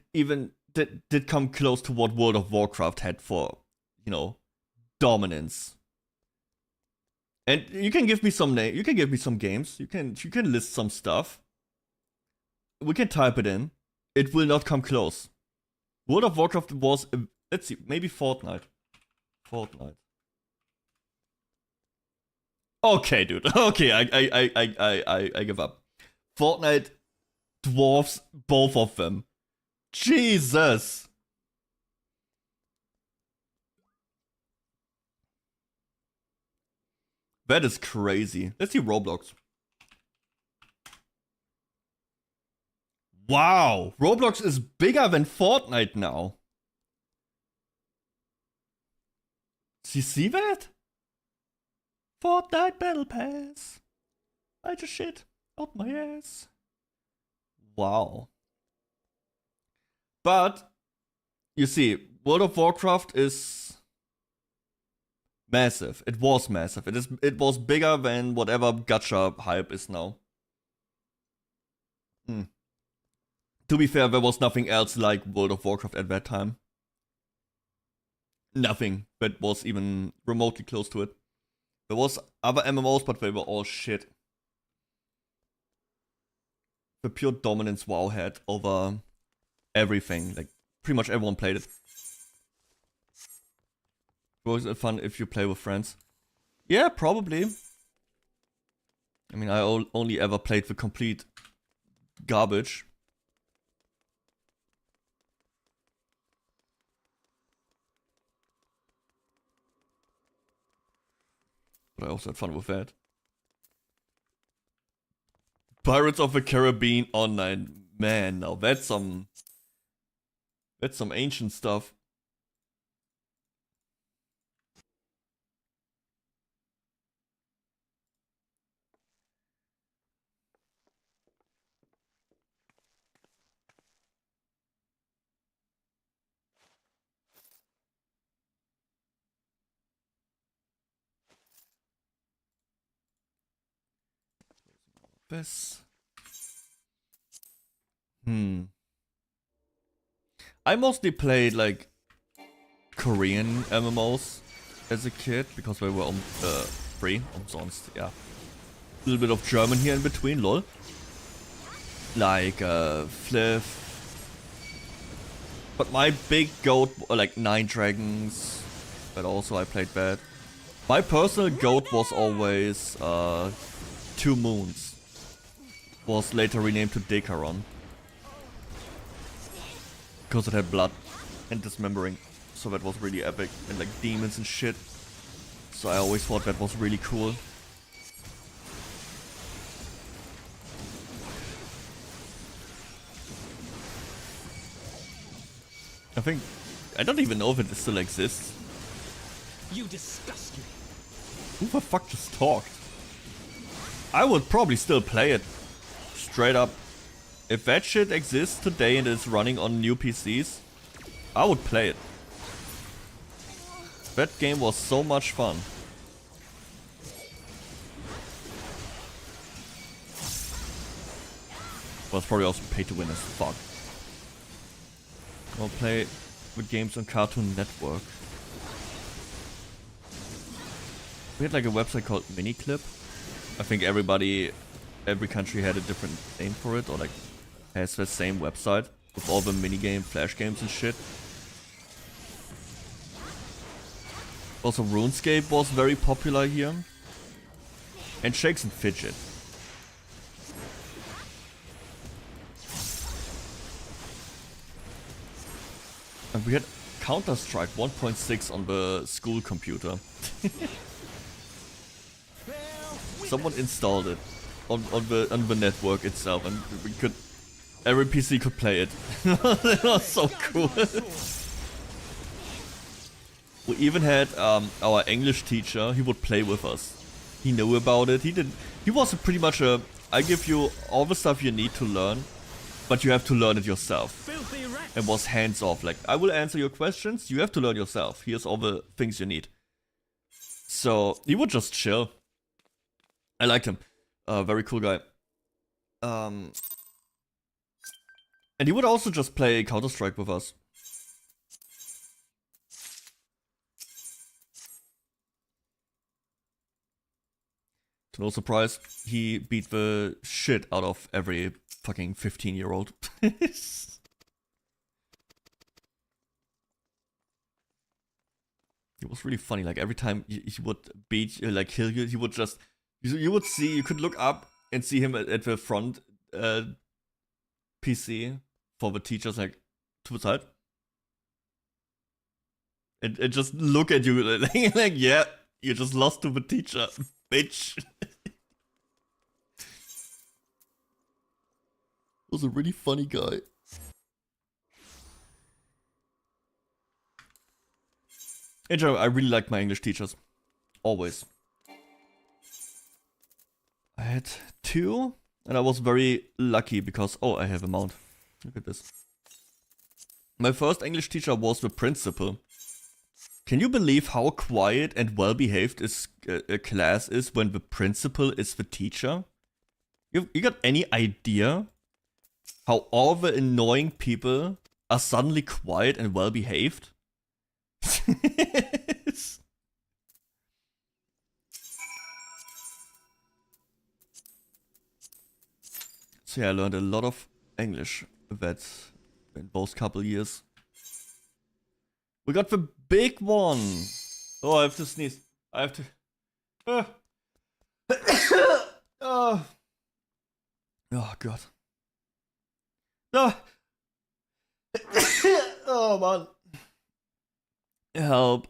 Speaker 1: come close to what World of Warcraft had for, you know, dominance. And you can give me some you can give me some games. You can list some stuff. We can type it in. It will not come close. World of Warcraft was, let's see, maybe Fortnite. Okay, dude. Okay, I give up. Fortnite dwarfs both of them. Jesus. That is crazy. Let's see Roblox. Wow, Roblox is bigger than Fortnite now. You see that? Fortnite Battle Pass. I just shit out my ass. Wow. But, you see, World of Warcraft is massive. It was massive. It was bigger than whatever gacha hype is now. To be fair, there was nothing else like World of Warcraft at that time. Nothing that was even remotely close to it. There was other MMOs, but they were all shit. The pure dominance WoW had over everything. Like, pretty much everyone played it. Was it fun if you play with friends? Yeah, probably. I mean, I only ever played the complete garbage. But I also had fun with that. Pirates of the Caribbean Online. Man, now that's some ancient stuff. This. I mostly played like Korean MMOs as a kid because they were free. Umsonst, yeah. A little bit of German here in between, lol. Like Fliff. But my big goat, like Nine Dragons, but also I played that. My personal goat was always 2 Moons. Was later renamed to 𝐑𝐮𝐬. Because it had blood and dismembering. So that was really epic. And like demons and shit. So I always thought that was really cool. I don't even know if it still exists.
Speaker 6: You disgust me.
Speaker 1: Who the fuck just talked? I would probably still play it. Straight up. If that shit exists today and is running on new PCs, I would play it. That game was so much fun. Was probably also pay to win as fuck. I'll play with games on Cartoon Network. We had like a website called Miniclip. I think every country had a different name for it, or like has the same website with all the minigame, flash games and shit. Also, RuneScape was very popular here. And Shakes and Fidget. And we had Counter-Strike 1.6 on the school computer. Someone installed it on the network itself, and we could, every PC could play it. It was so cool. We even had our English teacher. He would play with us. He knew about it. He was pretty much a, I give you all the stuff you need to learn, but you have to learn it yourself. And was hands off. Like, I will answer your questions. You have to learn yourself. Here's all the things you need. So he would just chill. I liked him. Very cool guy. And he would also just play Counter-Strike with us. To no surprise, he beat the shit out of every fucking 15-year-old. It was really funny. Like, every time he would beat, like, kill you, he would just... You would see, you could look up and see him at the front PC for the teachers, like, to the side. And just look at you, like, yeah, you just lost to the teacher, bitch. Was a really funny guy. In general, I really like my English teachers. Always. I had 2, and I was very lucky because... Oh, I have a mount. Look at this. My first English teacher was the principal. Can you believe how quiet and well-behaved a class is when the principal is the teacher? You got any idea how all the annoying people are suddenly quiet and well-behaved? So yeah, I learned a lot of English that in those couple years. We got the big one. Oh, I have to sneeze. I have to. Oh. Oh god. No. Oh man. Help.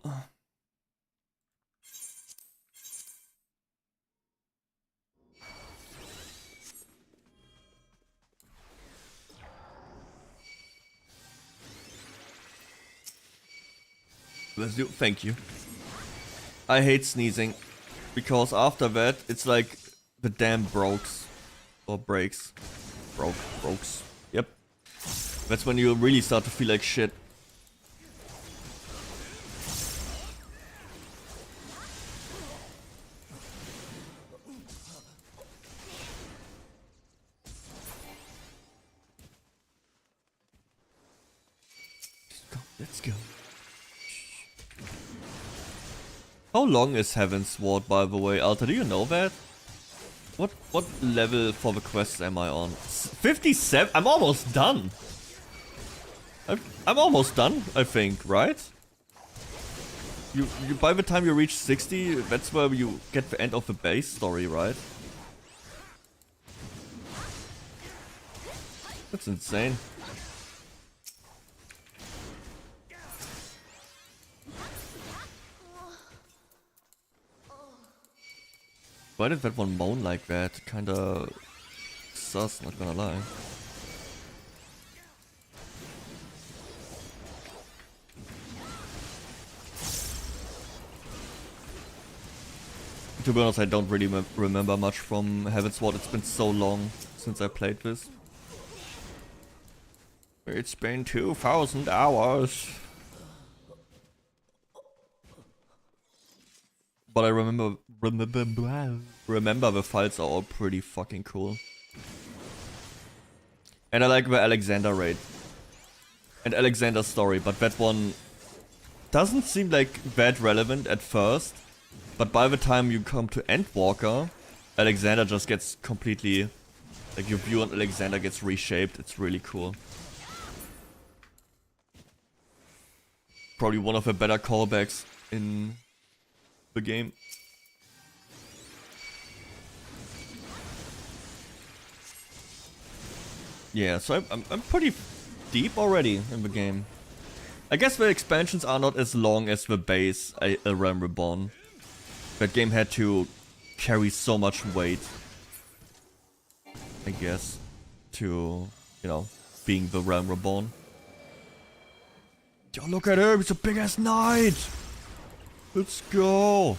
Speaker 1: Thank you. I hate sneezing because after that it's like the damn brokes or breaks. Brokes. Yep. That's when you really start to feel like shit. Let's go. How long is Heaven's Sword, by the way, Alta? Do you know that? What level for the quests am I on? 57? I'm almost done. I'm almost done, I think, right? You by the time you reach 60, that's where you get the end of the base story, right? That's insane. Why did that one moan like that? Kinda sus, not gonna lie. To be honest, I don't really remember much from Heaven's Sword. It's been so long since I played this. It's been 2,000 hours. But I remember the fights are all pretty fucking cool. And I like the Alexander raid. And Alexander's story, but that one doesn't seem like that relevant at first. But by the time you come to Endwalker, Alexander just gets completely... Like, your view on Alexander gets reshaped. It's really cool. Probably one of the better callbacks in the game. Yeah, so I'm pretty deep already in the game. I guess the expansions are not as long as the base A Realm Reborn. That game had to carry so much weight, I guess, to, you know, being the Realm Reborn. Yo, look at him, he's a big ass knight! Let's go!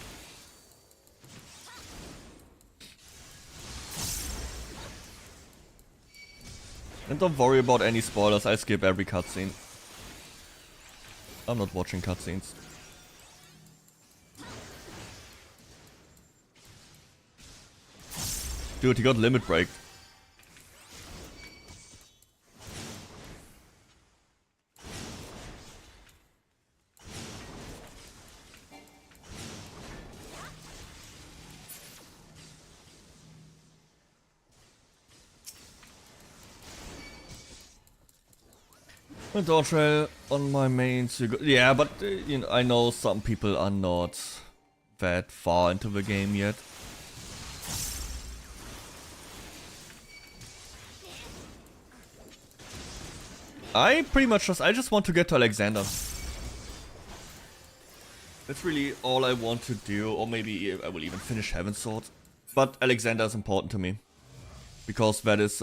Speaker 1: And don't worry about any spoilers, I skip every cutscene. I'm not watching cutscenes. Dude, he got limit break. A door trail on my main to go. Yeah, but you know, I know some people are not that far into the game yet. I pretty much just want to get to Alexander. That's really all I want to do, or maybe I will even finish Heaven's Sword. But Alexander is important to me, because that is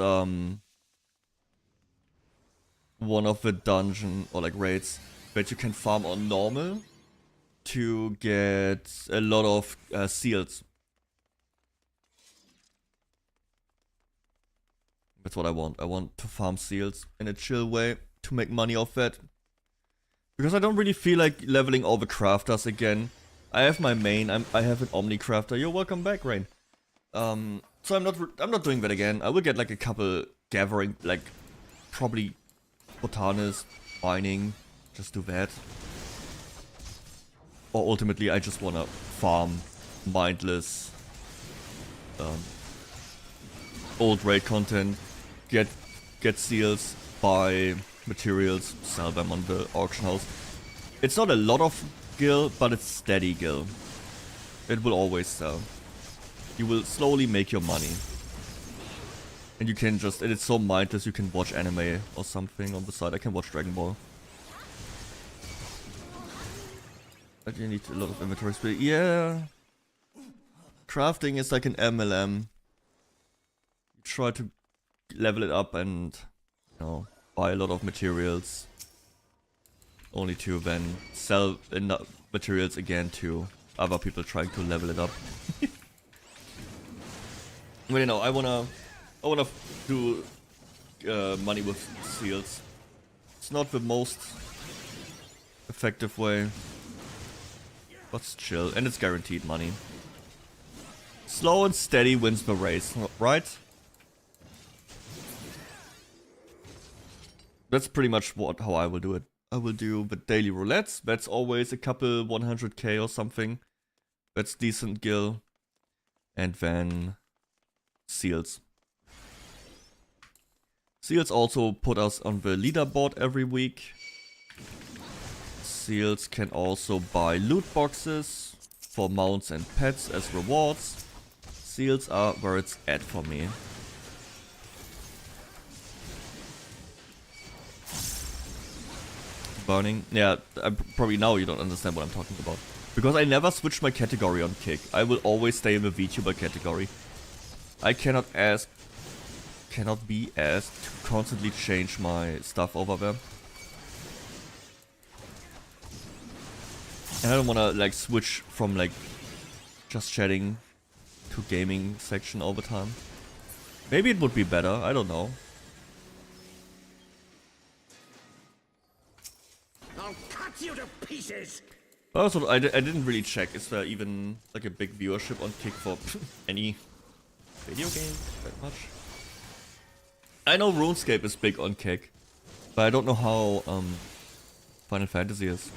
Speaker 1: one of the dungeon or like raids that you can farm on normal to get a lot of seals. That's what I want. I want to farm seals in a chill way to make money off that. Because I don't really feel like leveling all the crafters again. I have my main. I have an Omni crafter. You're welcome back, Rain. So I'm not doing that again. I will get like a couple gathering, like probably botanist, mining, just do that. Or ultimately I just wanna farm mindless old raid content, get seals, buy materials, sell them on the auction house. It's not a lot of gil, but it's steady gil. It will always sell. You will slowly make your money. And you can just, and it's so mindless, you can watch anime or something on the side. I can watch Dragon Ball. But you need a lot of inventory space. Yeah. Crafting is like an MLM. You try to level it up and, you know, buy a lot of materials. Only to then sell enough materials again to other people trying to level it up. But you know, I wanna do money with seals. It's not the most effective way, but it's chill, and it's guaranteed money. Slow and steady wins the race, right? That's pretty much how I will do it. I will do the daily roulettes. That's always a couple 100k or something. That's decent gil. And then seals. Seals also put us on the leaderboard every week. Seals can also buy loot boxes for mounts and pets as rewards. Seals are where it's at for me. Burning. Yeah, probably now you don't understand what I'm talking about. Because I never switch my category on Kick. I will always stay in the VTuber category. I cannot be asked to constantly change my stuff over there. And I don't wanna like switch from like just chatting to gaming section all the time. Maybe it would be better, I don't know.
Speaker 5: I'll cut you to pieces.
Speaker 1: But also, I didn't really check, is there even like a big viewership on Kick for any video game that much? I know RuneScape is big on Kick, but I don't know how Final Fantasy is.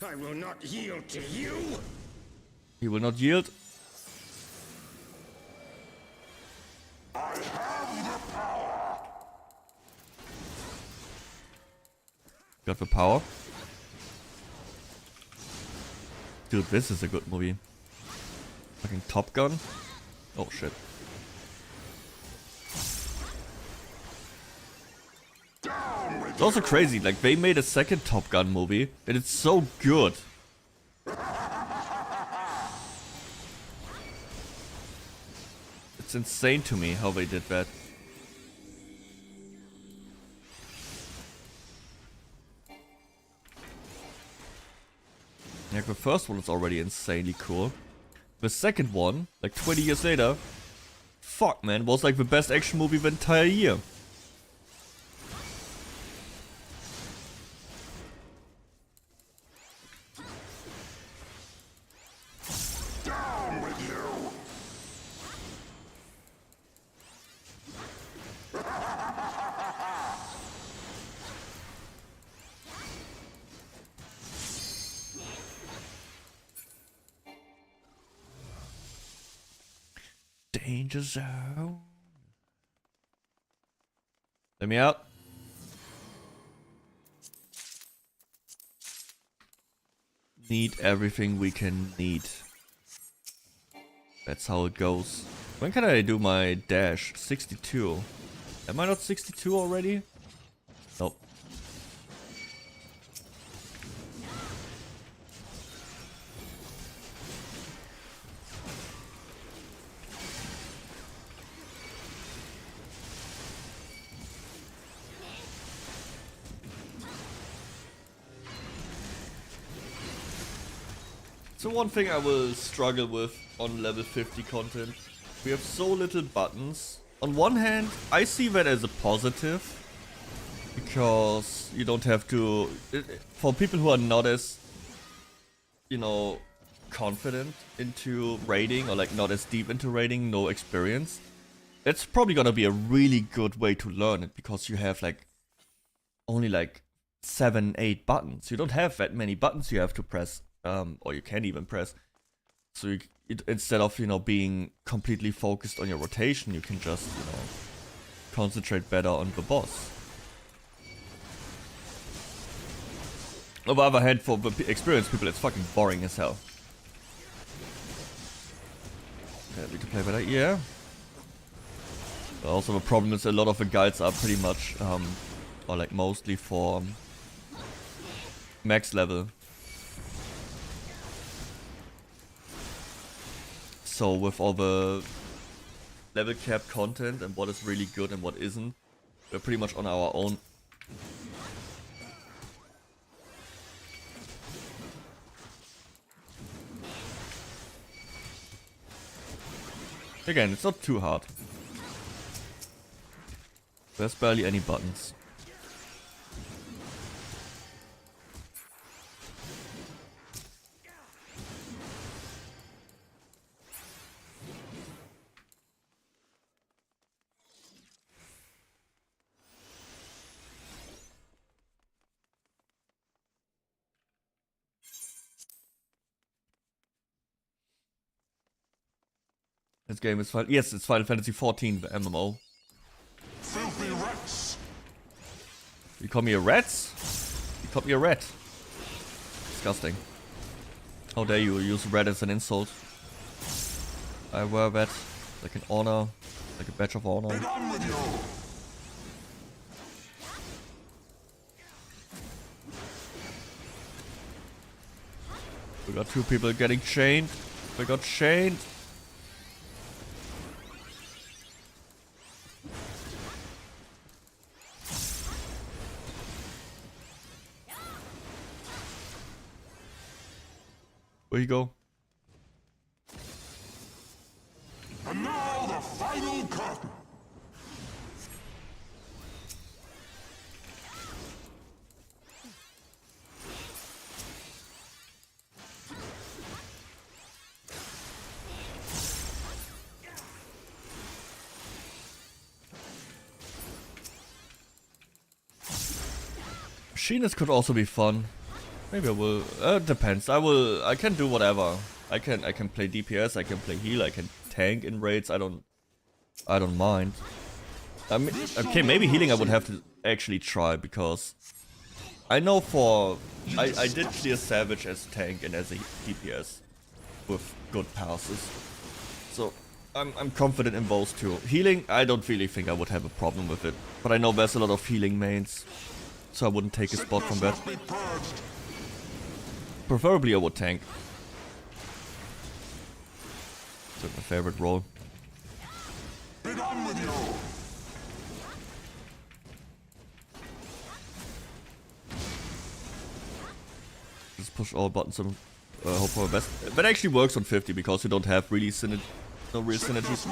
Speaker 5: I will not yield to you.
Speaker 1: He will not yield.
Speaker 5: I have the power.
Speaker 1: Got the power. Dude, this is a good movie. Fucking Top Gun. Oh shit. It's also crazy, like they made a second Top Gun movie and it's so good. It's insane to me how they did that. Like the first one is already insanely cool. The second one, like 20 years later, fuck man, was like the best action movie the entire year.
Speaker 5: Down with you!
Speaker 1: Danger zone. Let me out. Need everything we can need. That's how it goes. When can I do my dash? 62. Am I not 62 already? Nope. So one thing I will struggle with on level 50 content, we have so little buttons. On one hand, I see that as a positive, because you don't have to, for people who are not as, you know, confident into raiding, or like not as deep into raiding, no experience, it's probably gonna be a really good way to learn it, because you have like, only like 7-8 buttons. You don't have that many buttons you have to press. Or you can't even press. So instead of, you know, being completely focused on your rotation, you can just, you know, concentrate better on the boss. On the other hand, for the experienced people, it's fucking boring as hell. Okay, I need to play better, yeah. But also the problem is a lot of the guides are pretty much, or like mostly for max level. So with all the level cap content and what is really good and what isn't, we're pretty much on our own. Again, it's not too hard. There's barely any buttons. This game is fine. Yes, it's Final Fantasy 14, the MMO.
Speaker 5: Filthy rats!
Speaker 1: You call me a rat? You called me a rat. Disgusting. How dare you use rat as an insult? I wear that like an honor, like a badge of honor.
Speaker 5: Get on with you!
Speaker 1: We got 2 people getting chained. We got chained. Where you go?
Speaker 5: And now the final curtain!
Speaker 1: Machinist could also be fun. Maybe I will. Depends. I can do whatever. I can play DPS. I can play heal. I can tank in raids. I don't mind. I mean, okay, maybe healing I would have to actually try, because I know for... I did clear Savage as tank and as a DPS with good passes. So I'm confident in those two. Healing, I don't really think I would have a problem with it. But I know there's a lot of healing mains. So I wouldn't take a spot from that. Preferably I would tank. That's my favorite role.
Speaker 5: Be done with you.
Speaker 1: Just push all buttons and hope for the best. That actually works on 50 because we don't have really no real synergies.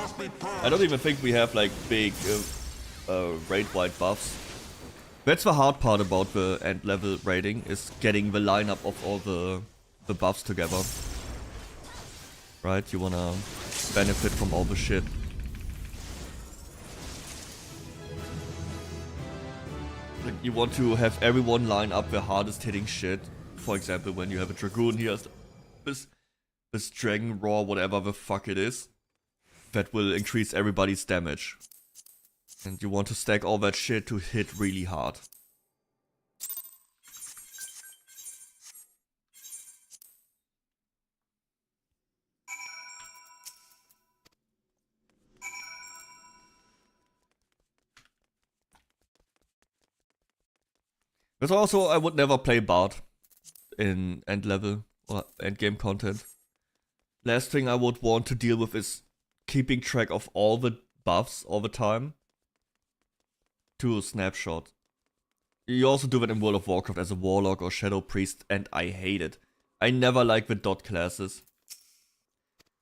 Speaker 1: I don't even think we have like big raid-wide buffs. That's the hard part about the end level raiding, is getting the lineup of all the buffs together. Right, you wanna benefit from all the shit. Like, you want to have everyone line up the hardest hitting shit. For example, when you have a Dragoon here, this Dragon Roar, whatever the fuck it is, that will increase everybody's damage. And you want to stack all that shit to hit really hard. But also, I would never play Bard in end level or end game content. Last thing I would want to deal with is keeping track of all the buffs all the time to a snapshot. You also do that in World of Warcraft as a Warlock or Shadow Priest, and I hate it. I never like the dot classes.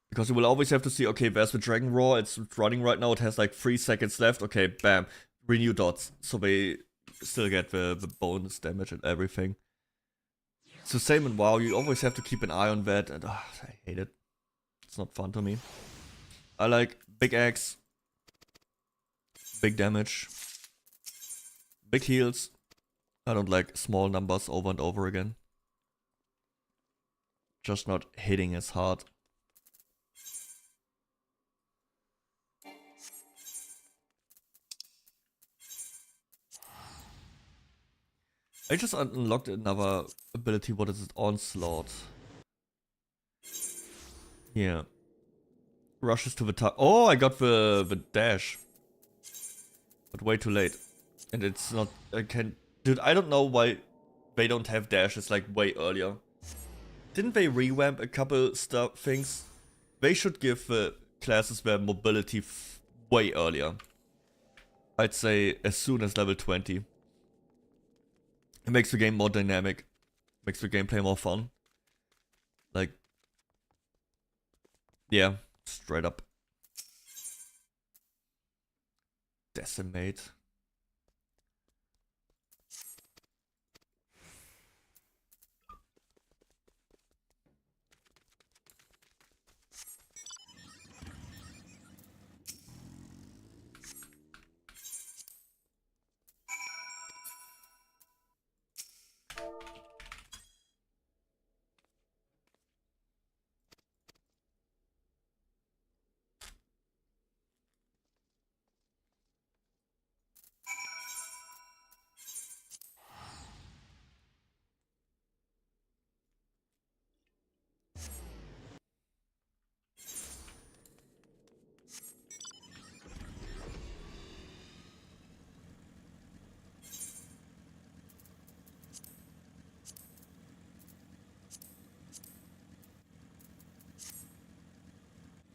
Speaker 1: Because you will always have to see, okay, there's the Dragon Roar, it's running right now, it has like 3 seconds left, okay, bam, renew dots. So they still get the bonus damage and everything. It's the same in WoW, you always have to keep an eye on that, and I hate it. It's not fun to me. I like big axe, big damage, big heals. I don't like small numbers over and over again. Just not hitting as hard. I just unlocked another ability. What is it? Onslaught. Yeah. Rushes to the top. Oh, I got the dash. But way too late. And it's not... Dude, I don't know why they don't have dashes like way earlier. Didn't they revamp a couple things? They should give the classes their mobility way earlier. I'd say as soon as level 20. It makes the game more dynamic. Makes the gameplay more fun. Like... Yeah, straight up. Decimate.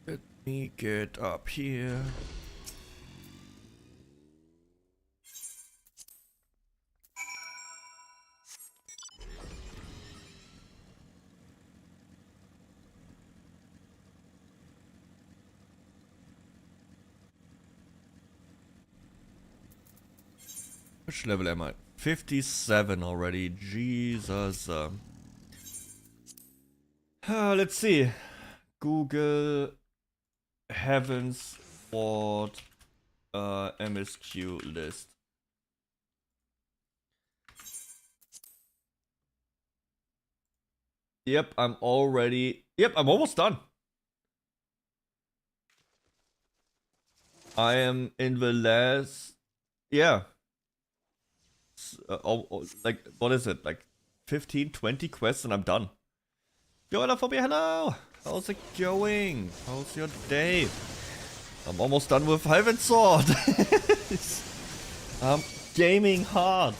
Speaker 1: Let me get up here. Which level am I? 57 already. Jesus. Let's see. Google Heaven's Ward MSQ list. Yep, I'm almost done. I am in the last... Yeah. like, what is it? Like 15, 20 quests and I'm done. Yo, Elaphobia, hello! How's it going? How's your day? I'm almost done with Hive Sword. I'm gaming hard.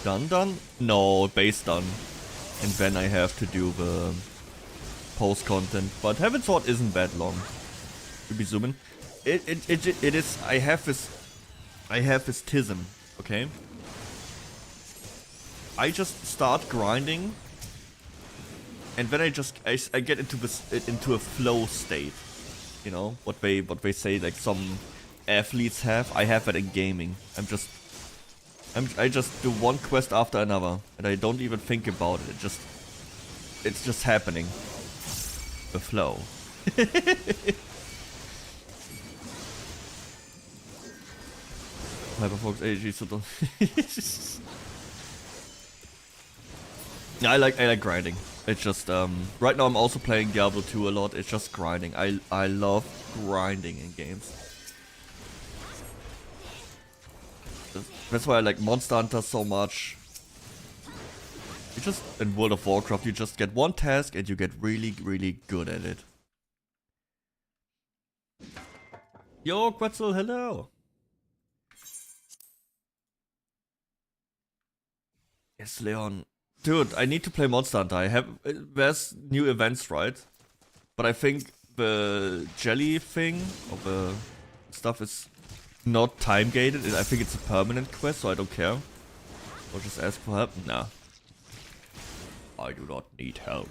Speaker 1: Done? No, base done. And then I have to do the post content. But Heaven Sword isn't that long. To be zooming. It is. I have this tism, okay? I just start grinding, and then I get into a flow state. You know what they say, like some athletes have. I have that in gaming. I just do one quest after another, and I don't even think about it. It's just happening. The flow. Hyperfocus AG so I like grinding. It's just right now I'm also playing Diablo 2 a lot. It's just grinding. I love grinding in games. That's why I like Monster Hunter so much. You just in World of Warcraft you just get one task and you get really, really good at it. Yo, Quetzal, hello. Yes, Leon. Dude, I need to play Monster Hunter. There's new events, right? But I think the jelly thing, or the stuff is not time gated. I think it's a permanent quest, so I don't care. Or just ask for help. Nah. I do not need help.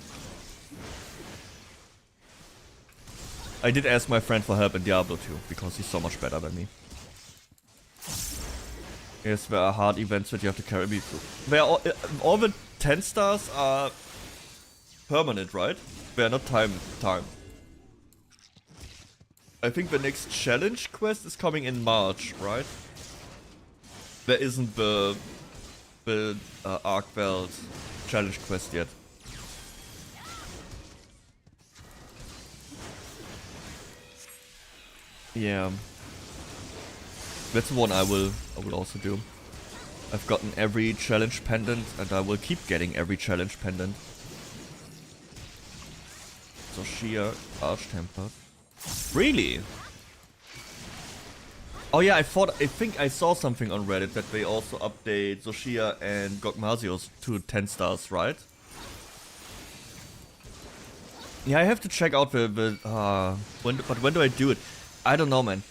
Speaker 1: I did ask my friend for help in Diablo 2, because he's so much better than me. Yes, there are hard events that you have to carry me through. All the 10 stars are permanent, right? They are not time. I think the next challenge quest is coming in March, right? There isn't the Arc-Belt challenge quest yet. Yeah. That's the one I will also do. I've gotten every challenge pendant and I will keep getting every challenge pendant. Zoshia, Arch-Tempered. Really? Oh yeah, I think I saw something on Reddit that they also update Zoshia and 𝐑𝐿 to 10 stars, right? Yeah, I have to check out when do I do it? I don't know, man.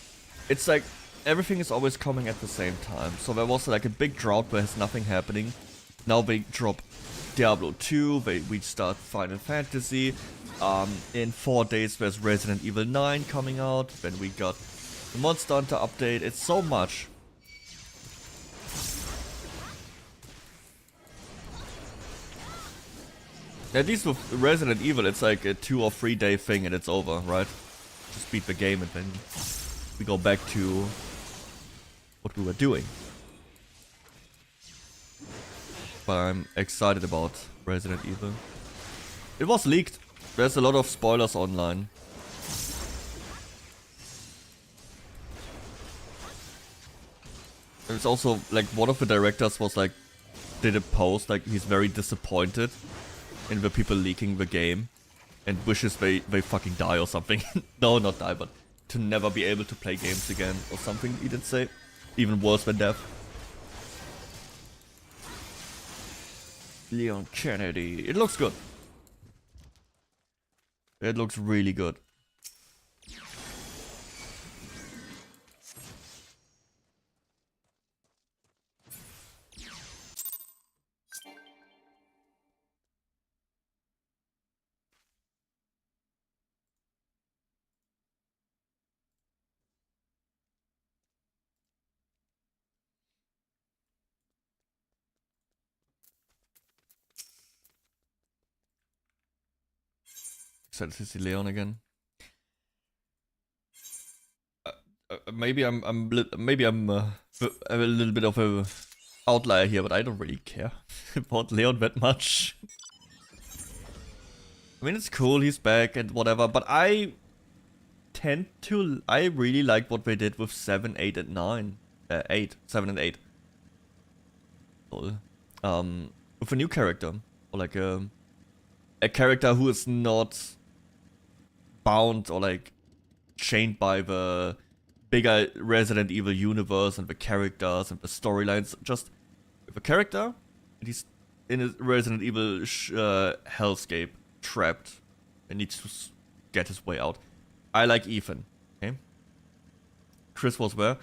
Speaker 1: It's like everything is always coming at the same time. So there was like a big drought where there's nothing happening. Now they drop Diablo 2, we start Final Fantasy. In 4 days there's Resident Evil 9 coming out. Then we got the Monster Hunter update. It's so much. At least with Resident Evil it's like a 2 or 3 day thing and it's over, right? Just beat the game and then we go back to what we were doing. But I'm excited about Resident Evil. It was leaked. There's a lot of spoilers online. It's also like one of the directors was like did a post like he's very disappointed in the people leaking the game and wishes they fucking die or something. No, not die, but to never be able to play games again or something he did say. Even worse than death. Leon Kennedy. It looks good. It looks really good. Excited to see Leon again. Maybe I'm a little bit of a outlier here, but I don't really care about Leon that much. I mean, it's cool, he's back and whatever, but I really like what they did with 7, 8, and 9. 8, 7 and 8. With a new character, or like a character who is not bound or like chained by the bigger Resident Evil universe and the characters and the storylines. Just with a character, and he's in a Resident Evil hellscape, trapped, and needs to get his way out. I like Ethan. Okay. Chris was there.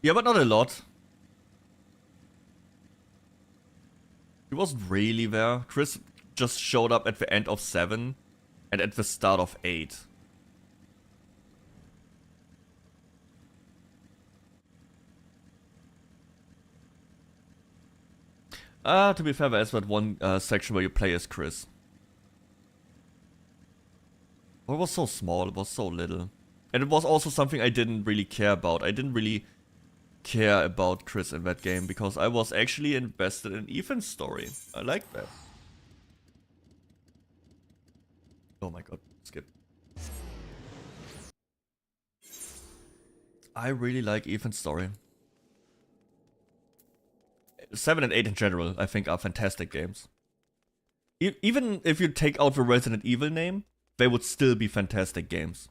Speaker 1: Yeah, but not a lot. He wasn't really there. Chris just showed up at the end of 7 and at the start of 8. To be fair, there's that one section where you play as Chris. Well, it was so small, it was so little. And it was also something I didn't really care about. I didn't really care about Chris in that game because I was actually invested in Ethan's story. I like that. Oh my god, skip. I really like Ethan's story. 7 and 8 in general, I think, are fantastic games. Even if you take out the Resident Evil name, they would still be fantastic games.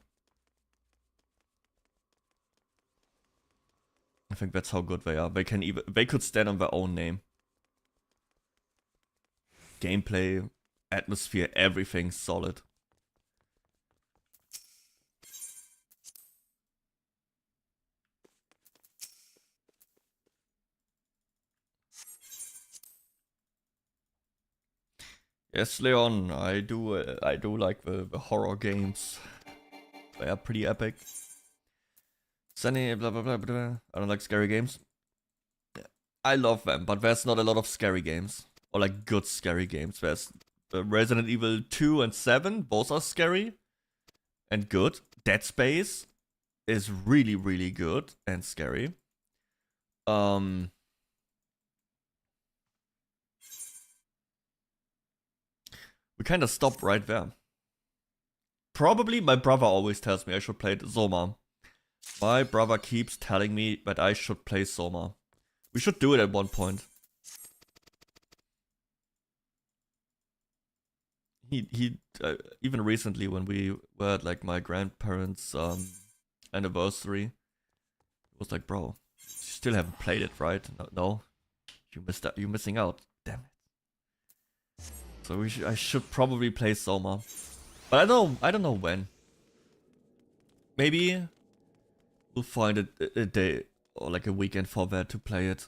Speaker 1: I think that's how good they are. They could stand on their own name. Gameplay, atmosphere, everything solid. Yes, Leon, I do like the horror games. They are pretty epic. Sunny, blah blah blah blah. I don't like scary games. I love them, but there's not a lot of scary games. Or like good scary games. There's Resident Evil 2 and 7, both are scary and good. Dead Space is really, really good and scary. We kind of stopped right there. Probably my brother always tells me I should play Soma. My brother keeps telling me that I should play Soma. We should do it at one point. He even recently when we were at like my grandparents' anniversary, it was like, bro, you still haven't played it, right? No, you missed out. You're missing out. Damn it. So I should probably play Soma, but I don't know when. Maybe we'll find a day or like a weekend for that to play it.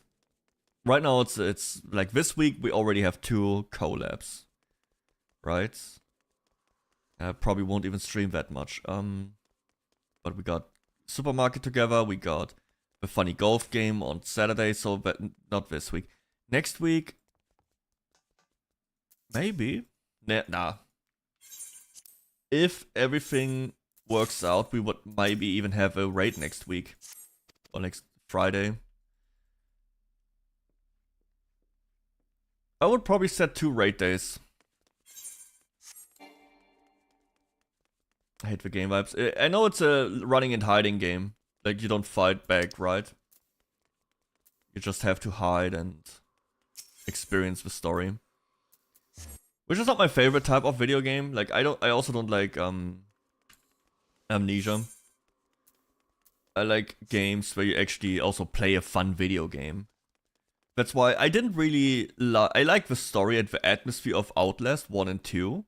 Speaker 1: Right now it's like this week we already have 2 collabs, right? I probably won't even stream that much. But we got Supermarket together. We got the funny golf game on Saturday. So that not this week. Next week. Maybe. Nah. If everything works out, we would maybe even have a raid next week. Or next Friday. I would probably set 2 raid days. I hate the game vibes. I know it's a running and hiding game. Like, you don't fight back, right? You just have to hide and experience the story. Which is not my favorite type of video game. Like, I also don't like Amnesia. I like games where you actually also play a fun video game. That's why I didn't really I like the story and the atmosphere of Outlast 1 and 2.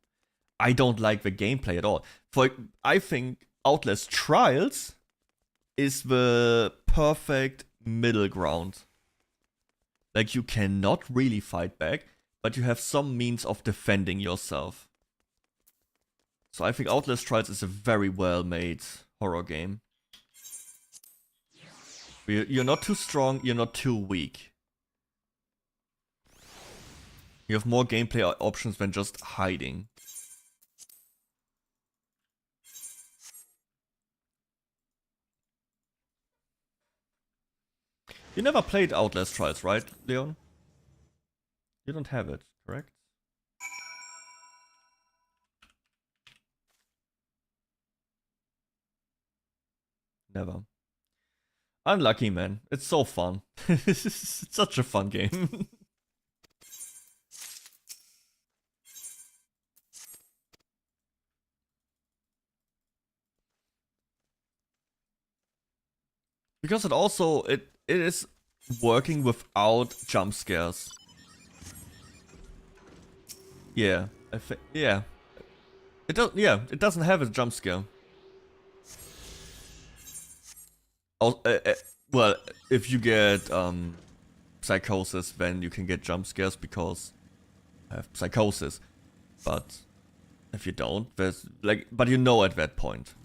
Speaker 1: I don't like the gameplay at all. I think Outlast Trials is the perfect middle ground. Like, you cannot really fight back, but you have some means of defending yourself. So I think Outlast Trials is a very well made horror game. You're not too strong, you're not too weak. You have more gameplay options than just hiding. You never played Outlast Trials, right, Leon? You don't have it, correct? Never. Unlucky, man. It's so fun. It's such a fun game. Because it also it is working without jump scares. Yeah, yeah. It doesn't have a jump scare. Oh, well, if you get psychosis, then you can get jump scares because I have psychosis. But if you don't, there's like, but you know at that point.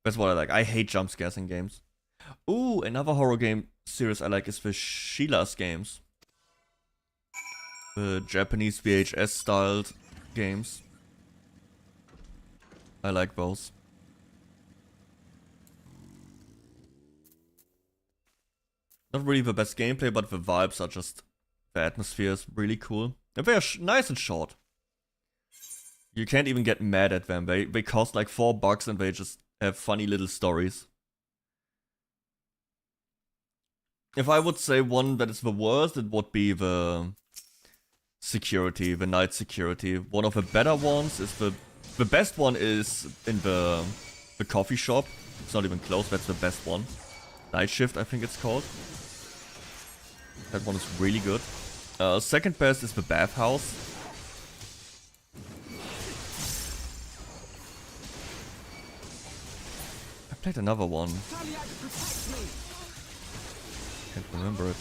Speaker 1: That's what I like. I hate jump scares in games. Ooh, another horror game series I like is the Sheila's games. The Japanese VHS styled games. I like those. Not really the best gameplay, but the vibes are just, the atmosphere is really cool. And they are nice and short. You can't even get mad at them. They cost like $4 and they just have funny little stories. If I would say one that is the worst, it would be the security, the night security. One of the better ones is the best one is in the coffee shop. It's not even close, that's the best one. Night shift, I think it's called. That one is really good. Second best is the bathhouse. I played another one. Can't remember it.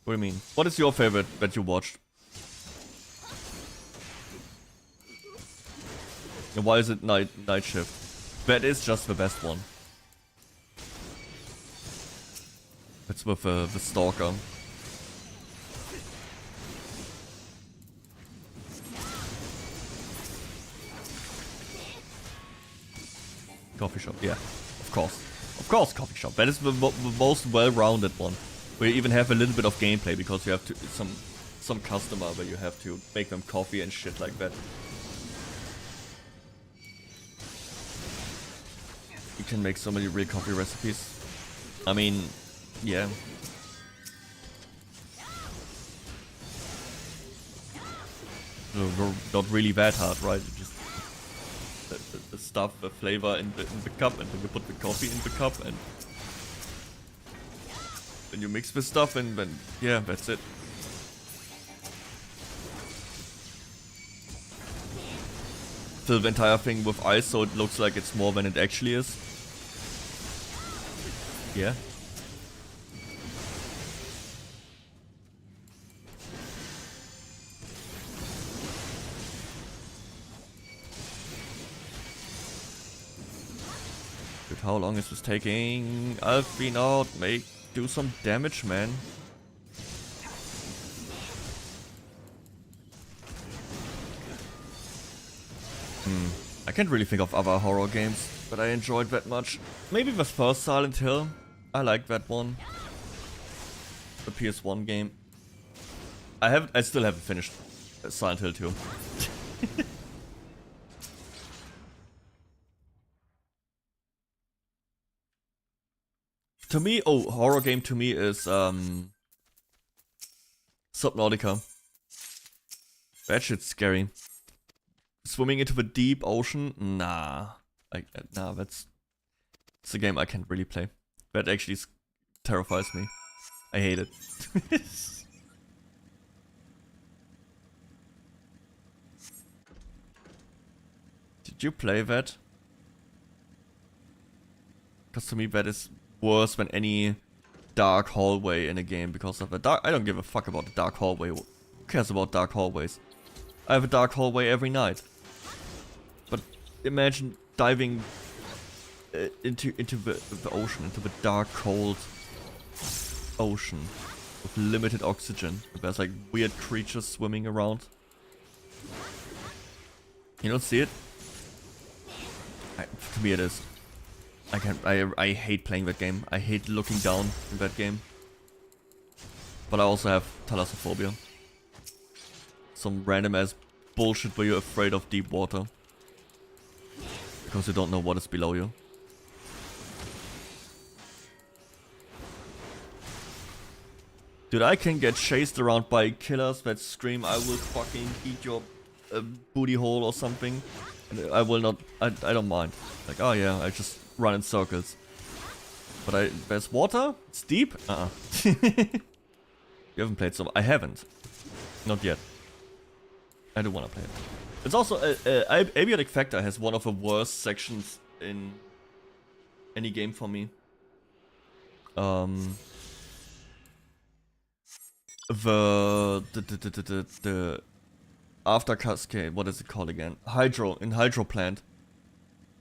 Speaker 1: What do you mean? What is your favorite that you watched? And why is it night shift? That is just the best one. It's with the stalker. Coffee shop, yeah, of course. Of course, coffee shop. That is the most well-rounded one. Where you even have a little bit of gameplay because you have to some customer where you have to make them coffee and shit like that. You can make so many real coffee recipes. I mean, yeah. Not really that hard, right? You just the stuff, the flavor in the cup, and then you put the coffee in the cup, and then you mix the stuff, and then yeah, that's it. Fill the entire thing with ice so it looks like it's more than it actually is. Yeah. Dude, how long is this taking? I've been out, do some damage, man. I can't really think of other horror games that I enjoyed that much. Maybe the first Silent Hill. I like that one. The PS1 game. I still haven't finished Silent Hill 2. To me, horror game to me is Subnautica. That shit's scary. Swimming into the deep ocean? Nah. It's a game I can't really play. That actually terrifies me. I hate it. Did you play that? Because to me that is worse than any dark hallway in a game because of the dark. I don't give a fuck about the dark hallway. Who cares about dark hallways? I have a dark hallway every night. But imagine diving into the ocean, into the dark, cold ocean with limited oxygen. There's like weird creatures swimming around. You don't see it? To me it is. I hate playing that game. I hate looking down in that game. But I also have thalassophobia. Some random ass bullshit where you're afraid of deep water. because you don't know what is below you. Dude, I can get chased around by killers that scream, I will fucking eat your booty hole or something. And I will not, I don't mind. Like, oh yeah, I just run in circles. But there's water? It's deep? You haven't played so, I haven't. Not yet. I do wanna play it. It's also, Abiotic Factor has one of the worst sections in any game for me. The after cascade, what is it called again? In Hydro Plant,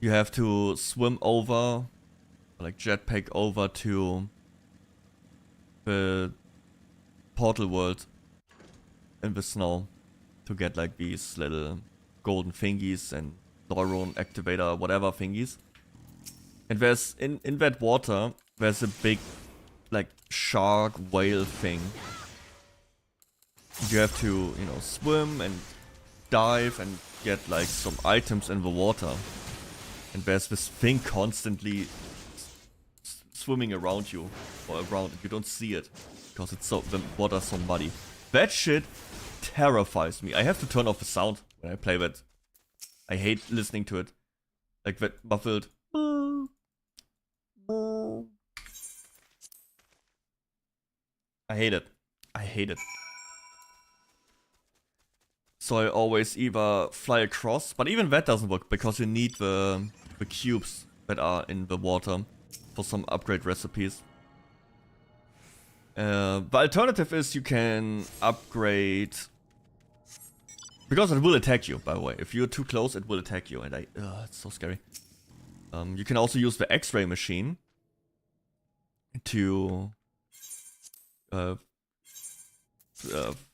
Speaker 1: you have to swim over, like jetpack over to the portal world in the snow to get like these little golden thingies and neuron activator whatever thingies. And there's in that water there's a big like shark whale thing. You have to, you know, swim and dive and get like some items in the water. And there's this thing constantly swimming around you or around it. You don't see it because it's so, the water's so muddy. That shit terrifies me. I have to turn off the sound when I play that. I hate listening to it. Like that muffled. I hate it. I hate it. So I always either fly across, but even that doesn't work because you need the cubes that are in the water for some upgrade recipes. The alternative is you can upgrade, because it will attack you, by the way. If you're too close, it will attack you, and it's so scary. You can also use the X-ray machine to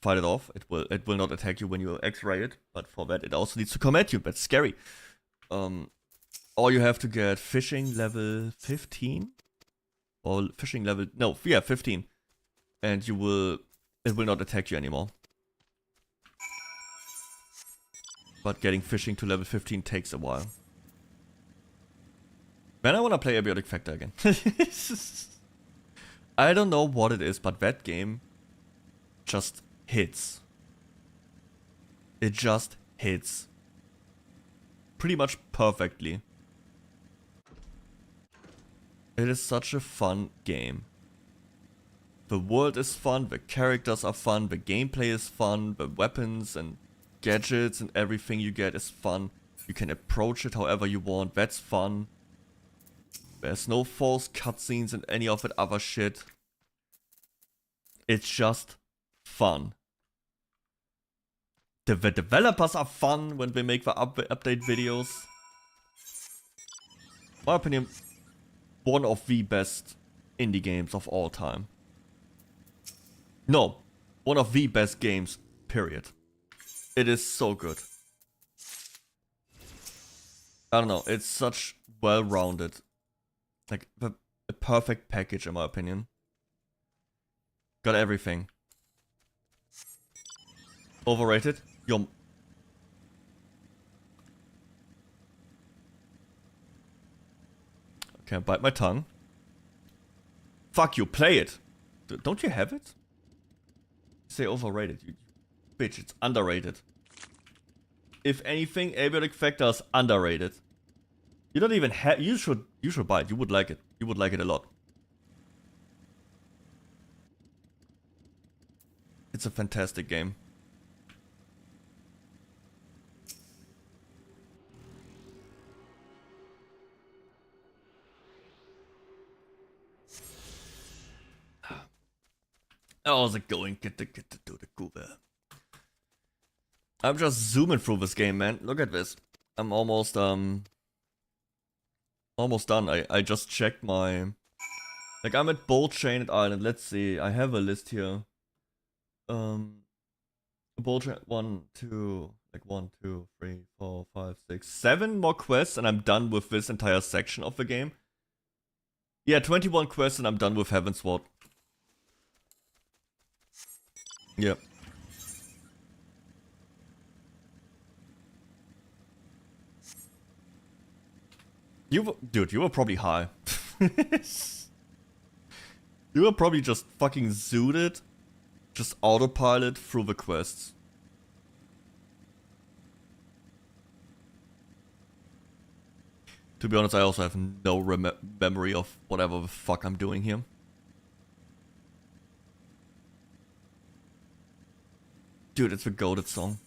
Speaker 1: fight it off. It will not attack you when you X-ray it, but for that it also needs to come at you. That's scary. Or you have to get fishing level 15, or fishing level 15, and it will not attack you anymore. But getting fishing to level 15 takes a while. Then I wanna play Abiotic Factor again. I don't know what it is, but that game just hits. It just hits. Pretty much perfectly. It is such a fun game. The world is fun, the characters are fun, the gameplay is fun, the weapons and gadgets and everything you get is fun. You can approach it however you want, that's fun. There's no false cutscenes and any of that other shit. It's just fun. The developers are fun when they make the update videos. In my opinion, one of the best indie games of all time. No, one of the best games, period. It is so good. I don't know, it's such well-rounded. Like, a perfect package in my opinion. Got everything. Overrated? Yum. Okay, I bite my tongue. Fuck you, play it! Don't you have it? Say overrated, you bitch, it's underrated. If anything, Abiotic Factor is underrated. You don't even have, you should buy it, you would like it. You would like it a lot. It's a fantastic game. How's it going? Get the Deddonekku. I'm just zooming through this game, man. Look at this. I'm almost done. I just checked my, like, I'm at Bold Chained Island. Let's see. I have a list here. Bold Chain 1, 2, like 1, 2, 3, 4, 5, 6, 7 more quests, and I'm done with this entire section of the game. Yeah, 21 quests, and I'm done with Heavensward. Yep. Dude, you were probably high. You were probably just fucking zooted, just autopilot through the quests. To be honest, I also have no memory of whatever the fuck I'm doing here. Dude, it's a goated song.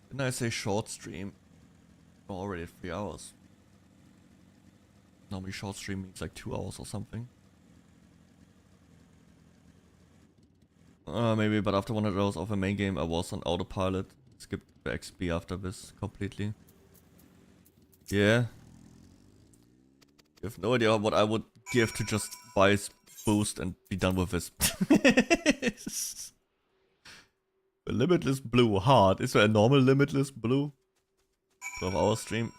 Speaker 1: Didn't I say short stream? Oh, already 3 hours. Normally short stream means like 2 hours or something. Maybe, but after 100 hours of a main game, I was on autopilot. Skipped the XP after this completely. Yeah. You have no idea what I would give to just buy boost and be done with this. A limitless blue hard. Is there a normal limitless blue? 12 hour stream?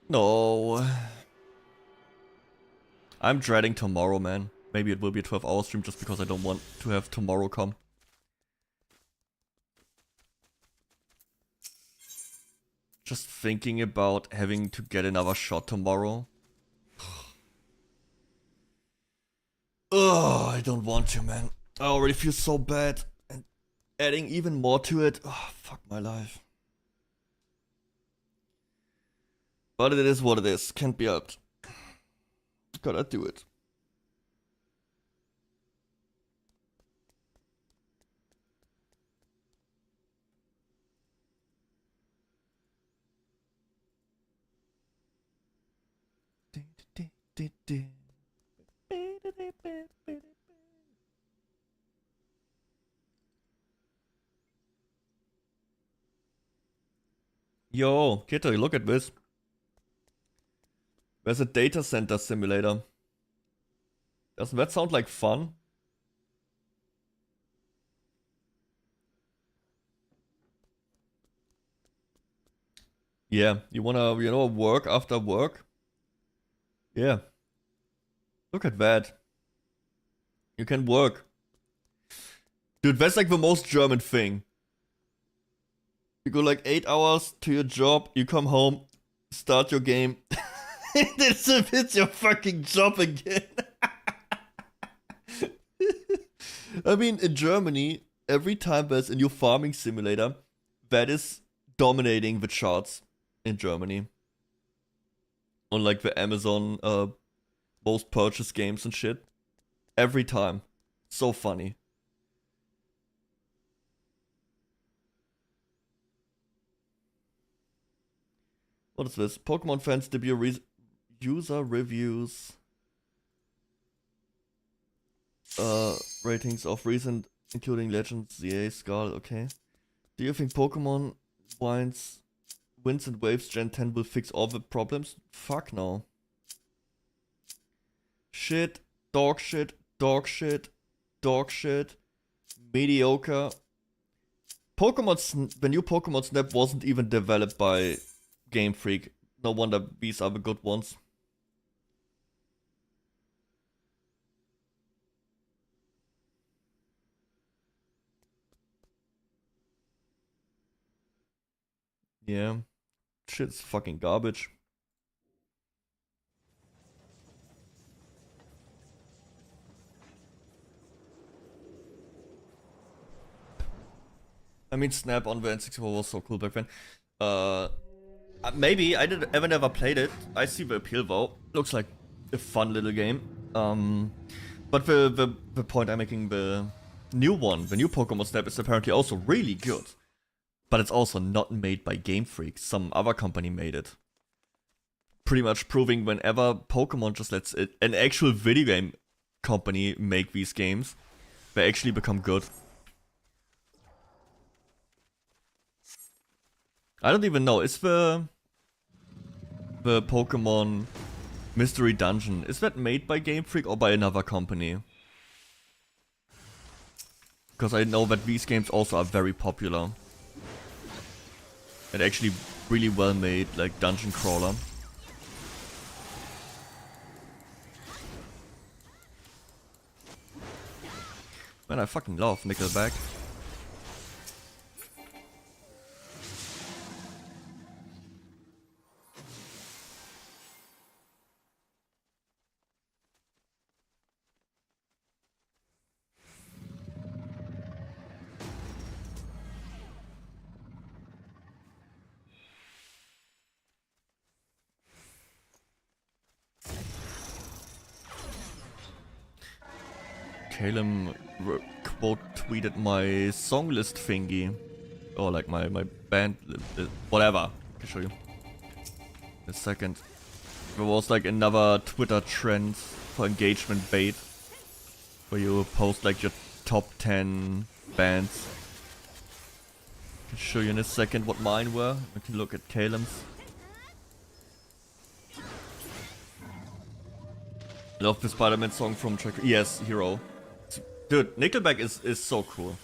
Speaker 1: No. I'm dreading tomorrow, man. Maybe it will be a 12 hour stream just because I don't want to have tomorrow come. Just thinking about having to get another shot tomorrow. Ugh, I don't want to, man. I already feel so bad. And adding even more to it. Oh, fuck my life. But it is what it is. Can't be helped. Gotta do it. Yo, Kitty, look at this. There's a data center simulator. Doesn't that sound like fun? Yeah, you wanna, work after work? Yeah. Look at that. You can work. Dude, that's like the most German thing. You go like 8 hours to your job, you come home, start your game. It's your fucking job again. I mean, in Germany, every time there's a new farming simulator, that is dominating the charts in Germany. On like the Amazon most purchased games and shit. Every time. So funny. What is this? Pokemon fans debut user reviews. Ratings of recent, including Legends, ZA, Skull, okay. Do you think Pokemon Winds and Waves Gen 10 will fix all the problems? Fuck no. Shit, dog shit, dog shit, dog shit, mediocre. The new Pokemon Snap wasn't even developed by Game Freak. No wonder these are the good ones. Yeah. Shit's fucking garbage. I mean, Snap on the N64 was so cool back then. Maybe, I never played it. I see the appeal though. Looks like a fun little game. But the point I'm making, the new Pokemon Snap is apparently also really good. But it's also not made by Game Freak. Some other company made it. Pretty much proving whenever Pokemon just lets an actual video game company make these games, they actually become good. I don't even know, is the Pokemon Mystery Dungeon, is that made by Game Freak or by another company? Because I know that these games also are very popular. And actually really well made, like dungeon crawler. Man, I fucking love Nickelback. 𝐑𝐮𝐬 quote tweeted my song list thingy. Or like my band, whatever. I can show you. In a second. There was like another Twitter trend for engagement bait. Where you post like your top 10 bands. I can show you in a second what mine were. We can look at 𝐑𝐮's. Love the Spider-Man song from track. Yes, Hero. Dude, Nickelback is so cool.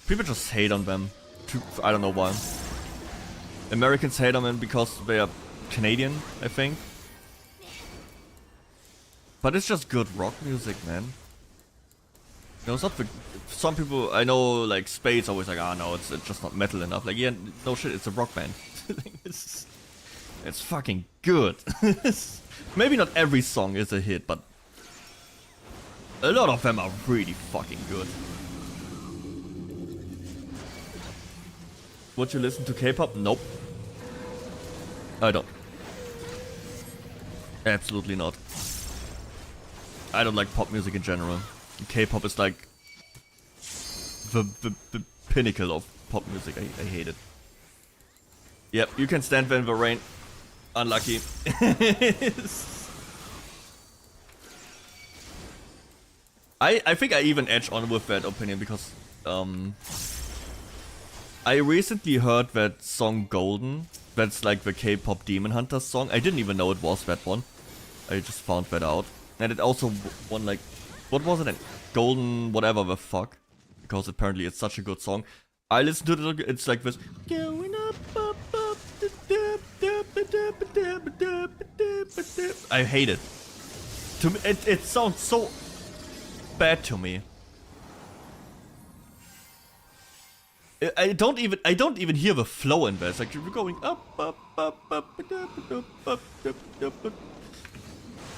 Speaker 1: People just hate on them. I don't know why. Americans hate on them because they are Canadian, I think. But it's just good rock music, man. You know, it's not the, some people, I know, like, Spade's always like, ah, no, it's just not metal enough. Like, yeah, no shit, it's a rock band. it's fucking good. Maybe not every song is a hit, but a lot of them are really fucking good. Would you listen to K-pop? Nope. I don't. Absolutely not. I don't like pop music in general. K-pop is like the pinnacle of pop music. I hate it. Yep, you can stand when the rain. Unlucky. I think I even edge on with that opinion because I recently heard that song Golden. That's like the K-pop Demon Hunters song. I didn't even know it was that one. I just found that out. And it also won like, what was it? Golden whatever the fuck. Because apparently it's such a good song. I listened to it, it's like this. Going up, up, up, I hate it. To me, it sounds so bad to me. I don't even hear the flow in this. Like you're going up, up, up, up, up.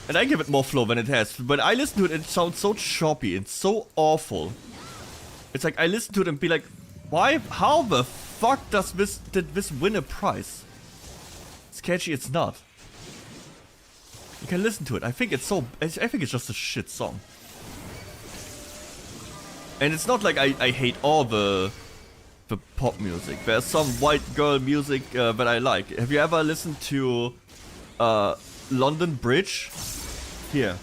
Speaker 1: And I give it more flow than it has. When I listen to it, it sounds so choppy and so awful. It's like I listen to it and be like, why? How the fuck did this win a prize? It's catchy. It's not. You can listen to it. I think it's so. I think it's just a shit song. And it's not like I hate all the pop music. There's some white girl music that I like. Have you ever listened to London Bridge? Here.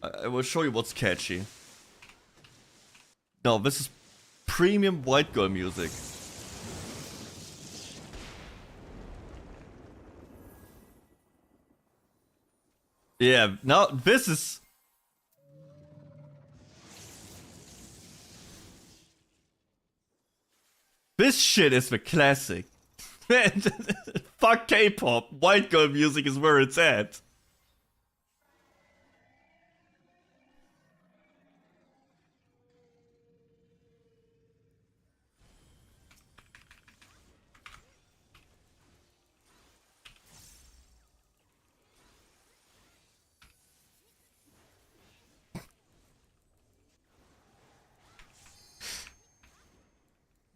Speaker 1: I will show you what's catchy. No, this is premium white girl music. Yeah, now this is... This shit is the classic. Fuck K-pop. White girl music is where it's at.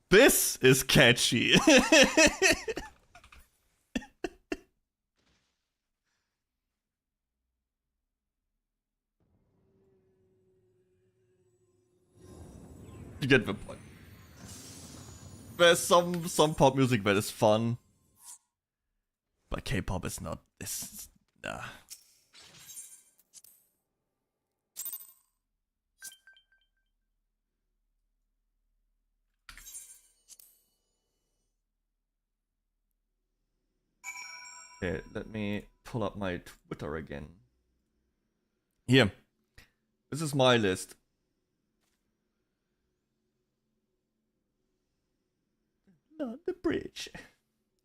Speaker 1: This is catchy. You get the point. There's some pop music that is fun, but K-pop is not. It's nah. Okay, let me pull up my Twitter again. Here. This is my list. Not the bridge.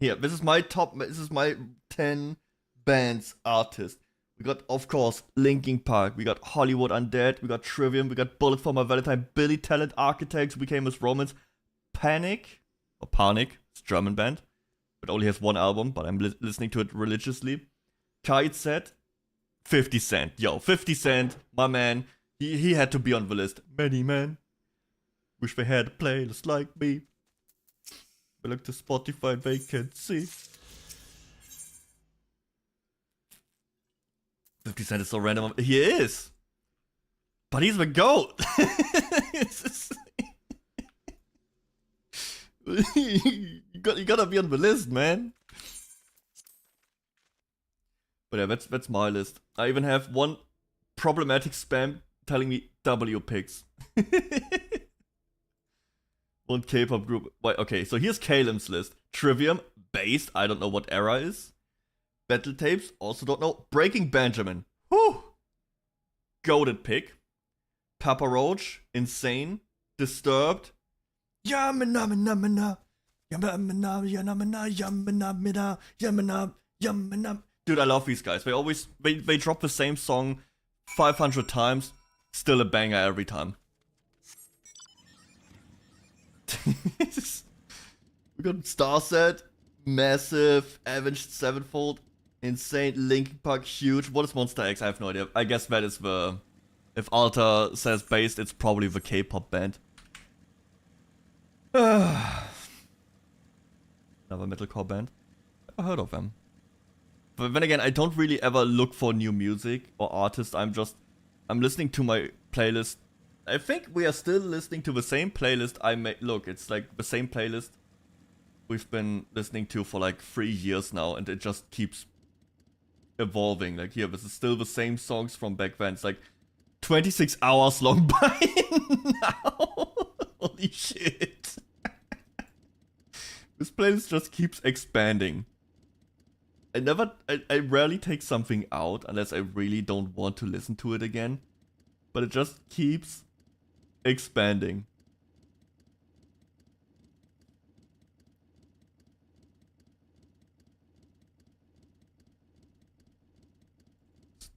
Speaker 1: Here, this is my top, this is my 10 bands artists. We got, of course, Linkin Park. We got Hollywood Undead. We got Trivium. We got Bullet for My Valentine. Billy Talent Architects. We came as Romance. Panic. Or Panic. It's a German band. It only has one album, but I'm listening to it religiously. Kite Set. 50 Cent. Yo, 50 Cent. My man. He had to be on the list. Many men. Wish they had a playlist like me. I look to Spotify, they can see. 50 Cent is so random. He is! But he's the GOAT! you gotta be on the list, man. But yeah, that's my list. I even have one problematic spam telling me W picks. One K-pop group. Wait, okay, so here's Caleb's list. Trivium, Based, I don't know what era is. Battle Tapes, also don't know. Breaking Benjamin, whew. Goated pick. Papa Roach, Insane. Disturbed. Yamana, dude, I love these guys. They drop the same song 500 times. Still a banger every time. We got Starset, Massive, Avenged Sevenfold, Insane, Linkin Park, Huge. What is Monster X? I have no idea. I guess that is the... If Alta says Based, it's probably the K-pop band. Another metalcore band. Never heard of them. But then again, I don't really ever look for new music or artists. I'm listening to my playlist. I think we are still listening to the same playlist I made. Look, it's like the same playlist we've been listening to for like 3 years now, and it just keeps evolving. Like here, this is still the same songs from back then. It's like 26 hours long by now. Holy shit. This playlist just keeps expanding. I rarely take something out unless I really don't want to listen to it again. But it just keeps expanding.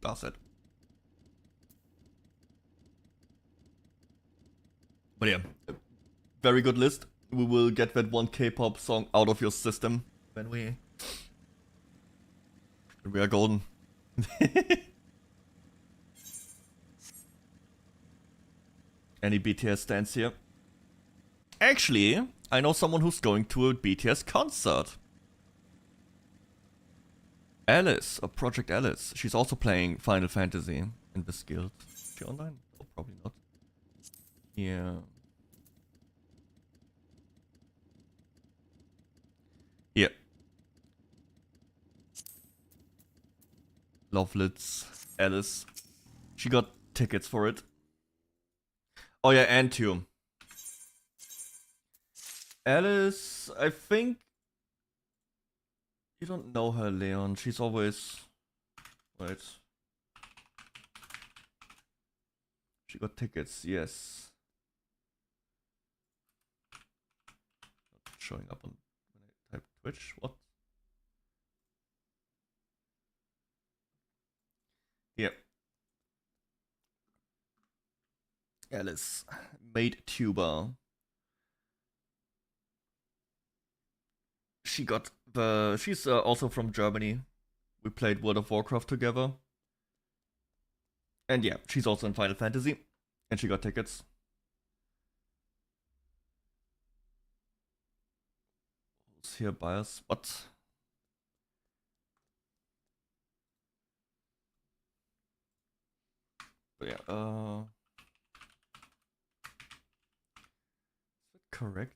Speaker 1: That's it. But yeah, very good list. We will get that one K-pop song out of your system when we are golden. Any BTS stands here? Actually, I know someone who's going to a BTS concert. Alice, or Project Alice. She's also playing Final Fantasy in this guild. Is she online? Oh, probably not. Yeah. Yeah. Lovelets, Alice. She got tickets for it. Oh yeah, and Tomb. Alice, I think... You don't know her, Leon. She's always... Wait. She got tickets, yes. Not showing up on... When I type Twitch, what? Yep. Alice. 𝐑𝐿tuber. She got the... She's also from Germany. We played World of Warcraft together. And yeah, she's also in Final Fantasy. And she got tickets. Who's here bias? What? But yeah, is that correct?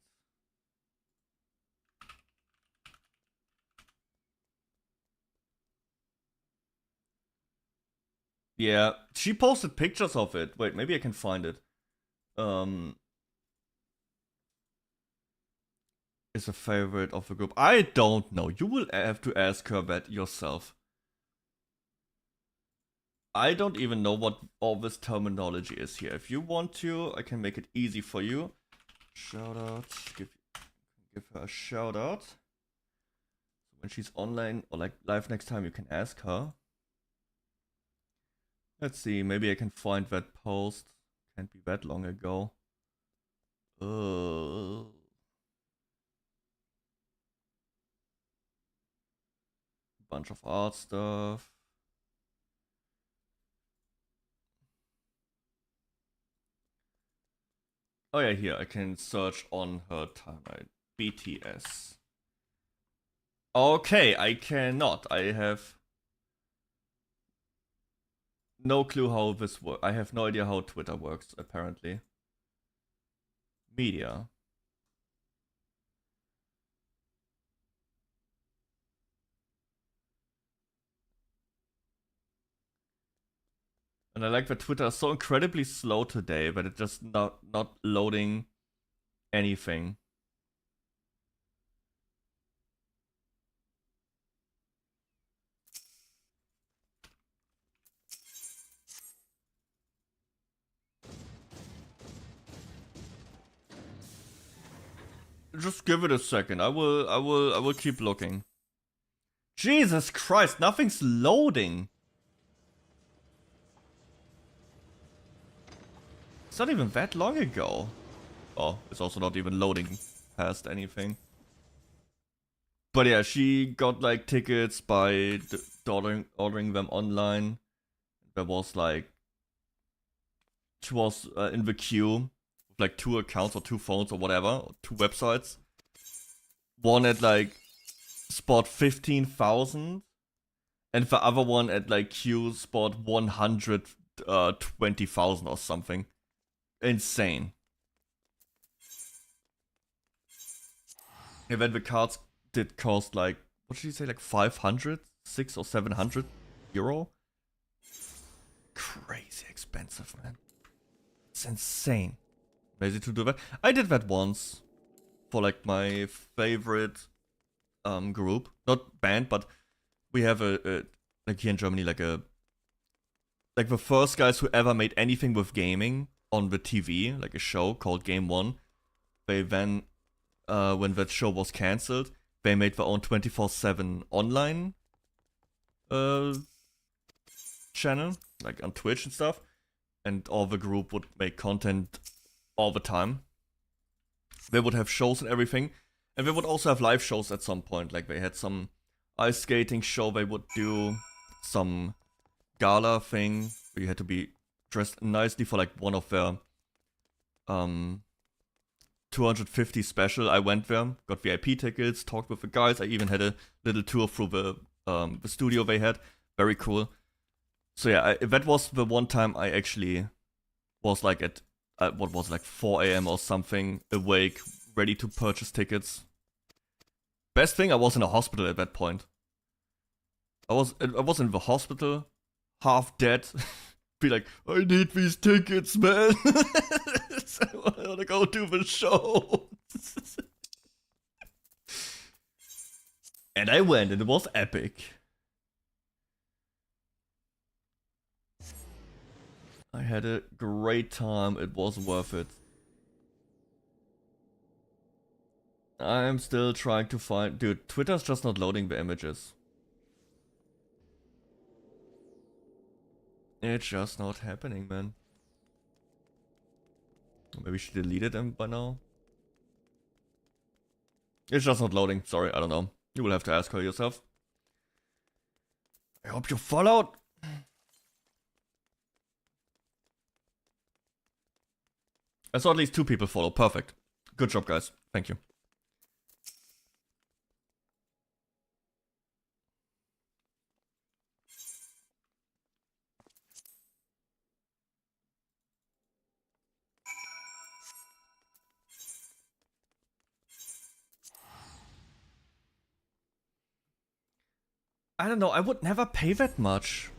Speaker 1: Yeah, she posted pictures of it. Wait, maybe I can find it. Is a favorite of the group. I don't know. You will have to ask her that yourself. I don't even know what all this terminology is here. If you want to, I can make it easy for you. Shout out. Give her a shout out. When she's online or like live next time, you can ask her. Let's see, maybe I can find that post. Can't be that long ago. Bunch of art stuff. Oh yeah, here, I can search on her timeline. BTS. Okay, I cannot. I have no clue how this works. I have no idea how Twitter works, apparently. Media. And I like that Twitter is so incredibly slow today that it's just not loading anything. Just give it a second. I will keep looking. Jesus Christ, nothing's loading. It's not even that long ago. Oh, it's also not even loading past anything. But yeah, she got like tickets by ordering them online. There was like, she was in the queue with like 2 accounts or 2 phones or whatever, or 2 websites. One at like spot 15,000 and the other one at like queue spot 120,000 or something. Insane. And then the cards did cost like, what did you say, like 500, 600 or 700 euro? Crazy expensive, man. It's insane. Crazy to do that. I did that once for like my favorite group, not band, but we have a like here in Germany like the first guys who ever made anything with gaming on the TV, like a show called Game 1. They then, when that show was cancelled, they made their own 24/7 online channel, like on Twitch and stuff. And all the group would make content all the time. They would have shows and everything. And they would also have live shows at some point. Like they had some ice skating show they would do, some gala thing where you had to be dressed nicely for like one of their 250 special. I went there, got VIP tickets, talked with the guys. I even had a little tour through the studio they had. Very cool. So yeah, that was the one time I actually was like at what was it, like 4 AM or something, awake, ready to purchase tickets. Best thing, I was in a hospital at that point. I was in the hospital, half dead. Be like, I need these tickets, man. I want to go to the show. And I went, and it was epic. I had a great time. It was worth it. I'm still trying to find... Dude, Twitter's just not loading the images. It's just not happening, man. Maybe she deleted them by now. It's just not loading. Sorry, I don't know. You will have to ask her yourself. I hope you followed. I saw at least 2 people follow. Perfect. Good job, guys. Thank you. I don't know, I would never pay that much.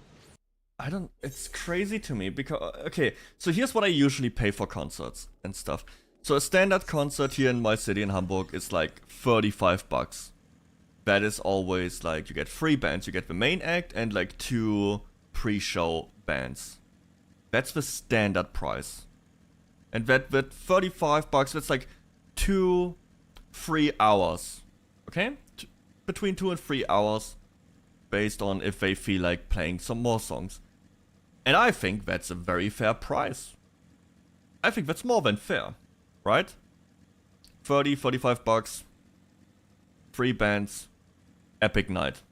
Speaker 1: It's crazy to me because, okay, so here's what I usually pay for concerts and stuff. So a standard concert here in my city in Hamburg is like 35 bucks. That is always like, you get 3 bands, you get the main act and like 2 pre-show bands. That's the standard price. And that 35 bucks, that's like 2-3 hours. Okay? Between 2 and 3 hours. Based on if they feel like playing some more songs. And I think that's a very fair price. I think that's more than fair, right? 30, 45 bucks, 3 bands, epic night.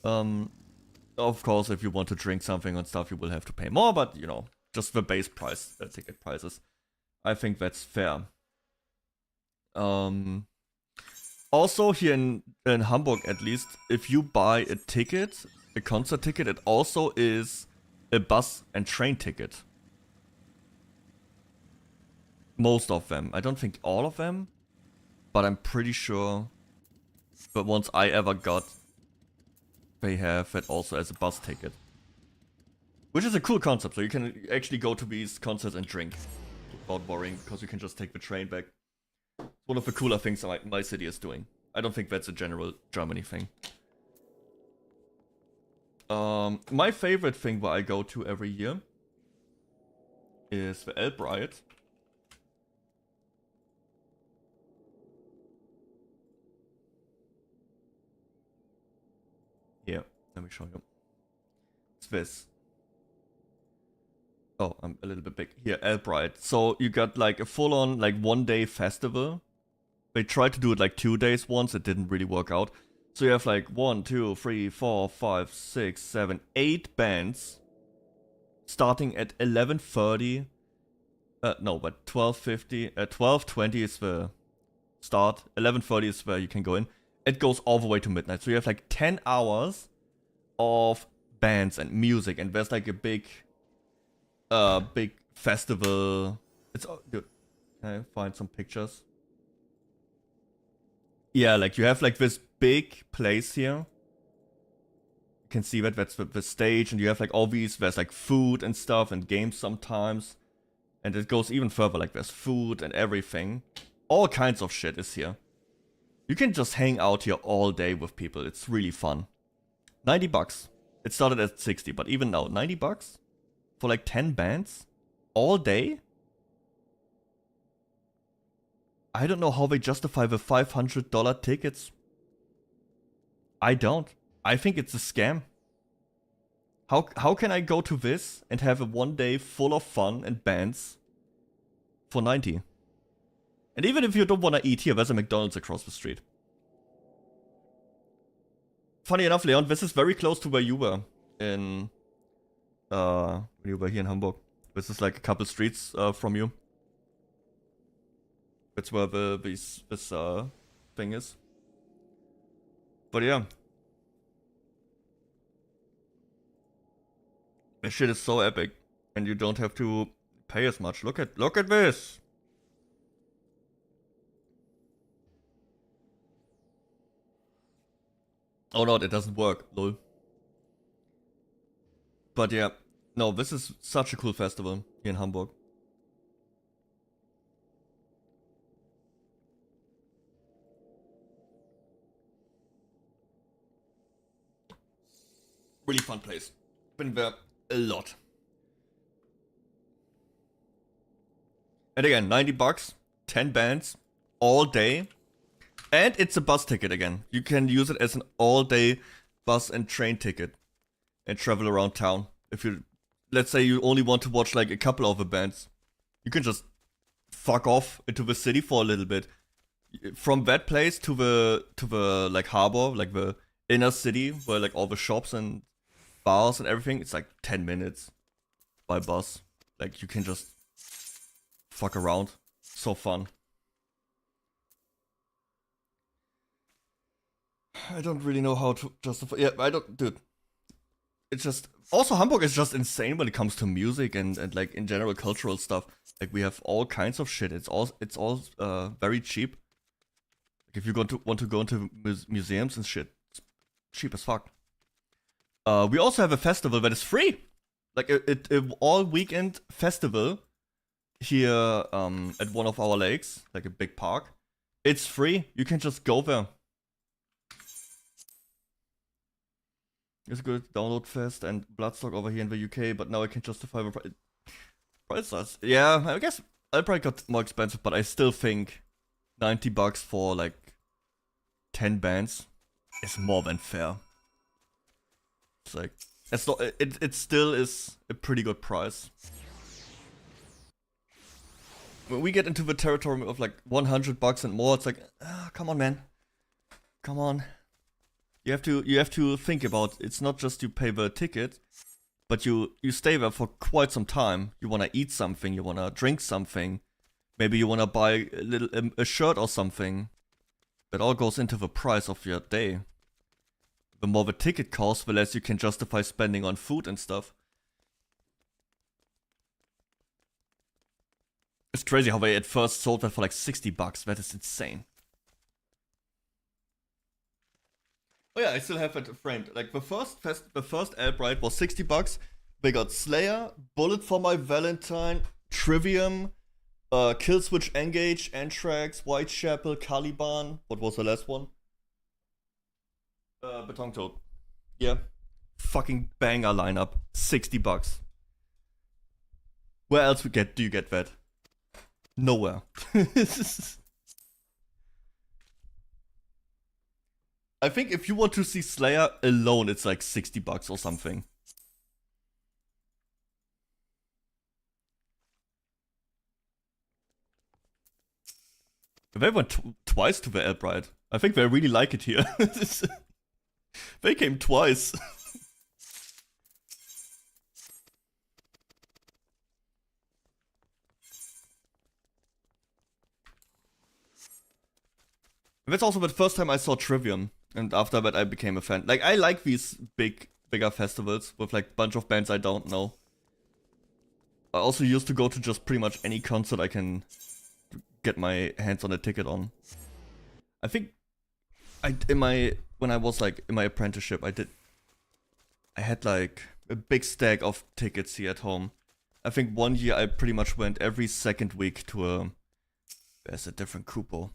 Speaker 1: Of course, if you want to drink something and stuff, you will have to pay more, but you know, just the base price, ticket prices. I think that's fair. Also here in Hamburg at least, if you buy a ticket, a concert ticket, it also is a bus and train ticket. Most of them. I don't think all of them, but I'm pretty sure the ones I ever got, they have it also as a bus ticket. Which is a cool concept, so you can actually go to these concerts and drink without worrying, because you can just take the train back. One of the cooler things my city is doing. I don't think that's a general Germany thing. My favorite thing where I go to every year is the Elb Riot. Here, let me show you. It's this. Oh, I'm a little bit big. Here, Elb Riot. So you got like a full-on like 1-day festival. They tried to do it like 2 days once, it didn't really work out. So you have like 1, 2, 3, 4, 5, 6, 7, 8 bands. Starting at 11:30. No, but 12:50. 12:20 is the start. 11:30 is where you can go in. It goes all the way to midnight. So you have like 10 hours of bands and music. And there's like a big festival. It's, dude, can I find some pictures? Yeah, like you have like this big place here. You can see that that's the stage, and you have like all these, there's like food and stuff and games sometimes. And it goes even further, like there's food and everything. All kinds of shit is here. You can just hang out here all day with people. It's really fun. 90 bucks. It started at 60, but even now, 90 bucks? For like 10 bands? All day? I don't know how they justify the $500 tickets. I don't. I think it's a scam. How can I go to this and have a 1 day full of fun and bands for 90? And even if you don't want to eat here, there's a McDonald's across the street. Funny enough, Leon, this is very close to where you were in when you were here in Hamburg. This is like a couple streets from you. That's where this thing is. But yeah. This shit is so epic. And you don't have to pay as much. Look at this! Oh no, it doesn't work, lol. But yeah. No, this is such a cool festival here in Hamburg. Really fun place. Been there a lot. And again, 90 bucks, 10 bands, all day. And it's a bus ticket again. You can use it as an all-day bus and train ticket and travel around town. If you, let's say you only want to watch like a couple of the bands, you can just fuck off into the city for a little bit. From that place to the like harbor, like the inner city where like all the shops and bars and everything, it's like 10 minutes by bus. Like you can just fuck around. So fun. I don't really know how to justify. Yeah, I don't, dude. It's just also Hamburg is just insane when it comes to music and like in general cultural stuff. Like we have all kinds of shit. It's all very cheap. Like if you want to go into museums and shit, it's cheap as fuck. We also have a festival that is free, like a all weekend festival here at one of our lakes, like a big park. It's free. You can just go there. It's good. Download Fest and Bloodstock over here in the UK, but now I can justify the prices. Yeah, I guess I probably got more expensive, but I still think 90 bucks for like 10 bands is more than fair. It's like It's not, it still is a pretty good price. When we get into the territory of like $100 and more, it's like, come on, man, come on. You have to think about, it's not just you pay the ticket, but you stay there for quite some time. You wanna eat something, you wanna drink something, maybe you wanna buy a shirt or something. That all goes into the price of your day. The more the ticket costs, the less you can justify spending on food and stuff. It's crazy how they at first sold that for like $60. That is insane. Oh yeah, I still have it framed. Like the first Albright was $60. They got Slayer, Bullet for My Valentine, Trivium, Killswitch Engage, Anthrax, Whitechapel, Caliban. What was the last one? Betontoad. Yeah. Fucking banger lineup. $60. Where else do you get that? Nowhere. I think if you want to see Slayer alone, it's like $60 or something. They went twice to the Albright. I think they really like it here. They came twice. That's also the first time I saw Trivium, and after that I became a fan. Like, I like these bigger festivals with like bunch of bands I don't know. I also used to go to just pretty much any concert I can get my hands on a ticket on. I think when I was like in my apprenticeship, I had like a big stack of tickets here at home. I think one year I pretty much went every second week to there's a different cupo.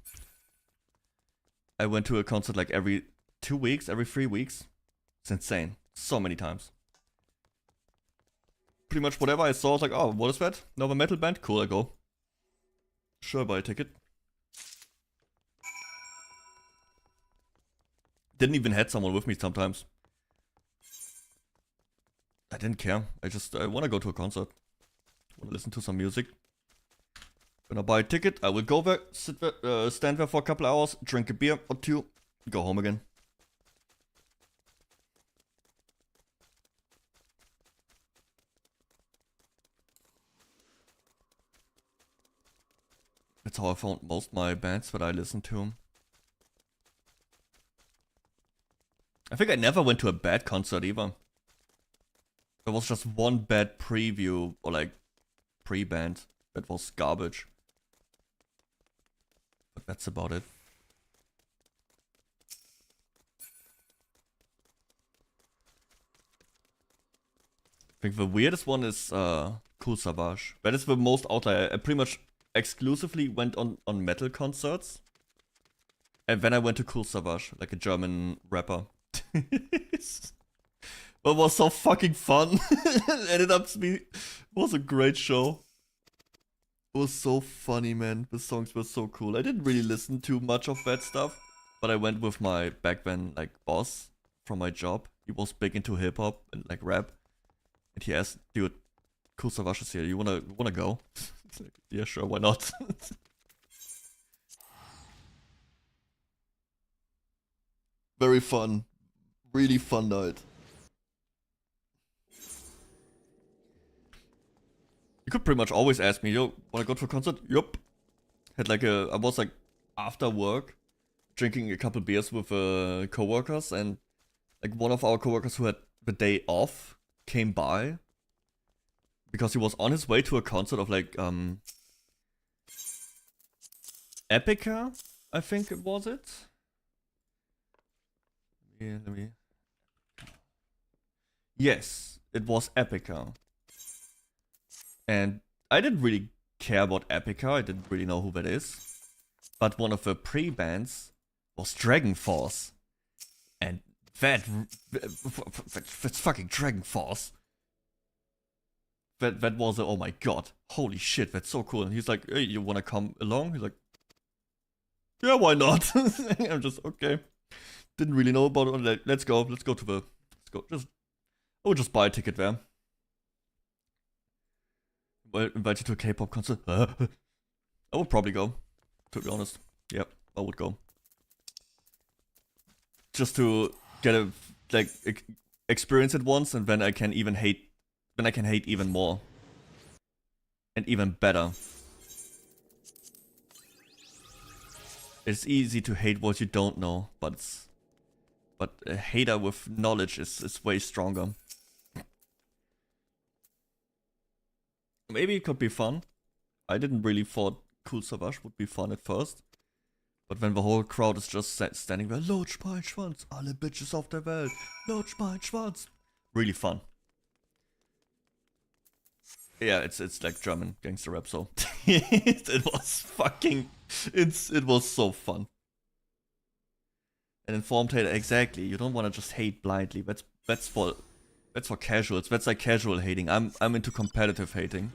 Speaker 1: I went to a concert like every 2 weeks, every 3 weeks. It's insane. So many times. Pretty much whatever I saw, I was like, oh, what is that? Another metal band? Cool, I go. Sure, buy a ticket. Didn't even had someone with me sometimes. I didn't care. I want to go to a concert. Want to listen to some music. When I buy a ticket, I will go there, sit there, stand there for a couple hours, drink a beer or two, go home again. That's how I found most of my bands that I listen to. I think I never went to a bad concert either. There was just one bad preview or like pre-band that was garbage. But that's about it. I think the weirdest one is 𝐑𝐮𝐬. That is the most outlier. I pretty much exclusively went on metal concerts. And then I went to 𝐑𝐮𝐬, like a German rapper. It was so fucking fun. It ended up to be, it was a great show. It was so funny, man. The songs were so cool. I didn't really listen to much of that stuff, but I went with my back then like boss from my job. He was big into hip hop and like rap, and he asked, "Dude, 𝐑𝐮𝐬 is here. You wanna go?" Like, yeah, sure. Why not? Very fun. Really fun night. You could pretty much always ask me, yo, wanna go to a concert? Yup. Had like I was like after work, drinking a couple beers with coworkers, and like one of our coworkers who had the day off came by because he was on his way to a concert of like Epica, I think it was it. Yeah, let me. Yes, it was Epica. And I didn't really care about Epica, I didn't really know who that is. But one of the pre-bands was Dragon Force. And that's fucking Dragon Force. That was oh my god, holy shit, that's so cool. And he's like, hey, you wanna come along? He's like, yeah, why not? I'm just, okay. Didn't really know about it. Let's go to the, just, I would just buy a ticket there. Well, invite you to a K-pop concert. I would probably go, to be honest. Yep, I would go. Just to get a like experience it once, and then I can even hate. Then I can hate even more. And even better. It's easy to hate what you don't know, but a hater with knowledge is way stronger. Maybe it could be fun. I didn't really thought 𝐑𝐬𝐬 would be fun at first. But when the whole crowd is just standing there, lutsch mein Schwanz, alle Bitches auf der Welt, lutsch mein Schwanz. Really fun. Yeah, it's like German gangster rap, so it was fucking, it was so fun. And informed hater, exactly. You don't want to just hate blindly. That's for casuals. That's like casual hating. I'm into competitive hating.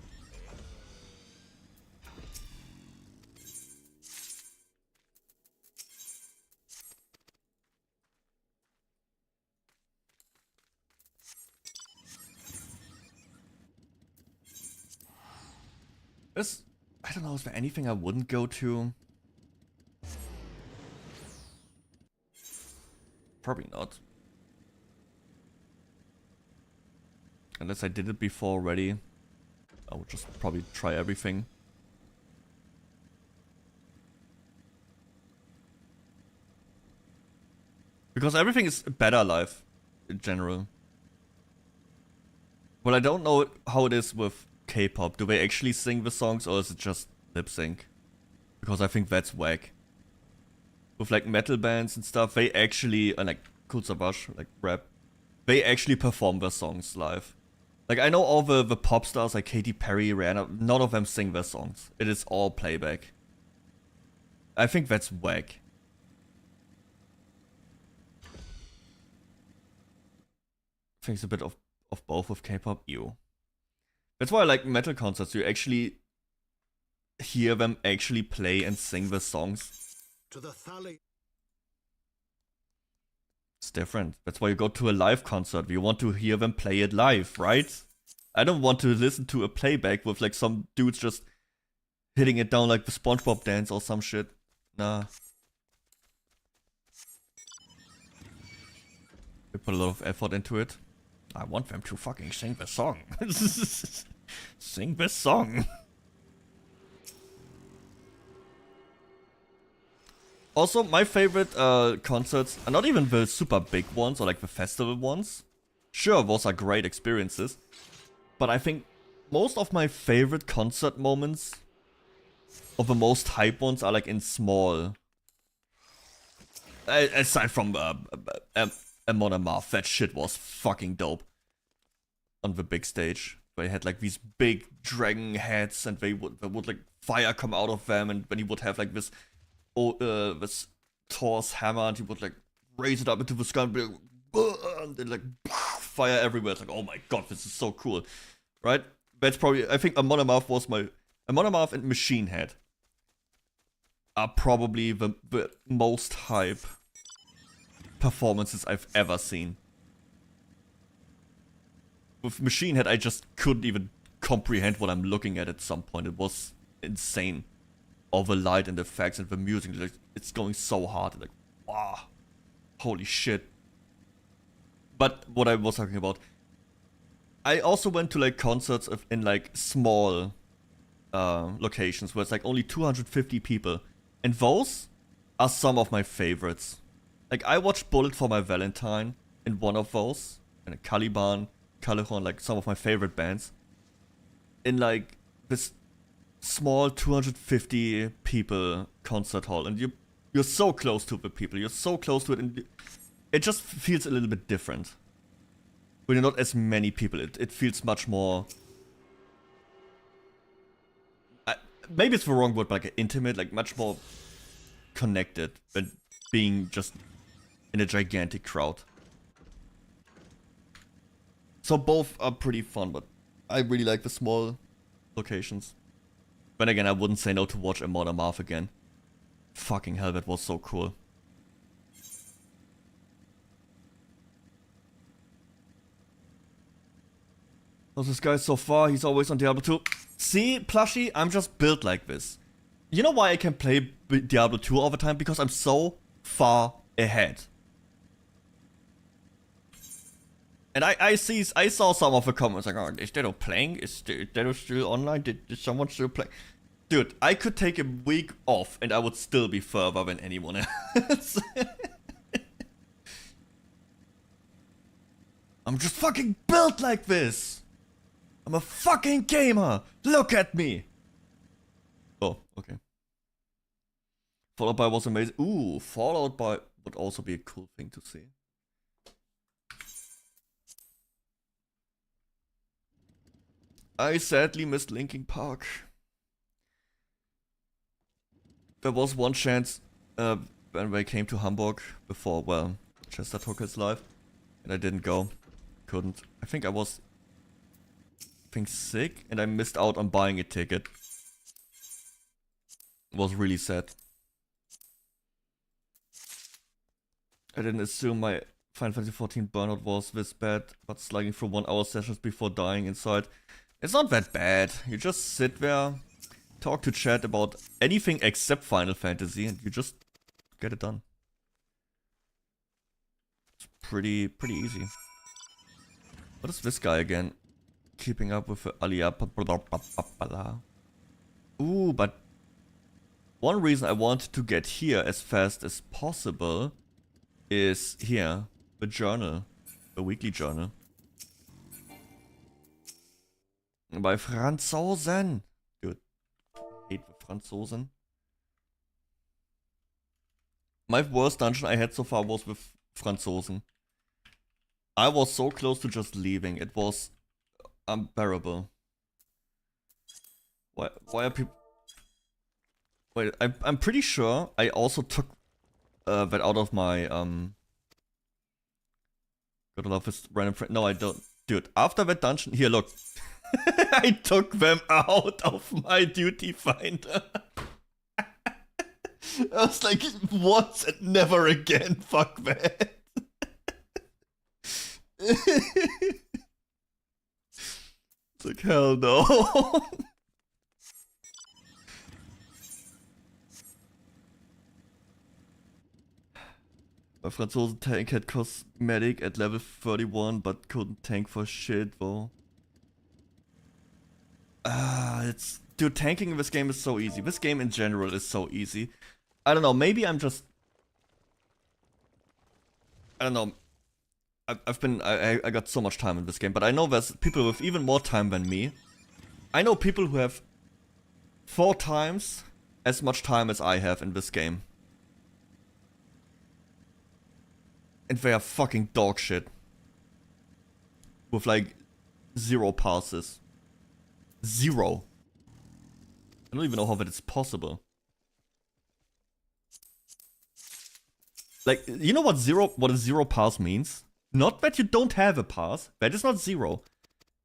Speaker 1: I don't know, is there anything I wouldn't go to? Probably not. Unless I did it before already. I would just probably try everything. Because everything is better live, in general. Well, I don't know how it is with K-pop. Do they actually sing the songs, or is it just lip sync? Because I think that's whack. With like metal bands and stuff, they actually, like 𝐑𝐬𝐬, like rap, they actually perform their songs live. Like I know all the pop stars like Katy Perry, Rihanna, none of them sing their songs. It is all playback. I think that's whack. I think it's a bit of both with K-pop. Ew. That's why I like metal concerts. You actually hear them actually play and sing the songs.
Speaker 7: To the thally.
Speaker 1: It's different. That's why you go to a live concert. You want to hear them play it live, right? I don't want to listen to a playback with like some dudes just hitting it down like the SpongeBob dance or some shit. Nah. We put a lot of effort into it. I want them to fucking sing the song. Sing this song. Also, my favorite concerts are not even the super big ones or like the festival ones. Sure, those are great experiences. But I think most of my favorite concert moments, or the most hype ones, are like in small. Aside from Amon Amarth, that shit was fucking dope. On the big stage. They had like these big dragon heads, and there would like fire come out of them, and then he would have like this Thor's hammer, and he would like raise it up into the sky and be like, and then like fire everywhere. It's like, oh my god, this is so cool, right? That's probably, I think Amon Amarth was Amon Amarth and Machine Head are probably the most hype performances I've ever seen. With Machine Head, I just couldn't even comprehend what I'm looking at some point. It was insane. All the light and the effects and the music, like, it's going so hard. Like, wow, holy shit. But what I was talking about, I also went to like concerts in like small locations where it's like only 250 people. And those are some of my favorites. Like, I watched Bullet for My Valentine in one of those. And Caliban, 𝐑𝐬𝐬, like some of my favorite bands. In like this small 250 people concert hall. And you're so close to the people. You're so close to it. And it just feels a little bit different. When you're not as many people, it feels much more... maybe it's the wrong word, but like intimate, like much more connected than being just in a gigantic crowd. So both are pretty fun, but I really like the small locations. But again, I wouldn't say no to watch Amon Amarth again. Fucking hell, that was so cool. How's this guy so far? He's always on Diablo 2. See, Plushie, I'm just built like this. You know why I can play Diablo 2 all the time? Because I'm so far ahead. And I saw some of the comments like, oh, is Deddo playing? Is Deddo still online? Did someone still play? Dude, I could take a week off and I would still be further than anyone else. I'm just fucking built like this. I'm a fucking gamer. Look at me. Oh, okay. Fallout by was amazing. Ooh, Fallout by would also be a cool thing to see. I sadly missed Linkin Park. There was one chance when they came to Hamburg before, well, Chester took his life. And I didn't go. Couldn't. I think I was sick and I missed out on buying a ticket. It was really sad. I didn't assume my Final Fantasy 14 burnout was this bad, but slugging through 1 hour sessions before dying inside. It's not that bad. You just sit there, talk to chat about anything except Final Fantasy, and you just get it done. It's pretty easy. What is this guy again? Keeping up with the Aliyah. Ooh, but one reason I want to get here as fast as possible is here, the journal, the weekly journal. Bei Franzosen. Dude, hate the Franzosen. My worst dungeon I had so far was with Franzosen. I was so close to just leaving. It was unbearable. Why are people... Wait, I'm pretty sure I also took that out of my... Gotta love this random friend. No, I don't. Dude, after that dungeon... Here, look. I took them out of my duty finder. I was like, once and never again. Fuck that. It's like, hell no. My Franzosen tank had cosmetic at level 31, but couldn't tank for shit, though. It's... Dude, tanking in this game is so easy. This game in general is so easy. I don't know, maybe I'm just... I don't know. I got so much time in this game, but I know there's people with even more time than me. I know people who have 4 times as much time as I have in this game. And they are fucking dog shit. With like 0 passes. 0. I don't even know how that is possible. Like, you know what a 0 pass means? Not that you don't have a pass. That is not 0.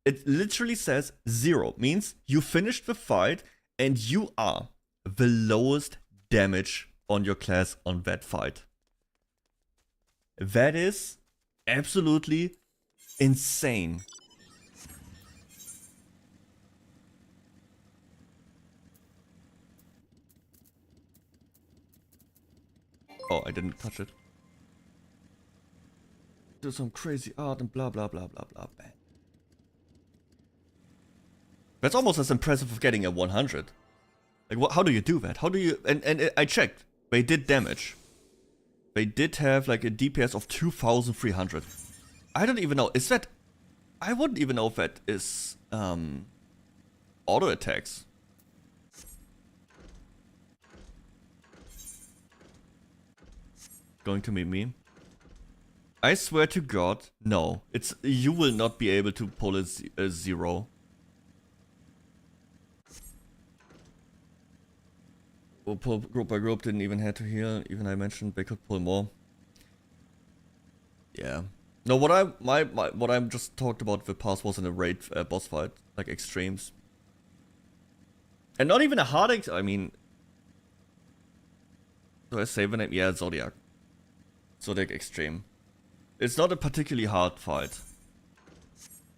Speaker 1: It literally says 0. Means you finished the fight and you are the lowest damage on your class on that fight. That is absolutely insane. Oh, I didn't touch it. Do some crazy art and blah blah blah blah blah. That's almost as impressive as getting a 100. Like, how do you do that? How do you... And I checked. They did damage. They did have like a DPS of 2,300. I don't even know. Is that... I wouldn't even know if that is... auto attacks. Going to meet me? I swear to God, no. It's... You will not be able to pull a 0. We'll pull group by group, didn't even have to heal. Even I mentioned they could pull more. Yeah. No, what I just talked about the past was in a raid boss fight, like extremes. And not even a hard I mean... Do I say the name? Yeah, Zodiac. Zodiac Extreme. It's not a particularly hard fight.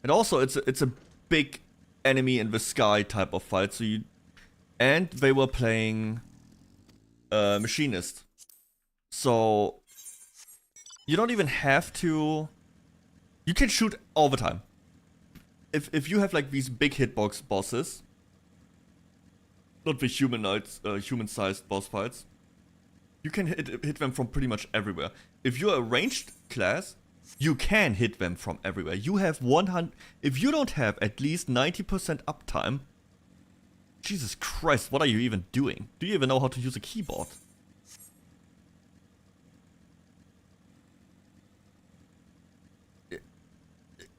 Speaker 1: And also, it's a big enemy in the sky type of fight. So and they were playing Machinist. So you don't even have to. You can shoot all the time. If you have like these big hitbox bosses, not the human-sized boss fights, you can hit them from pretty much everywhere. If you're a ranged class, you can hit them from everywhere. You have 100. If you don't have at least 90% uptime, Jesus Christ, what are you even doing? Do you even know how to use a keyboard?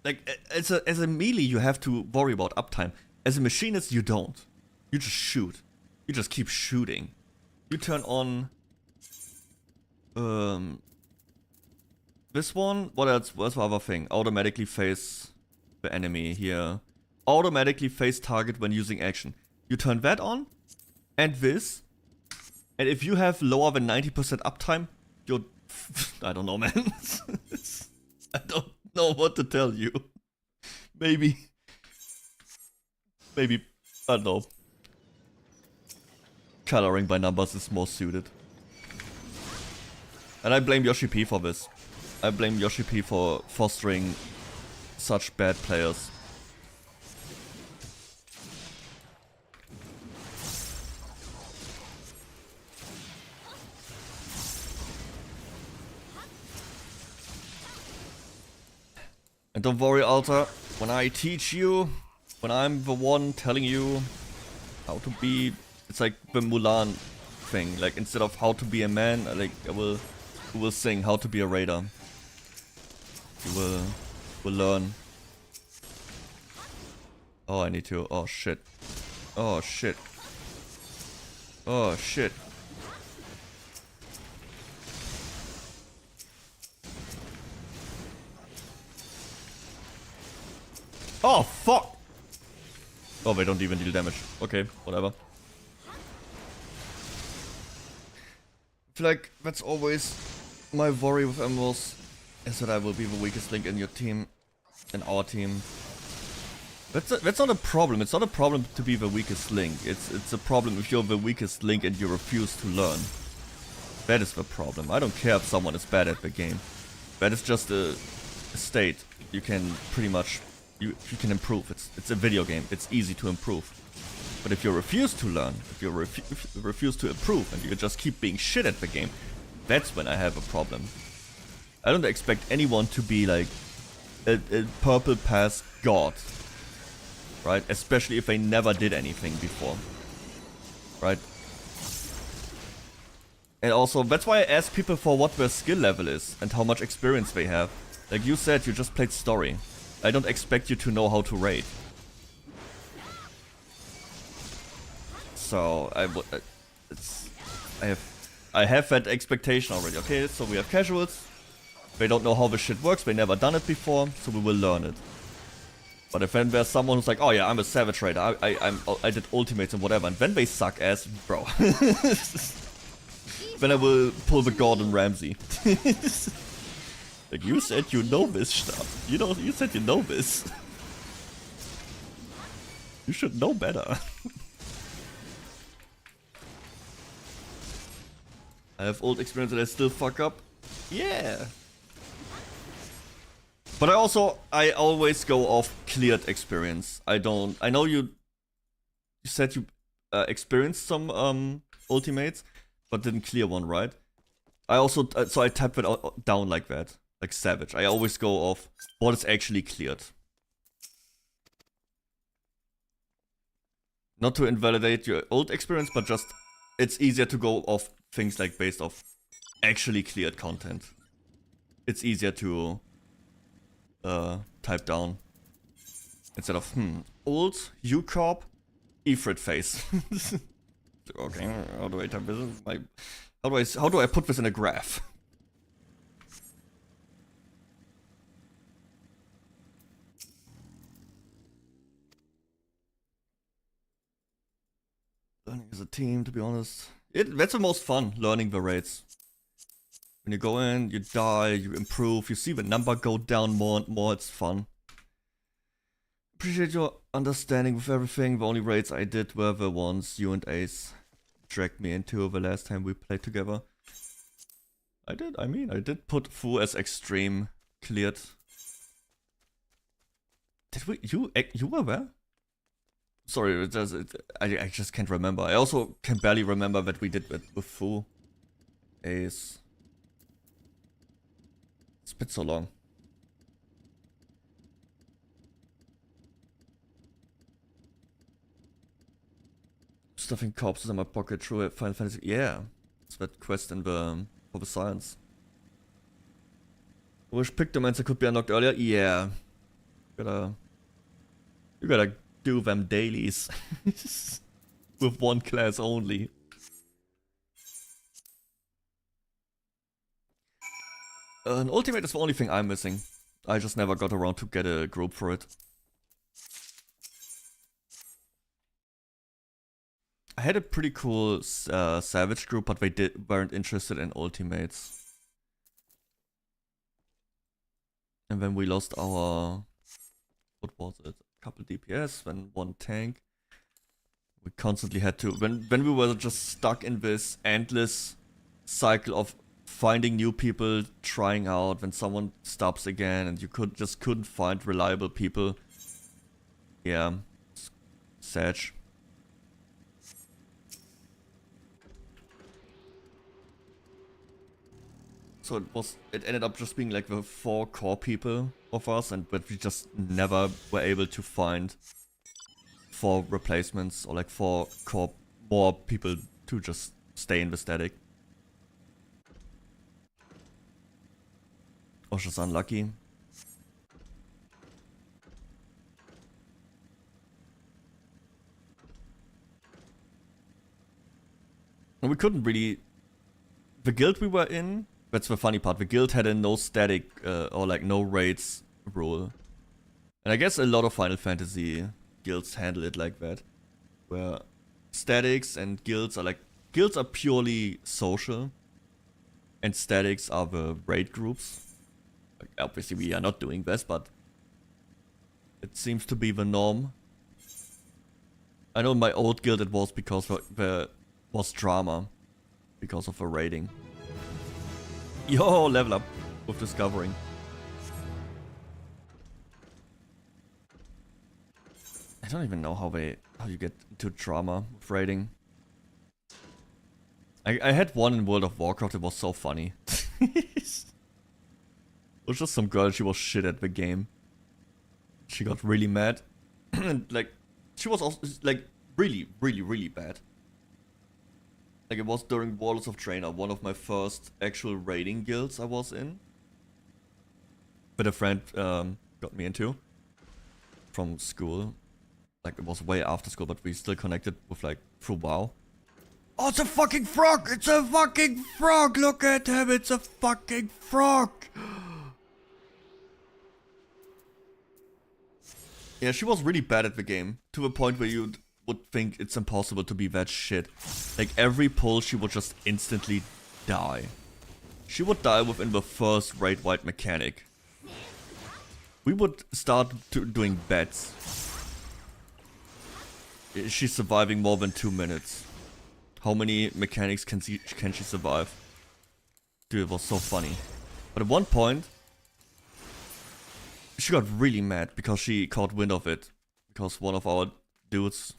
Speaker 1: Like, as a melee, you have to worry about uptime. As a machinist, you don't. You just shoot. You just keep shooting. You turn on this one. What else? What's the other thing? Automatically face the enemy here. Automatically face target when using action. You turn that on, and this. And if you have lower than 90% uptime, you're... I don't know, man. I don't know what to tell you. Maybe, I don't know. Coloring by numbers is more suited. And I blame Yoshi P for this. I blame Yoshi P for fostering such bad players. And don't worry, Alter, when I teach you, when I'm the one telling you how to be, it's like the Mulan thing. Like, instead of how to be a man, I will sing how to be a raider. You will learn. Oh, I need to. Oh shit. Oh shit. Oh shit. Oh, fuck! Oh, they don't even deal damage. Okay, whatever. I feel like that's always my worry with MMOs, is that I will be the weakest link in your team, in our team. That's not a problem. It's not a problem to be the weakest link. It's a problem if you're the weakest link and you refuse to learn. That is the problem. I don't care if someone is bad at the game. That is just a state. You can pretty much... You can improve. It's a video game. It's easy to improve. But if you refuse to learn, if you refuse to improve, and you just keep being shit at the game, that's when I have a problem. I don't expect anyone to be like a purple pass god, right? Especially if they never did anything before, right? And also, that's why I ask people for what their skill level is and how much experience they have. Like you said, you just played story. I don't expect you to know how to raid. So I have that expectation already. Okay, so we have casuals. They don't know how this shit works. They never done it before, so we will learn it. But if then there's someone who's like, oh yeah, I'm a savage raider. I did ultimates and whatever, and then they suck ass, bro. Then I will pull the Gordon Ramsay. Like, you said you know this stuff. You said you know this. You should know better. I have old experience that I still fuck up. Yeah. But I always go off cleared experience. I know you said you experienced some ultimates, but didn't clear one, right? So I type it down like that. Like savage. I always go off what is actually cleared. Not to invalidate your old experience, but just it's easier to go off things like based off actually cleared content. It's easier to type down instead of old Corp Ifrit face. Okay, how do I type this? How do I put this in a graph? Learning as a team, to be honest. That's the most fun, learning the raids. When you go in, you die, you improve, you see the number go down more and more, it's fun. Appreciate your understanding with everything. The only raids I did were the ones you and Ace dragged me into the last time we played together. I did put Fu as extreme cleared. Did we? You were there? Sorry, I just can't remember. I also can barely remember that we did it with Fu. Ace. It's been so long. Stuffing corpses in my pocket, true Final Fantasy. Yeah, it's that quest in the for the science. Wish Pictomans could be unlocked earlier. Yeah, you gotta do them dailies with one class only. An ultimate is the only thing I'm missing. I just never got around to get a group for it. I had a pretty cool Savage group, but they weren't interested in ultimates. And then we lost our... what was it? A couple DPS, then one tank. We constantly had to... When we were just stuck in this endless cycle of finding new people, trying out, when someone stops again, and you couldn't find reliable people. Yeah. Sad. So it ended up just being like the 4 core people of us, but we just never were able to find 4 replacements or like 4 core more people to just stay in the static. I was just unlucky. And we couldn't really... The guild we were in, that's the funny part, the guild had a no static or like no raids rule. And I guess a lot of Final Fantasy guilds handle it like that. Where statics and guilds are like... Guilds are purely social. And statics are the raid groups. Like, obviously we are not doing this, but... it seems to be the norm. I know in my old guild it was because there was drama. Because of the raiding. Yo, level up with discovering. I don't even know how you get into drama with raiding. I had one in World of Warcraft, it was so funny. It was just some girl, she was shit at the game. She got really mad. And like, she was also like really, really, really bad. Like it was during Warlords of Draenor, one of my first actual raiding guilds I was in. But a friend got me into. From school. Like it was way after school, but we still connected with like through WoW. Oh, it's a fucking frog! It's a fucking frog! Look at him, it's a fucking frog! Yeah, she was really bad at the game. To the point where you would think it's impossible to be that shit. Like every pull she would just instantly die. She would die within the first raid white mechanic. We would start doing bets. Is she surviving more than 2 minutes? How many mechanics can she survive? Dude, it was so funny. But at one point, she got really mad because she caught wind of it. Because one of our dudes,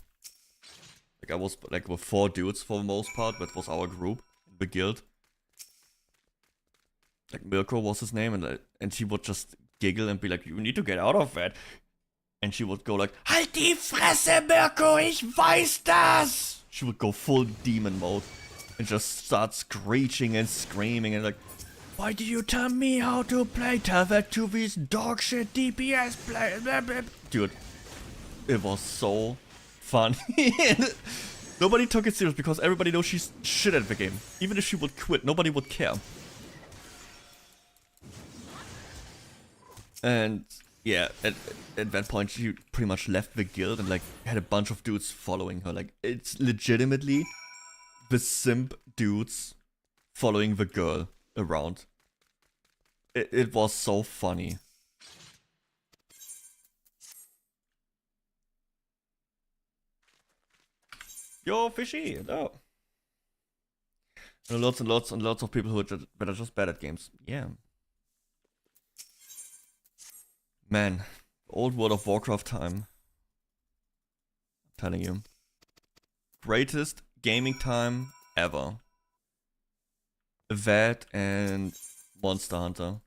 Speaker 1: like I was like with 4 dudes for the most part, that was our group, the guild. Like Mirko was his name, and he would just giggle and be like, "You need to get out of that." And she would go like, "Halt die Fresse, Mirko, ich weiß das!" She would go full demon mode and just start screeching and screaming and like, "Why do you tell me how to play? Tell that to these dog shit DPS players." Dude, it was so fun. Nobody took it serious because everybody knows she's shit at the game. Even if she would quit, nobody would care. And yeah, at that point she pretty much left the guild and like had a bunch of dudes following her. Like it's legitimately the simp dudes following the girl around. It was so funny. Yo, fishy. No. And lots and lots and lots of people who are just bad at games. Yeah. Man, old World of Warcraft time. I'm telling you. Greatest gaming time ever. That and Monster Hunter.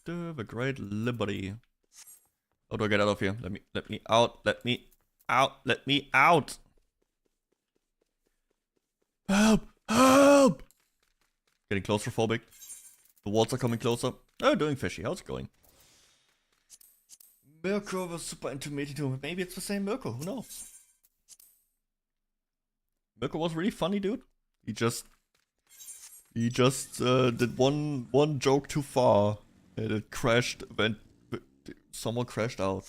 Speaker 1: The Great Liberty. How do I get out of here? Let me out. Let me out. Let me out. Help! Help! Getting claustrophobic. The walls are coming closer. Oh, doing fishy. How's it going? Mirko was super into Metito. Maybe it's the same Mirko. Who knows? Mirko was really funny, dude. He just did one joke too far. And it crashed when someone crashed out.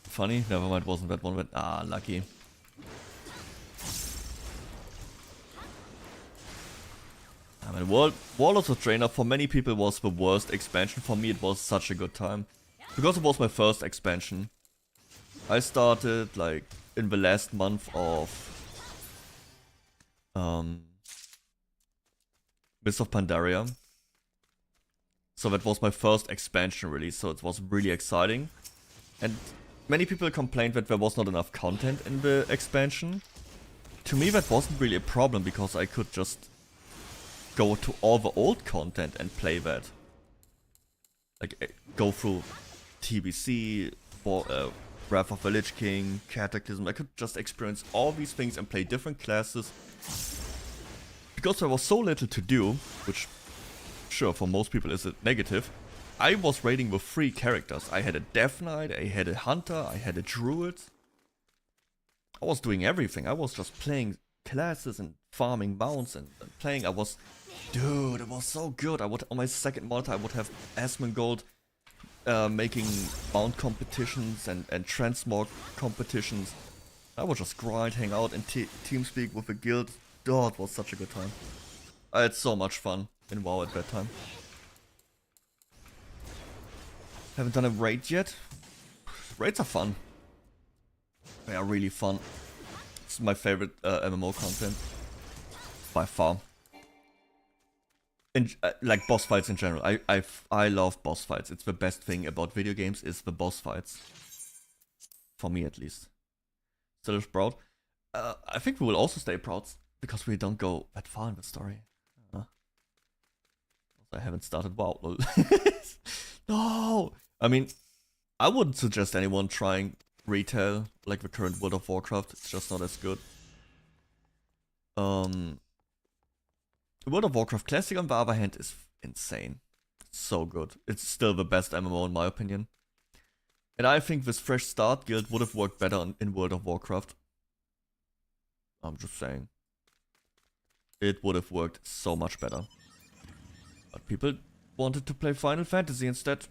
Speaker 1: Funny? Never mind, wasn't that one, but lucky. I mean, World of the Trainer for many people was the worst expansion. For me, it was such a good time. Because it was my first expansion. I started, like, in the last month of Mists of Pandaria. So that was my first expansion release, so it was really exciting. And many people complained that there was not enough content in the expansion. To me that wasn't really a problem, because I could just go to all the old content and play that. Like, go through TBC, Wrath of the Lich King, Cataclysm. I could just experience all these things and play different classes. Because there was so little to do, which, sure, for most people is a negative, I was raiding with 3 characters. I had a Death Knight, I had a Hunter, I had a Druid. I was doing everything. I was just playing classes and farming mounts and playing. Dude, it was so good. On my second monitor, I would have Asmongold making mount competitions and transmog competitions. I would just grind, hang out in TeamSpeak with a guild. Oh, it was such a good time. I had so much fun in WoW at that time. Haven't done a raid yet. Raids are fun. They are really fun. It's my favorite MMO content. By far. Like boss fights in general. I love boss fights. It's the best thing about video games is the boss fights. For me at least. Still proud. I think we will also stay proud. Because we don't go that far in the story. I haven't started WoW. No! I mean, I wouldn't suggest anyone trying retail like the current World of Warcraft. It's just not as good. World of Warcraft Classic on the other hand is insane. It's so good. It's still the best MMO in my opinion. And I think this Fresh Start guild would have worked better in World of Warcraft. I'm just saying. It would have worked so much better. But people wanted to play Final Fantasy instead.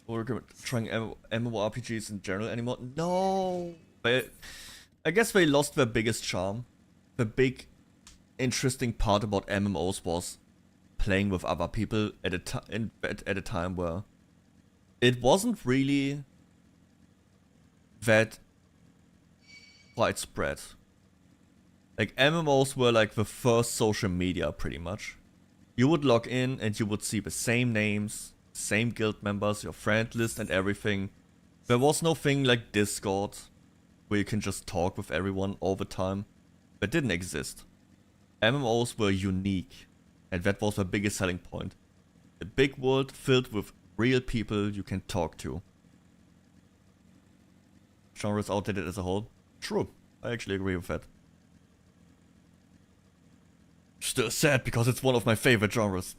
Speaker 1: Or trying MMORPGs in general anymore? No! I guess they lost their biggest charm. The big interesting part about MMOs was playing with other people at a time where it wasn't really that widespread. Like MMOs were like the first social media pretty much. You would log in and you would see the same names, same guild members, your friend list and everything. There was no thing like Discord where you can just talk with everyone all the time. That didn't exist. MMOs were unique and that was the biggest selling point. A big world filled with real people you can talk to. Genre is outdated as a whole. True, I actually agree with that. Still sad because it's one of my favorite genres.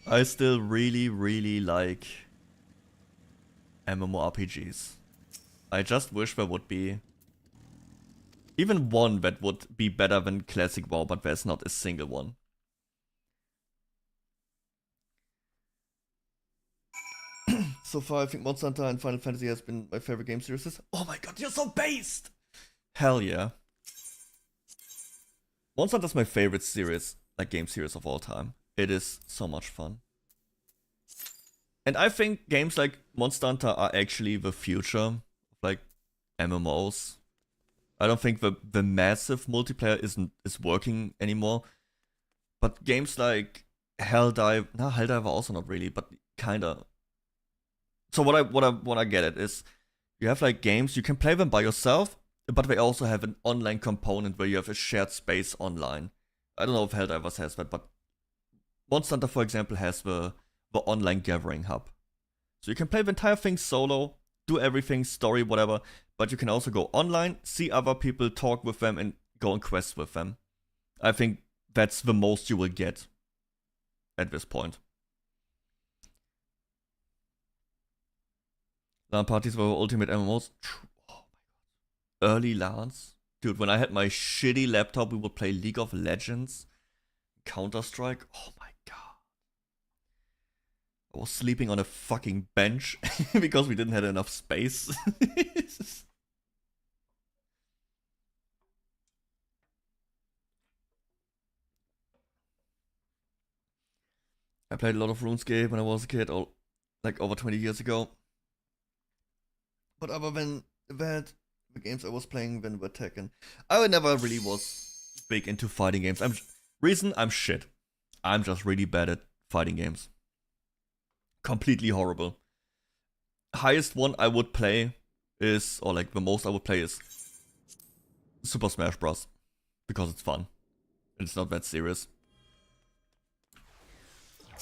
Speaker 1: I still really like MMORPGs. I just wish there would be even one that would be better than Classic WoW, but there's not a single one. So far, I think Monster Hunter and Final Fantasy has been my favorite game series. Oh my god, you're so based! Hell yeah. Monster Hunter is my favorite series, like game series of all time. It is so much fun. And I think games like Monster Hunter are actually the future of like MMOs. I don't think the massive multiplayer is working anymore. But games like Helldiver also not really, but kinda. So what I get at is you have like games, you can play them by yourself, but they also have an online component where you have a shared space online. I don't know if Helldivers has that, but Monster Hunter, for example, has the online gathering hub. So you can play the entire thing solo, do everything, story, whatever, but you can also go online, see other people, talk with them, and go on quests with them. I think that's the most you will get at this point. LAN parties were ultimate MMOs. Oh my god. Early LANs? Dude, when I had my shitty laptop, we would play League of Legends, Counter-Strike. Oh my god. I was sleeping on a fucking bench because we didn't have enough space. I played a lot of RuneScape when I was a kid, like over 20 years ago. But other than that, the games I was playing then were Tekken. I never really was big into fighting games. I'm shit. I'm just really bad at fighting games. Completely horrible. Highest one I would play is, or like the most I would play is Super Smash Bros. Because it's fun. And it's not that serious.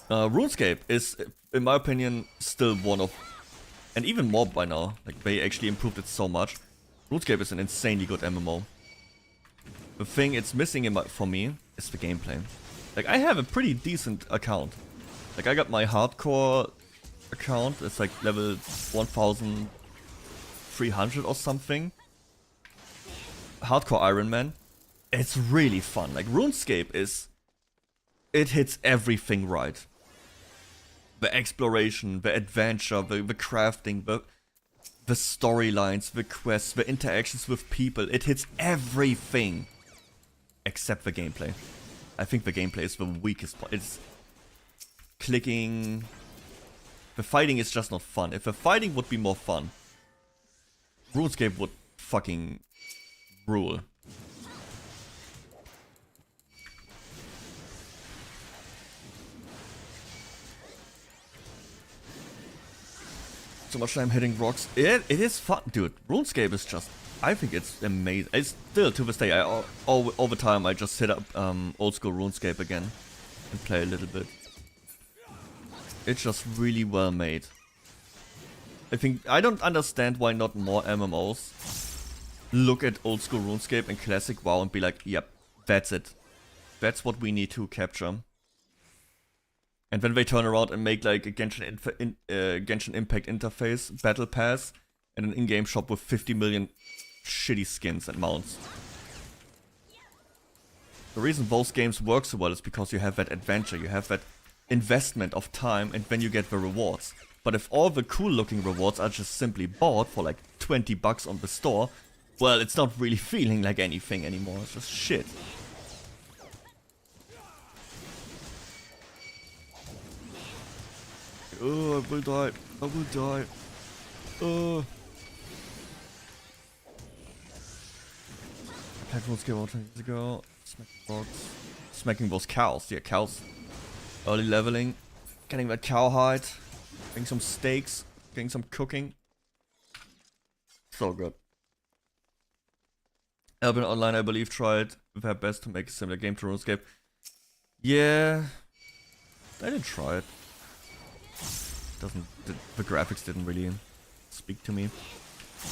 Speaker 1: RuneScape is, in my opinion, still one of, and even more by now, like they actually improved it so much. RuneScape is an insanely good MMO. The thing it's missing for me is the gameplay. Like I have a pretty decent account. Like I got my hardcore account, it's like level 1300 or something. Hardcore Iron Man. It's really fun. Like RuneScape it hits everything right. The exploration, the adventure, the crafting, the storylines, the quests, the interactions with people. It hits everything except the gameplay. I think the gameplay is the weakest part. It's clicking. The fighting is just not fun. If the fighting would be more fun, RuneScape would fucking rule. So much time hitting rocks. It is fun, dude. RuneScape is just, I think it's amazing. It's still to this day. Over time, I just hit up old school RuneScape again and play a little bit. It's just really well made. I don't understand why not more MMOs look at old school RuneScape and classic WoW and be like, yep, that's it. That's what we need to capture. And then they turn around and make like a Genshin Impact interface, Battle Pass, and an in-game shop with 50 million shitty skins and mounts. The reason those games work so well is because you have that adventure, you have that investment of time, and then you get the rewards. But if all the cool looking rewards are just simply bought for like 20 bucks on the store, well, it's not really feeling like anything anymore, it's just shit. Oh, I will die. I will die. Oh. I played RuneScape all 20 years ago. Smacking those cows. Yeah, cows. Early leveling. Getting that cow hide. Getting some steaks. Getting some cooking. So good. Albion Online, I believe, tried their best to make a similar game to RuneScape. Yeah. I didn't try it. The graphics didn't really speak to me.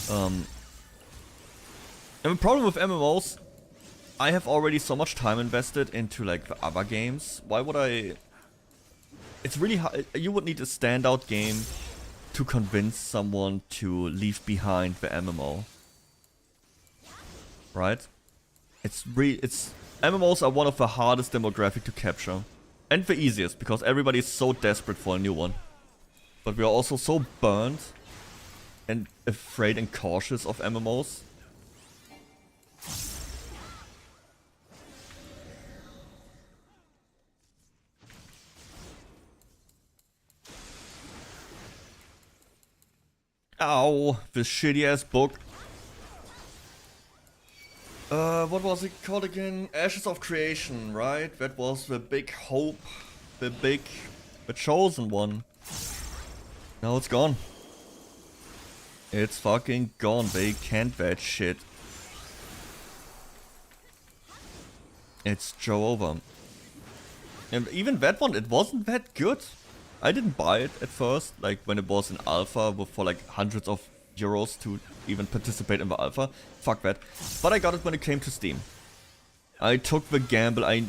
Speaker 1: And the problem with MMOs, I have already so much time invested into like the other games. Why would I? It's really hard. You would need a standout game to convince someone to leave behind the MMO. Right? MMOs are one of the hardest demographic to capture. And the easiest, because everybody is so desperate for a new one. But we are also so burned and afraid and cautious of MMOs. Ow, this shitty ass book. What was it called again? Ashes of Creation, right? That was the big hope, the chosen one. Now it's gone. It's fucking gone. They can't that shit. It's Joe over. And even that one, it wasn't that good. I didn't buy it at first, like when it was in alpha for like hundreds of euros to even participate in the alpha. Fuck that. But I got it when it came to Steam. I took the gamble. I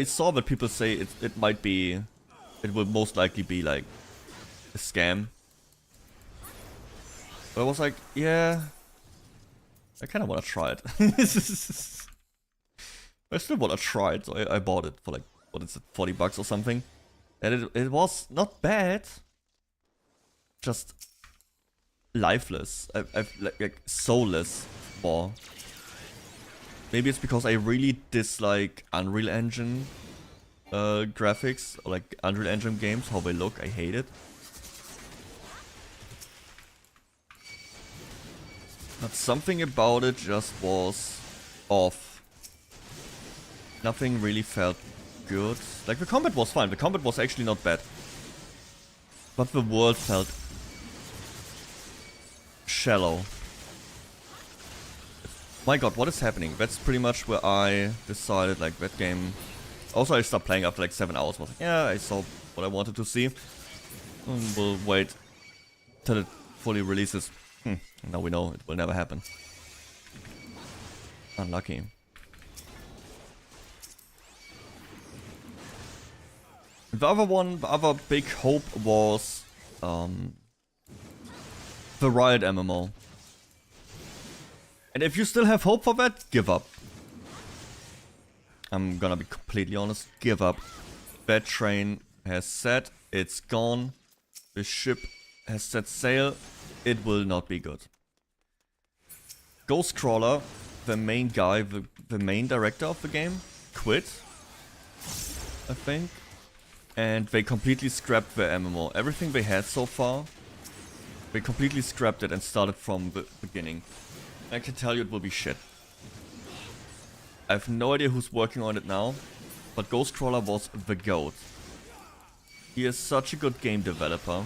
Speaker 1: saw that people say it might be, it will most likely be like a scam. But I was like, yeah, I kind of want to try it. I still want to try it, so I bought it for like, what is it, 40 bucks or something. And it was not bad, just lifeless, I've like soulless more. Maybe it's because I really dislike Unreal Engine graphics, or like Unreal Engine games, how they look, I hate it. But something about it just was off. Nothing really felt good. Like the combat was fine, the combat was actually not bad. But the world felt shallow. My god, what is happening? That's pretty much where I decided like that game. Also I stopped playing after like 7 hours. I was like, yeah, I saw what I wanted to see. We'll wait till it fully releases. Now we know it will never happen. Unlucky. The other big hope was the Riot MMO. And if you still have hope for that, give up. I'm gonna be completely honest, give up. That train has set, it's gone. The ship has set sail, it will not be good. Ghostcrawler, the main guy, the main director of the game, quit, I think. And they completely scrapped the MMO. Everything they had so far, they completely scrapped it and started from the beginning. I can tell you it will be shit. I have no idea who's working on it now, but Ghostcrawler was the GOAT. He is such a good game developer.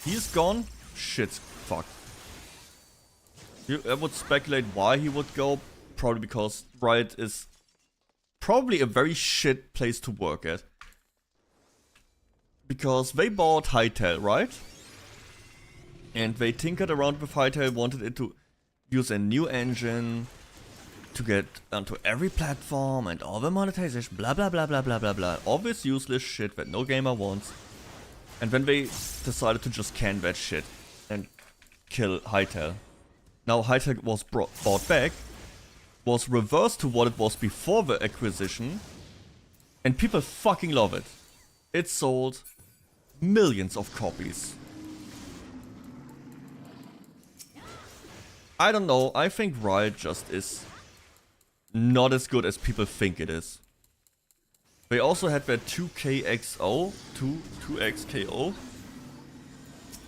Speaker 1: He is gone, shit's fucked. I would speculate why he would go, probably because Riot is probably a very shit place to work at. Because they bought Hytale, right? And they tinkered around with Hytale, wanted it to use a new engine to get onto every platform and all the monetization, blah blah blah blah blah blah blah. All this useless shit that no gamer wants. And then they decided to just can that shit and kill Hytale. Now Hytale was bought back, was reversed to what it was before the acquisition, and people fucking love it. It sold millions of copies. I don't know, I think Riot just is not as good as people think it is. They also had that 2KXO, 2XKO,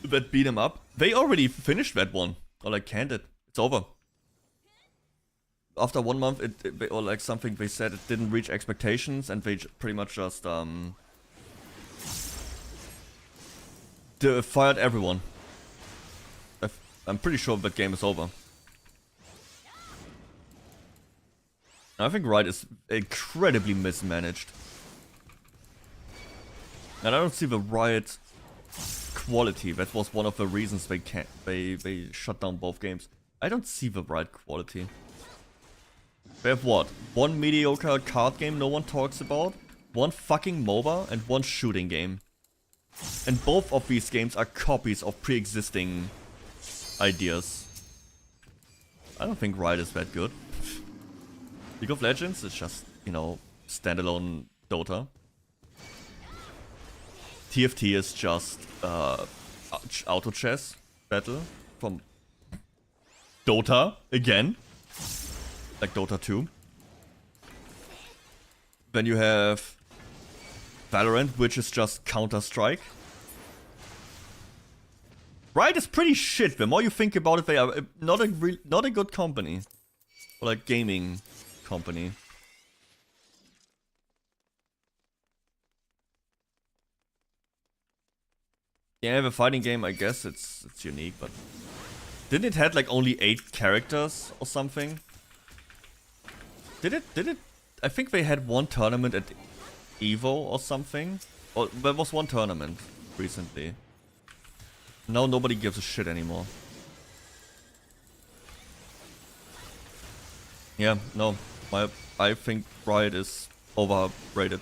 Speaker 1: that beat them up. They already finished that one, or like canned it. It's over. After 1 month, or like something they said, it didn't reach expectations, and they pretty much just fired everyone. I'm pretty sure that game is over. I think Riot is incredibly mismanaged. And I don't see the Riot quality. That was one of the reasons they shut down both games. I don't see the Riot quality. They have what? One mediocre card game no one talks about, one fucking MOBA, and one shooting game. And both of these games are copies of pre-existing ideas. I don't think Riot is that good. League of Legends is just, you know, standalone Dota. TFT is just auto chess battle from Dota again, like Dota 2. Then you have Valorant, which is just Counter-Strike. Riot is pretty shit. The more you think about it, they are not a good company, or like gaming company. Yeah, the fighting game, I guess it's unique, but didn't it had like only 8 characters or something? Did it? I think they had one tournament at Evo or something. Or there was one tournament recently. Now nobody gives a shit anymore. Yeah, no, I think Riot is overrated.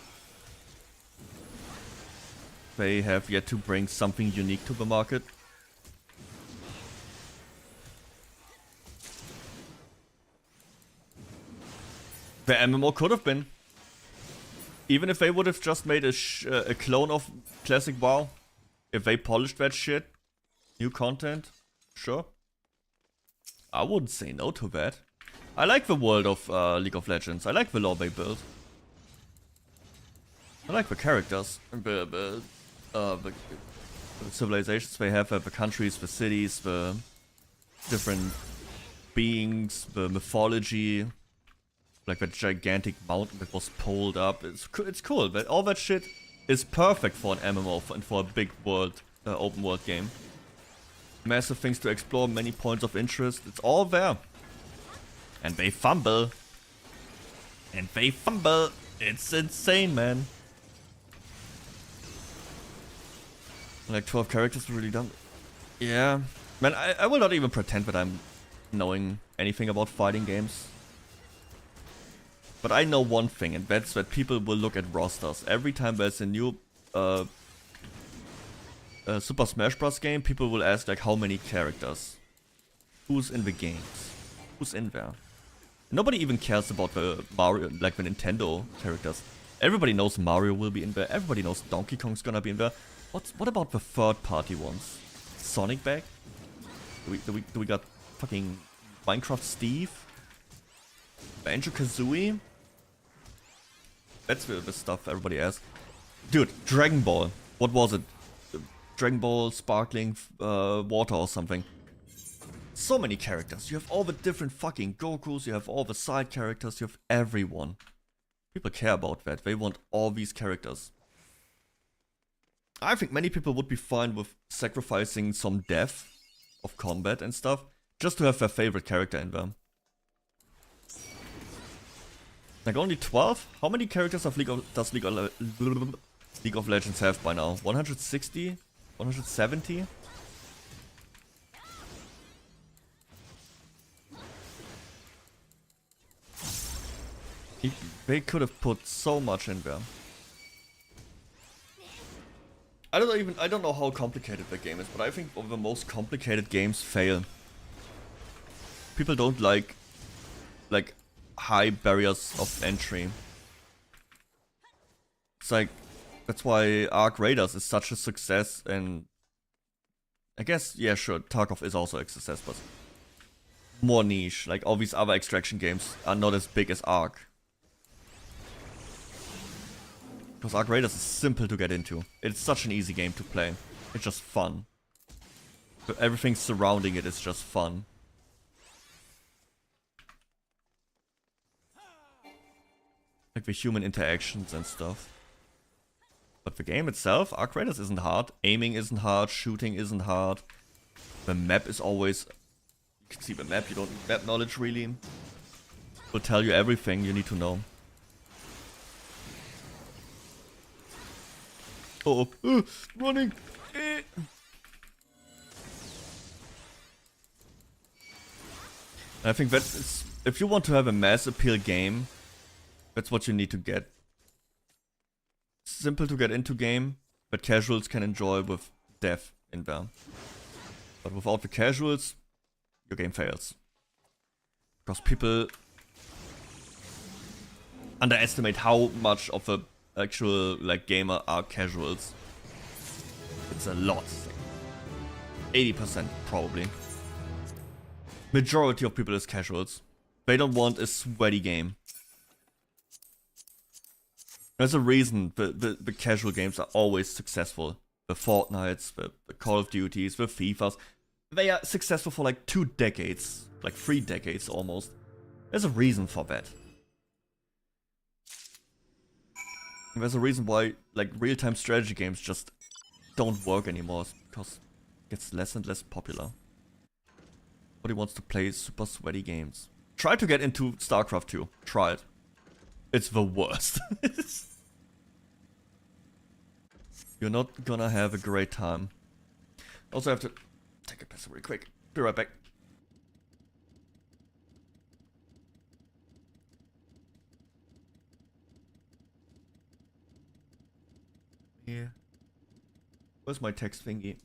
Speaker 1: They have yet to bring something unique to the market. The MMO could have been. Even if they would have just made a clone of Classic WoW. If they polished that shit. New content. Sure. I wouldn't say no to that. I like the world of League of Legends. I like the lore they built. I like the characters. The civilizations they have, the countries, the cities, the different beings, the mythology, like that gigantic mountain that was pulled up. It's cool. But all that shit is perfect for an MMO and for a big world, open world game. Massive things to explore, many points of interest. It's all there. And they fumble. It's insane, man. Like 12 characters really done. Yeah. Man, I will not even pretend that I'm knowing anything about fighting games. But I know one thing, and that's that people will look at rosters. Every time there's a new Super Smash Bros. Game, people will ask like how many characters. Who's in the games? Who's in there? Nobody even cares about the Mario, like the Nintendo characters. Everybody knows Mario will be in there. Everybody knows Donkey Kong's gonna be in there. What about the third party ones? Sonic back? Do we got fucking Minecraft Steve? Banjo-Kazooie? That's the stuff everybody asks. Dude, Dragon Ball. What was it? Dragon Ball Sparkling Water or something. So many characters. You have all the different fucking Gokus. You have all the side characters. You have everyone. People care about that. They want all these characters. I think many people would be fine with sacrificing some depth of combat and stuff just to have their favorite character in them. Like only 12? How many characters of does League of Legends have by now? 160? 170? They could have put so much in there. I don't know how complicated the game is, but I think the most complicated games fail. People don't like high barriers of entry. It's like, that's why Arc Raiders is such a success, and I guess, yeah, sure, Tarkov is also a success, but more niche. Like all these other extraction games are not as big as Arc. Because Arc Raiders is simple to get into. It's such an easy game to play. It's just fun. Everything surrounding it is just fun. Like the human interactions and stuff. But the game itself, Arc Raiders isn't hard. Aiming isn't hard. Shooting isn't hard. The map is always... You can see the map, you don't need map knowledge really. It will tell you everything you need to know. Oh, running! I think that is, if you want to have a mass appeal game, that's what you need to get. Simple to get into game, but casuals can enjoy with depth in there. But without the casuals, your game fails. Because people underestimate how much of a actual like gamer are casuals. It's a lot. 80% probably. Majority of people is casuals. They don't want a sweaty game. There's a reason the casual games are always successful. The Fortnites, the Call of Duties, the FIFAs. They are successful for like 2 decades. Like 3 decades almost. There's a reason for that. And there's a reason why like real-time strategy games just don't work anymore. Because it gets less and less popular. Nobody wants to play super sweaty games. Try to get into StarCraft 2. Try it. It's the worst. You're not gonna have a great time. Also have to take a piss really quick. Be right back. Yeah. Where's my text thingy?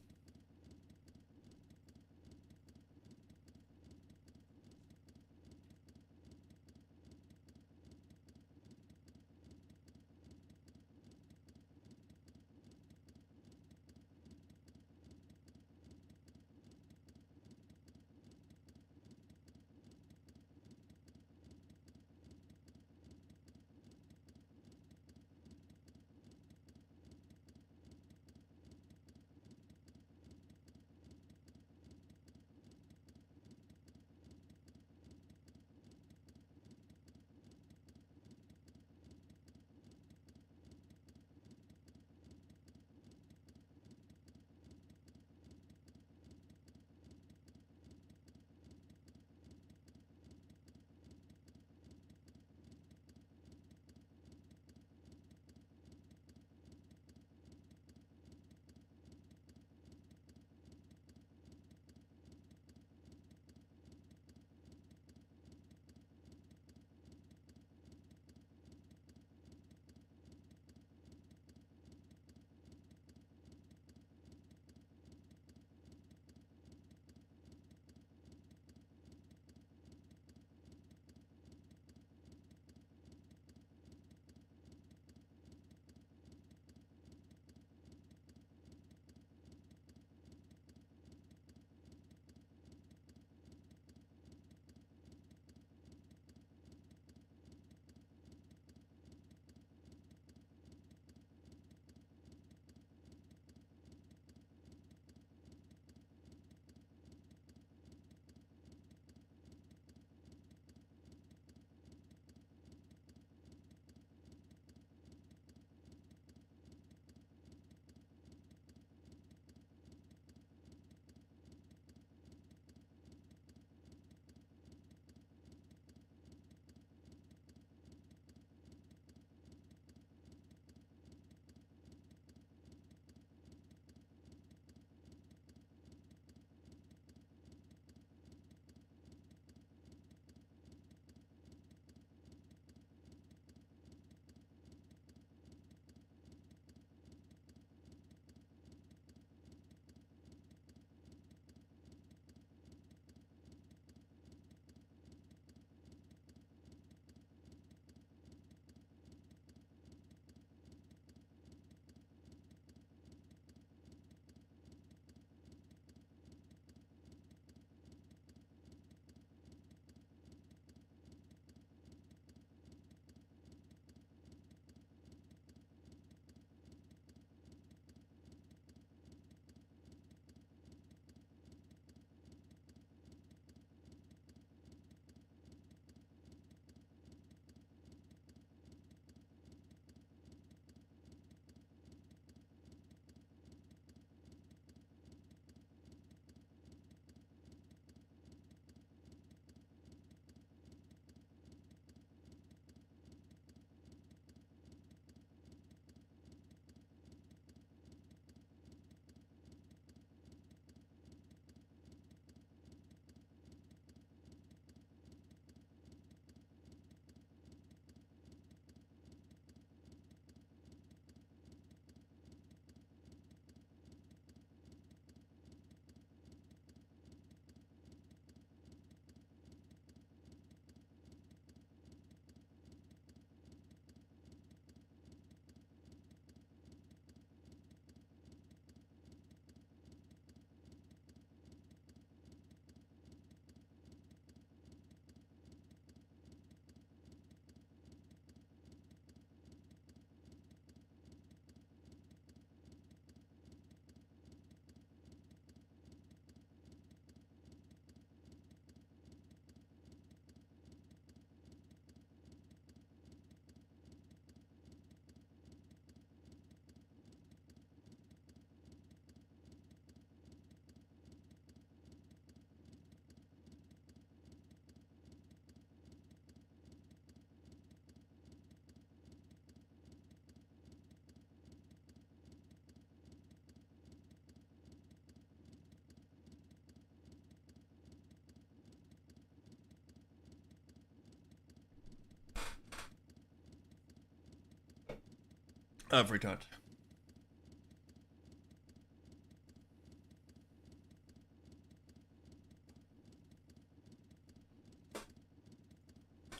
Speaker 1: I've returned.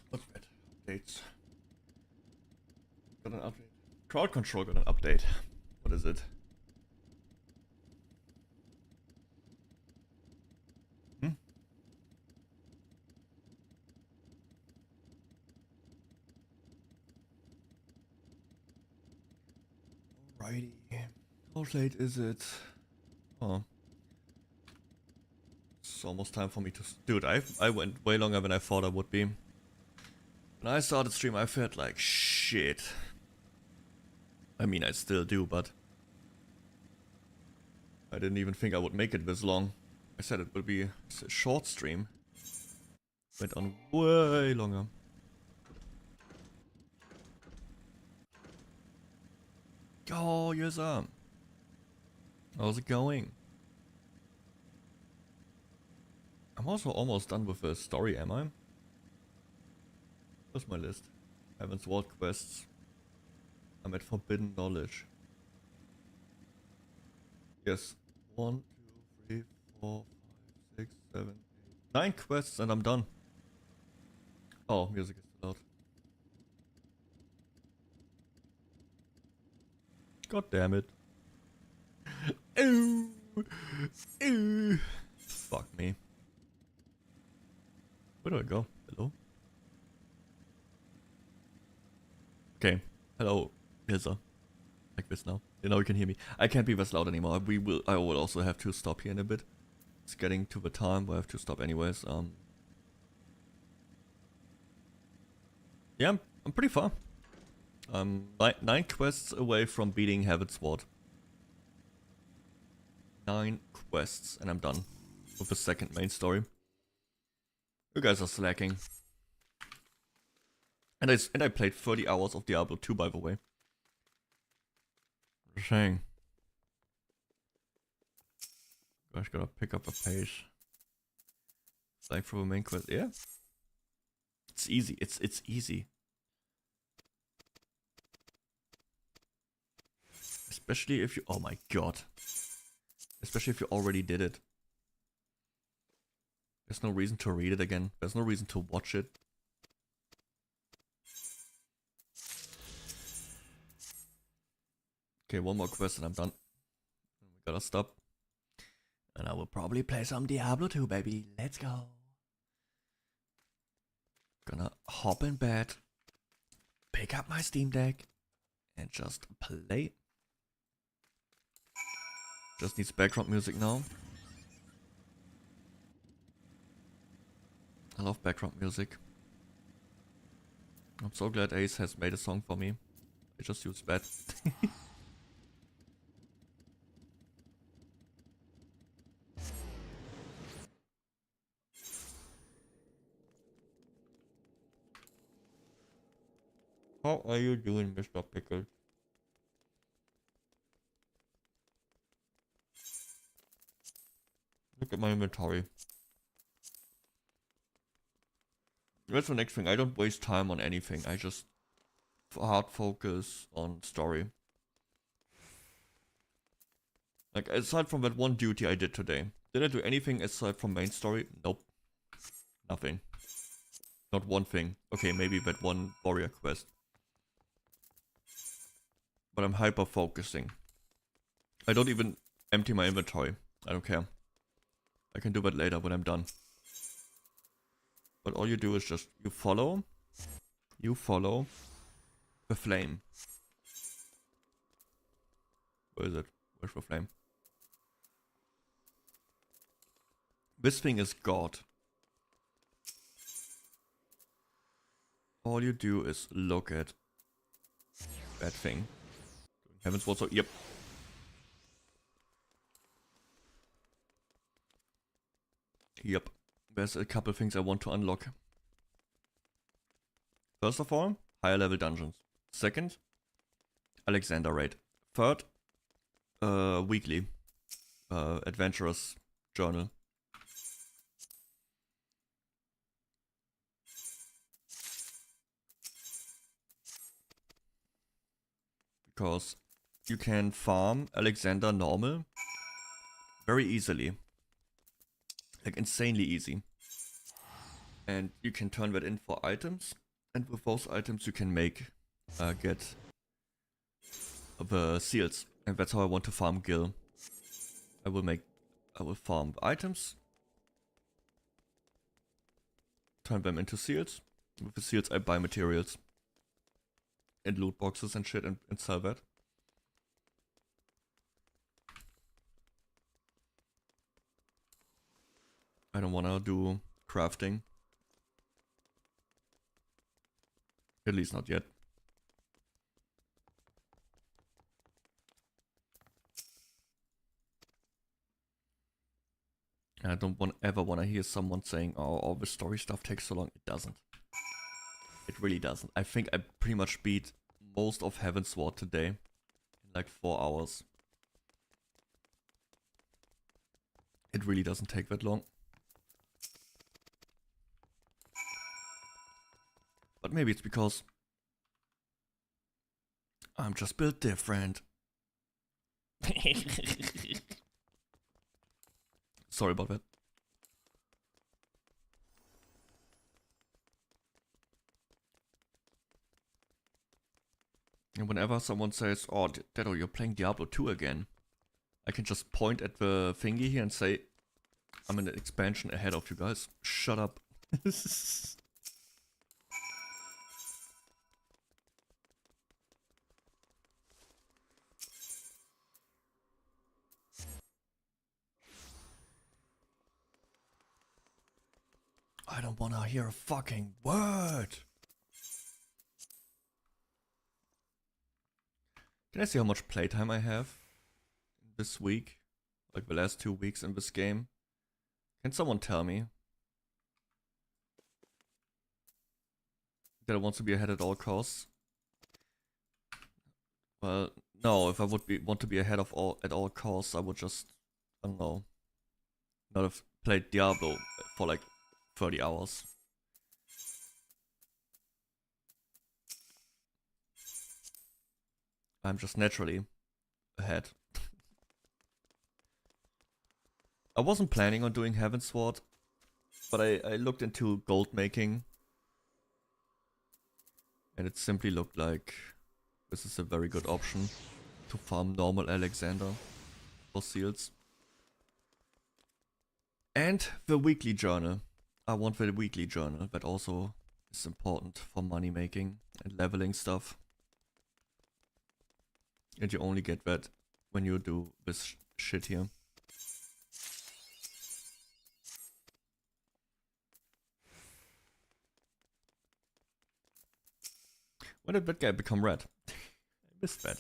Speaker 1: What's that? Updates. Got an update. Crowd control got an update. What is it? Alrighty. How late is it? Oh. It's almost time for me to... Dude, I went way longer than I thought I would be. When I started stream, I felt like shit. I mean, I still do, but... I didn't even think I would make it this long. I said it would be a short stream. Went on way longer. Oh, yes, how's it going? I'm also almost done with the story, am I? Where's my list? Heaven's Ward quests. I'm at Forbidden Knowledge. Yes. 1, 2, 3, 4, 5, 6, 7, 8, 9 quests and I'm done. Oh, music is too loud. God damn it. Ooh. Ooh. Fuck me. Where do I go? Hello? Okay. Hello, Hilsa. Like this now. You know you can hear me. I can't be this loud anymore. I will also have to stop here in a bit. It's getting to the time where I have to stop anyways. Yeah, I'm pretty far. I'm 9 quests away from beating Heaven's Ward. 9 quests and I'm done with the second main story. You guys are slacking. And I played 30 hours of Diablo 2, by the way. Just saying. Gosh, gotta pick up a pace. It's like for the main quest. Yeah. It's easy. It's easy. Especially if you... Oh my god. Especially if you already did it. There's no reason to read it again. There's no reason to watch it. Okay, one more quest and I'm done. We gotta stop. And I will probably play some Diablo 2, baby. Let's go. Gonna hop in bed. Pick up my Steam Deck. And just play. Just needs background music now. I love background music. I'm so glad Ace has made a song for me. I just use that. How are you doing, Mr. Pickle? Look at my inventory. That's the next thing. I don't waste time on anything. I just hard focus on story. Like, aside from that one duty I did today. Did I do anything aside from main story? Nope. Nothing. Not one thing. Okay, maybe that one warrior quest. But I'm hyper focusing. I don't even empty my inventory. I don't care. I can do that later when I'm done. But all you do is just, you follow the flame. Where is it? Where's the flame? This thing is God. All you do is look at that thing. Heaven's Ward, so yep. Yep. There's a couple things I want to unlock. First of all, higher level dungeons. Second, Alexander raid. Third, weekly adventurous journal. because you can farm Alexander normal very easily. Like insanely easy. And you can turn that in for items. And with those items you can get the seals. And that's how I want to farm Gil. I will farm items. Turn them into seals. With the seals I buy materials. And loot boxes and shit and sell that. I don't wanna do crafting. At least not yet. And I don't ever want to hear someone saying, oh, all the story stuff takes so long. It doesn't. It really doesn't. I think I pretty much beat most of Heavensward today in like 4 hours. It really doesn't take that long. But maybe it's because I'm just built different. Sorry about that. And whenever someone says, oh, Deddo, you're playing Diablo 2 again, I can just point at the thingy here and say, I'm in an expansion ahead of you guys. Shut up. I don't wanna hear a fucking word. Can I see how much playtime I have this week? Like the last 2 weeks in this game? Can someone tell me? That I want to be ahead at all costs? Well, no, if I would want to be ahead of at all costs, I would just, I don't know, not have played Diablo for like 30 hours. I'm just naturally ahead. I wasn't planning on doing Heavensward, but I looked into gold making. And it simply looked like this is a very good option to farm normal Alexander for seals. And the weekly journal. I want the weekly journal, that also is important for money making and leveling stuff. And you only get that when you do this shit here. When did that guy become red? I missed that.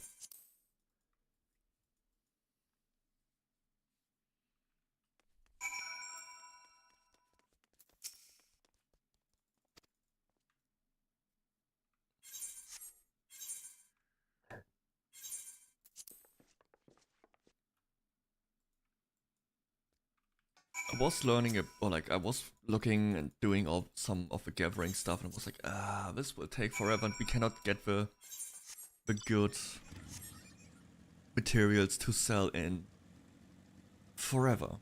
Speaker 1: I was learning, or like I was looking and doing some of the gathering stuff, and I was like, this will take forever, and we cannot get the good materials to sell in forever.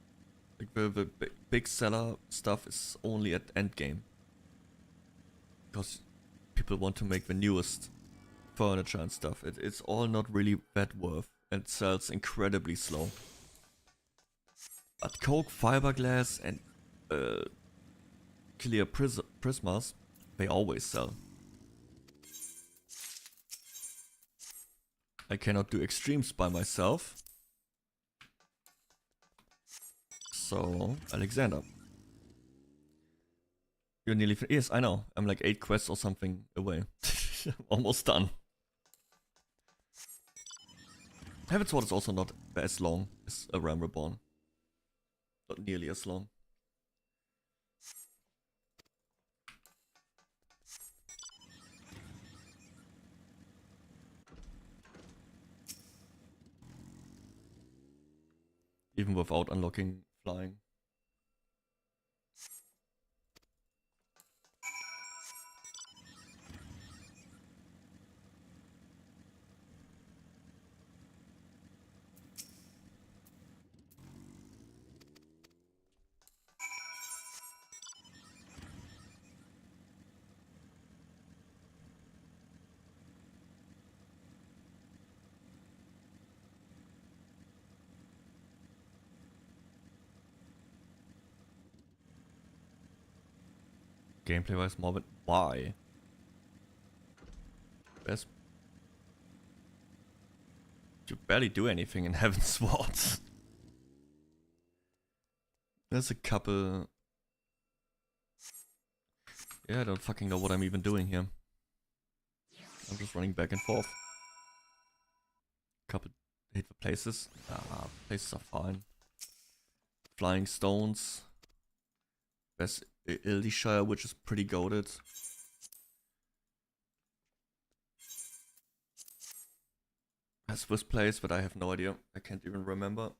Speaker 1: Like the big seller stuff is only at endgame, because people want to make the newest furniture and stuff. It's all not really that worth, and sells incredibly slow. But coke, fiberglass, and clear prismas, they always sell. I cannot do extremes by myself. So, Alexander. You're nearly yes, I know. I'm like 8 quests or something away. Almost done. Heavensward is also not as long as a Ram Reborn. Not nearly as long. Even without unlocking flying. gameplay wise more, but why? Best. You barely do anything in Heaven's Swords. There's a couple. Yeah, I don't fucking know what I'm even doing here. I'm just running back and forth. Couple hit the places. Ah, places are fine. Flying stones. There's 𝐑𝐮𝐬, which is pretty goated. Has this place, but I have no idea. I can't even remember.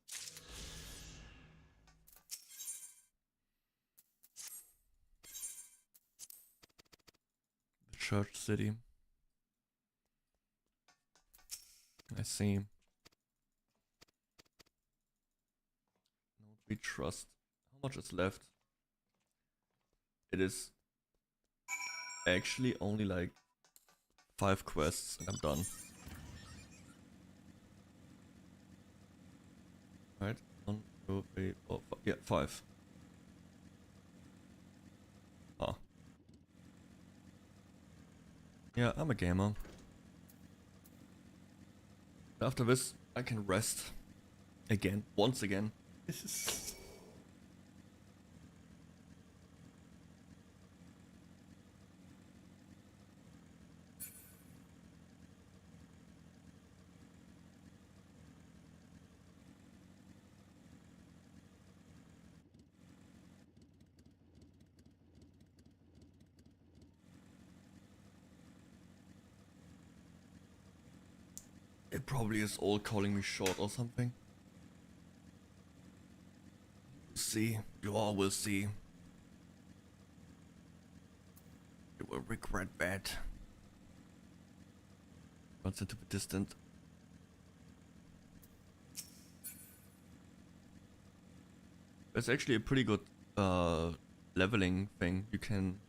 Speaker 1: The church city. I see. No, we trust. How much is left? It is actually only like 5 quests and I'm done. Right? 1, 2, 3, 4, 5. Yeah, 5. Ah. Yeah, I'm a gamer. After this, I can rest. Again. Once again. This is... It probably is all calling me short or something. We'll see. You all will see. You will regret that. Runs into the distant. There's actually a pretty good leveling thing. You can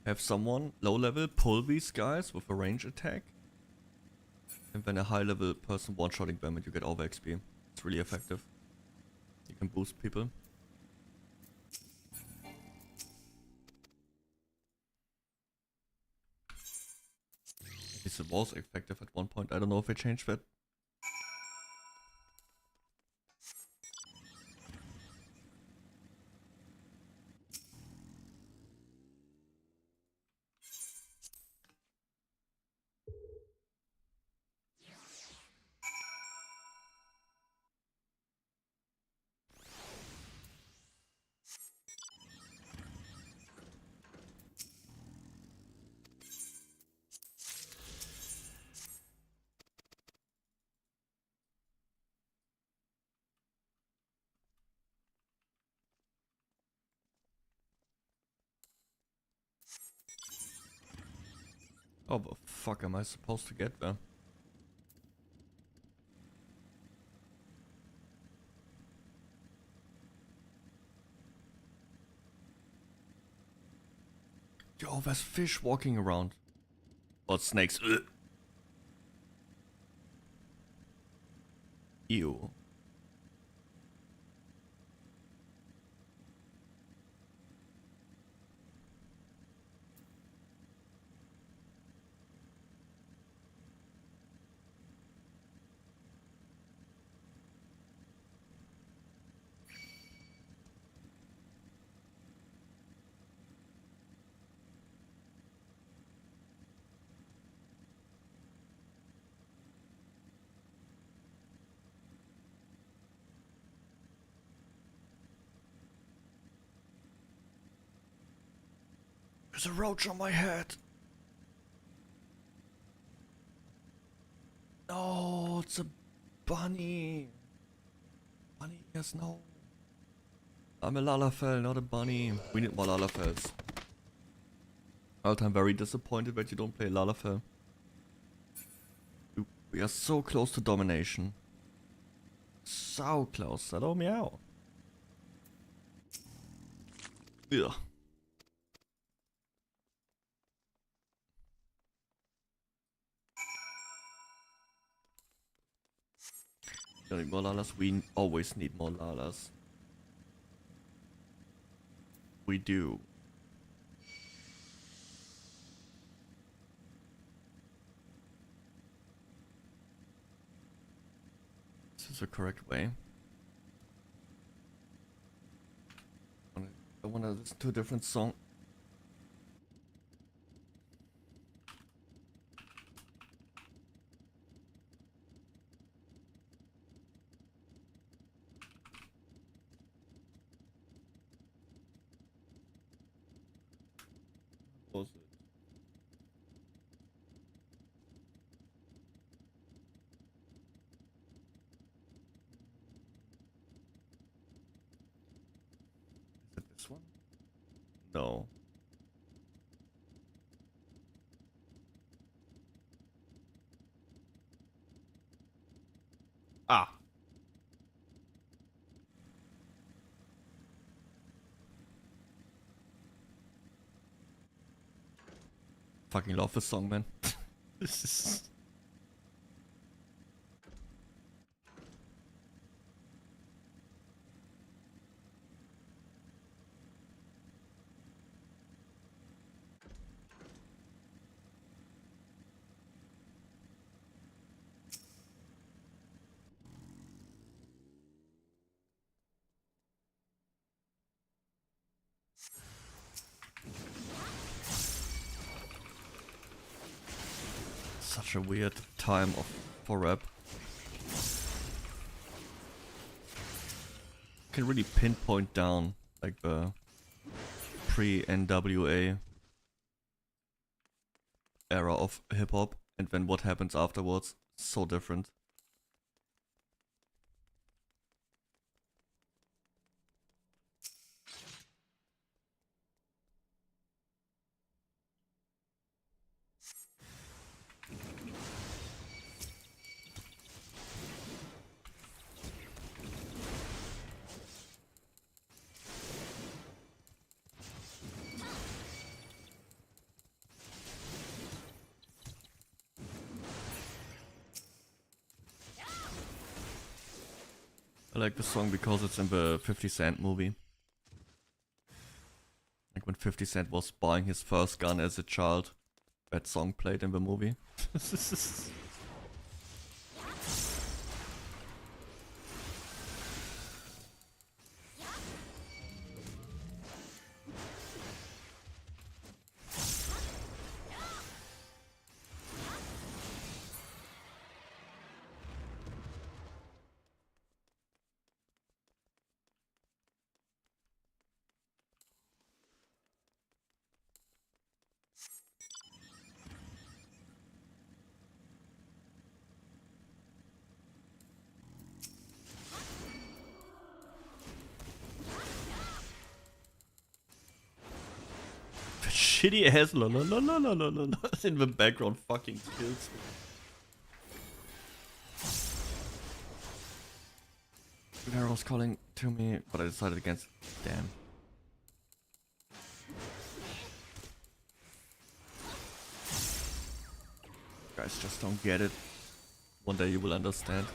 Speaker 1: have someone low level pull these guys with a range attack. And then a high level person one-shotting them and you get over XP. It's really effective. You can boost people. At least it was effective at one point. I don't know if they changed that. Oh, the fuck am I supposed to get there? Yo, there's fish walking around. Or snakes. Ugh. Ew. There's a roach on my head. No, it's a bunny. Bunny, yes, no. I'm a Lalafell, not a bunny. We need more Lalafells. I'm very disappointed that you don't play Lalafell. We are so close to domination. So close. Hello, meow. Ugh. Don't need more Lalas. We always need more Lalas. We do. This is the correct way. I wanna listen to a different song. Was it? Is it this one? No. Ah. Fucking love this song, man. This is... such a weird time for rap. Can really pinpoint down like the pre-NWA era of hip hop, and then what happens afterwards, so different. I like this song because it's in the 50 Cent movie. Like when 50 Cent was buying his first gun as a child, that song played in the movie. Shitty ass la la la la la la la in the background fucking kills me. Guerrero was calling to me, but I decided against. Damn. Guys just don't get it. One day you will understand.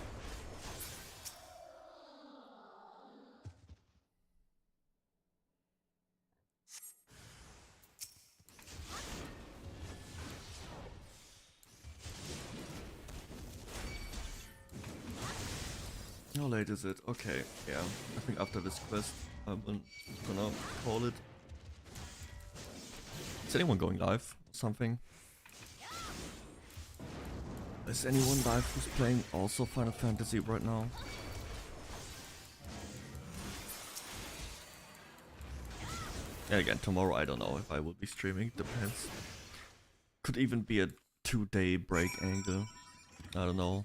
Speaker 1: How late is it? Okay, yeah. I think after this quest, I'm gonna call it. Is anyone going live? Something? Is anyone live who's playing also Final Fantasy right now? Yeah, again, tomorrow I don't know if I will be streaming, depends. Could even be a 2-day break angle. I don't know.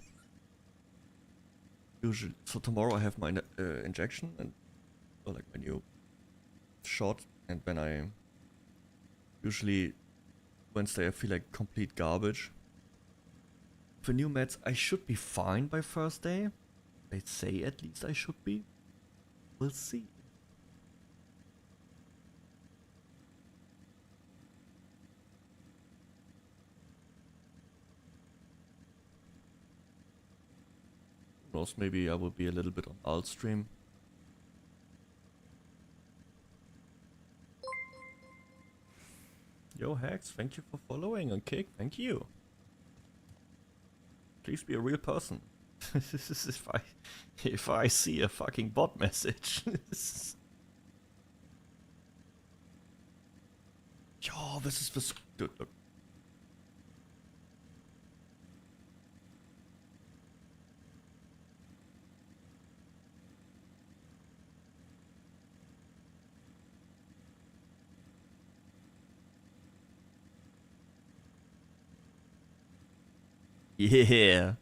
Speaker 1: Usually, so tomorrow I have my injection and or like my new shot, and then I usually Wednesday I feel like complete garbage. For new meds I should be fine by Thursday. They say at least I should be. We'll see. Who knows, maybe I will be a little bit on alt stream. Yo Hex, thank you for following on Kick, thank you. Please be a real person. if I see a fucking bot message. Yo, this is this. Dude, look. Yeah.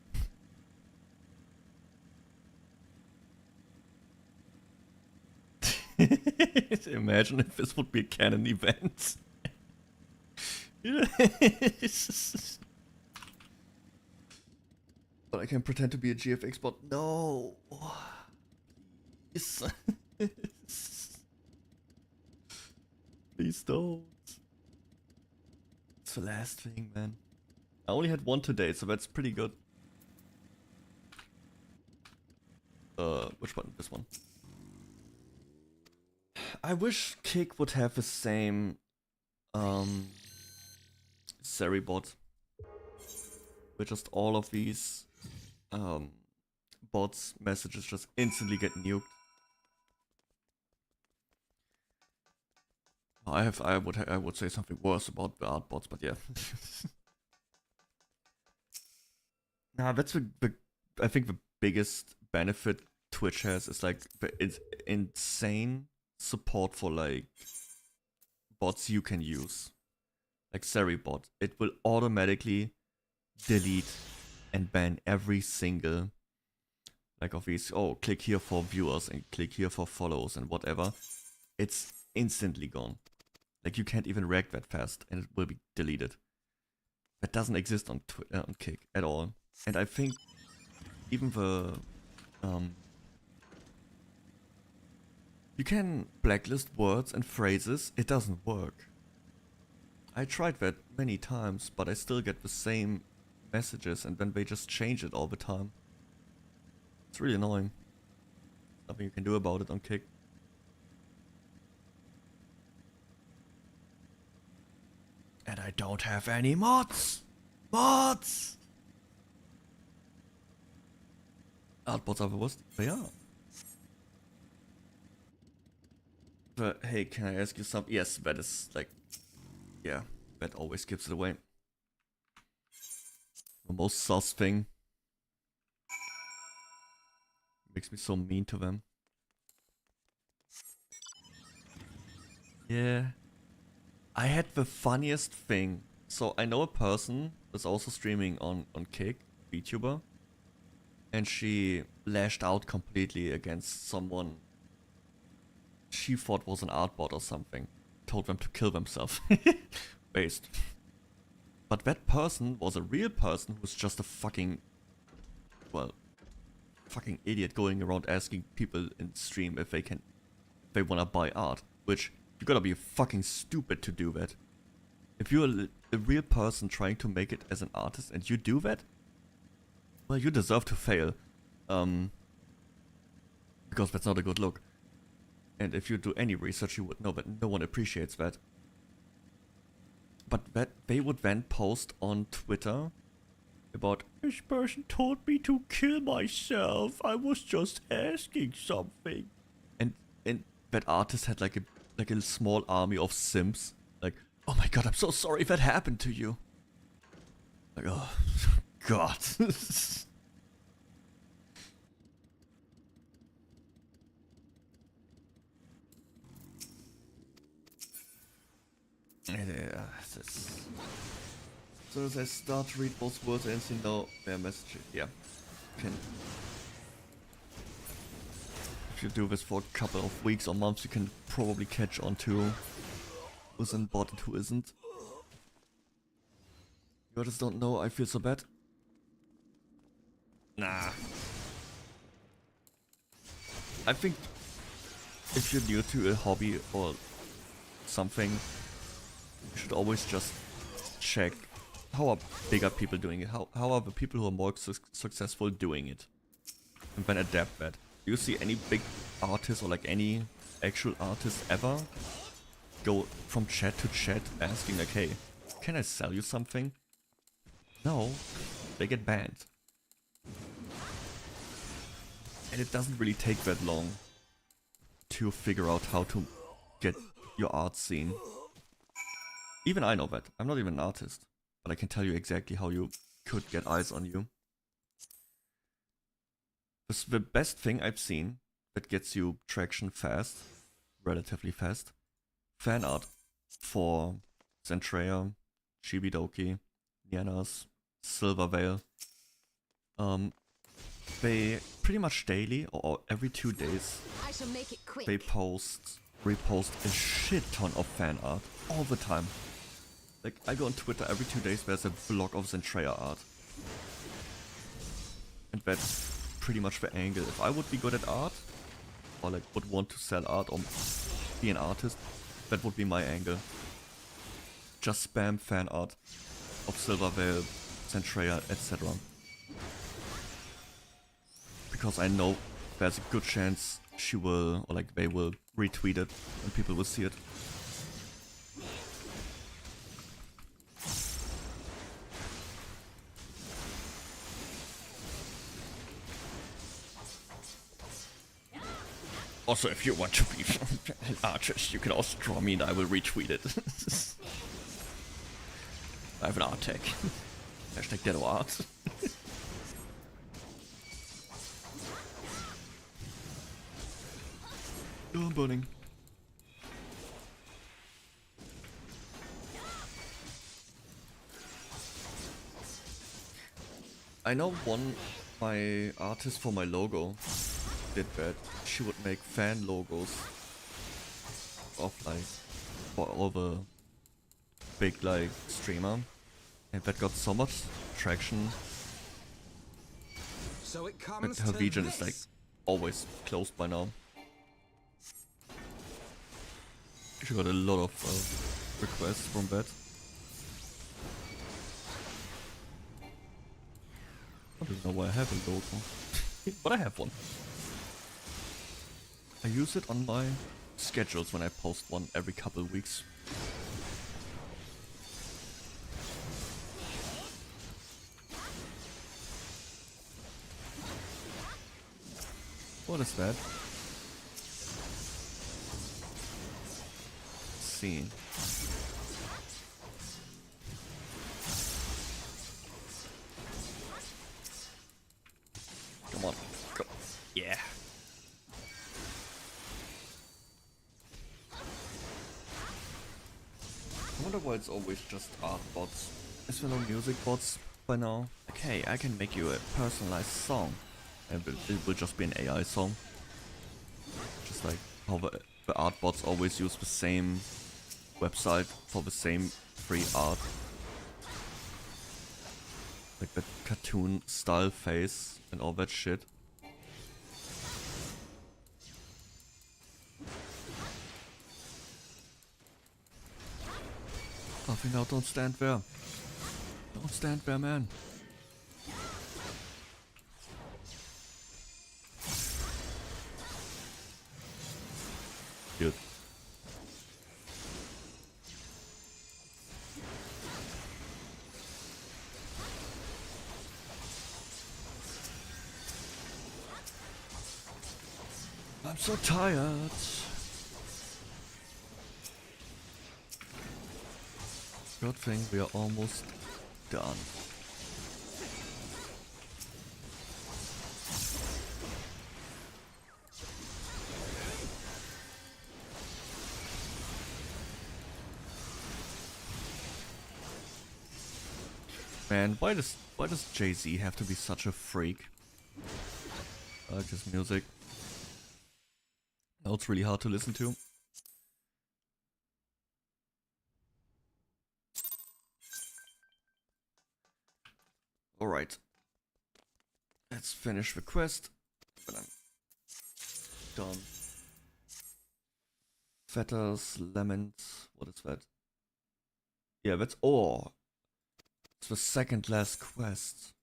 Speaker 1: Imagine if this would be a canon event. But I can pretend to be a GFX bot. No. Please. Please don't. It's the last thing, man. I only had one today, so that's pretty good. Which one? This one. I wish Kick would have the same Seri bot. Where just all of these bots messages just instantly get nuked. I would say something worse about the art bots, but yeah. Nah, that's I think the biggest benefit Twitch has is like it's insane support for like bots you can use. Like Seri bot. It will automatically delete and ban every single like of these, oh, click here for viewers and click here for follows and whatever. It's instantly gone. Like you can't even react that fast and it will be deleted. That doesn't exist on Kick at all. And I think even the you can blacklist words and phrases. It doesn't work. I tried that many times, but I still get the same messages and then they just change it all the time. It's really annoying. Nothing you can do about it on Kick. And I don't have any mods! Mods! Artbots are the worst. They are. But hey, can I ask you something? Yes, that is like... Yeah, that always gives it away. The most sus thing. Makes me so mean to them. Yeah. I had the funniest thing. So I know a person that's also streaming on Kick, Vtuber. And she lashed out completely against someone she thought was an art bot or something. Told them to kill themselves. Based. But that person was a real person who's just a fucking... Well... Fucking idiot going around asking people in stream if they wanna buy art. Which, you gotta be fucking stupid to do that. If you're a real person trying to make it as an artist and you do that... Well, you deserve to fail. Because that's not a good look. And if you do any research, you would know that no one appreciates that. But that they would then post on Twitter about, this person told me to kill myself. I was just asking something. And that artist had like a small army of simps. Like, oh my god, I'm so sorry that happened to you. Like, oh god. Yeah, as soon as I start to read both words, I instantly know their message. Yeah, can. If you do this for a couple of weeks or months, you can probably catch on to who's in bot and who isn't. You just don't know. I feel so bad. Nah. I think if you're new to a hobby or something, you should always just check how are bigger people doing it, how are the people who are more successful doing it, and then adapt that. Do you see any big artists or like any actual artists ever go from chat to chat asking like, hey, can I sell you something? No, they get banned. And it doesn't really take that long to figure out how to get your art seen. Even I know that. I'm not even an artist, but I can tell you exactly how you could get eyes on you. This is the best thing I've seen that gets you traction fast, relatively fast. Fan art for Zentreya, Chibidoki, Nianas, Silver Veil. They pretty much daily or every 2 days
Speaker 8: I shall make it quick.
Speaker 1: they repost a shit ton of fan art all the time. Like I go on Twitter every 2 days, there's a block of Zentreya art. And that's pretty much the angle. If I would be good at art, or like would want to sell art or be an artist, that would be my angle. Just spam fan art of Silver Veil, Zentreya, etc. Because I know there's a good chance she will, or like they will retweet it and people will see it. Also, if you want to be an artist, you can also draw me and I will retweet it. I have an art tag. Hashtag Deddo art. Oh, I'm burning. I know my artist for my logo did that. She would make fan logos of like for all the big like streamer, and that got so much traction.
Speaker 6: So it
Speaker 1: But
Speaker 6: comes
Speaker 1: her
Speaker 6: to
Speaker 1: region
Speaker 6: this.
Speaker 1: is like always closed by now. She got a lot of requests from that. I don't know why I have a logo, but I have one. I use it on my schedules when I post one every couple of weeks. What is that? Scene. Come on, go. Yeah. I wonder why it's always just art bots. Is there no music bots by now? Like, hey, I can make you a personalized song. And it will just be an AI song. Just like how the art bots always use the same website for the same free art. Like that cartoon style face and all that shit. Coffee now, don't stand there. Don't stand there, man. Good. I'm so tired. Good thing we are almost done. Man, why does Jay-Z have to be such a freak? I like his music. Now it's really hard to listen to. Alright. Let's finish the quest. But I'm done. Fetters, lemons. What is that? Yeah, that's ore. It's the second last quest.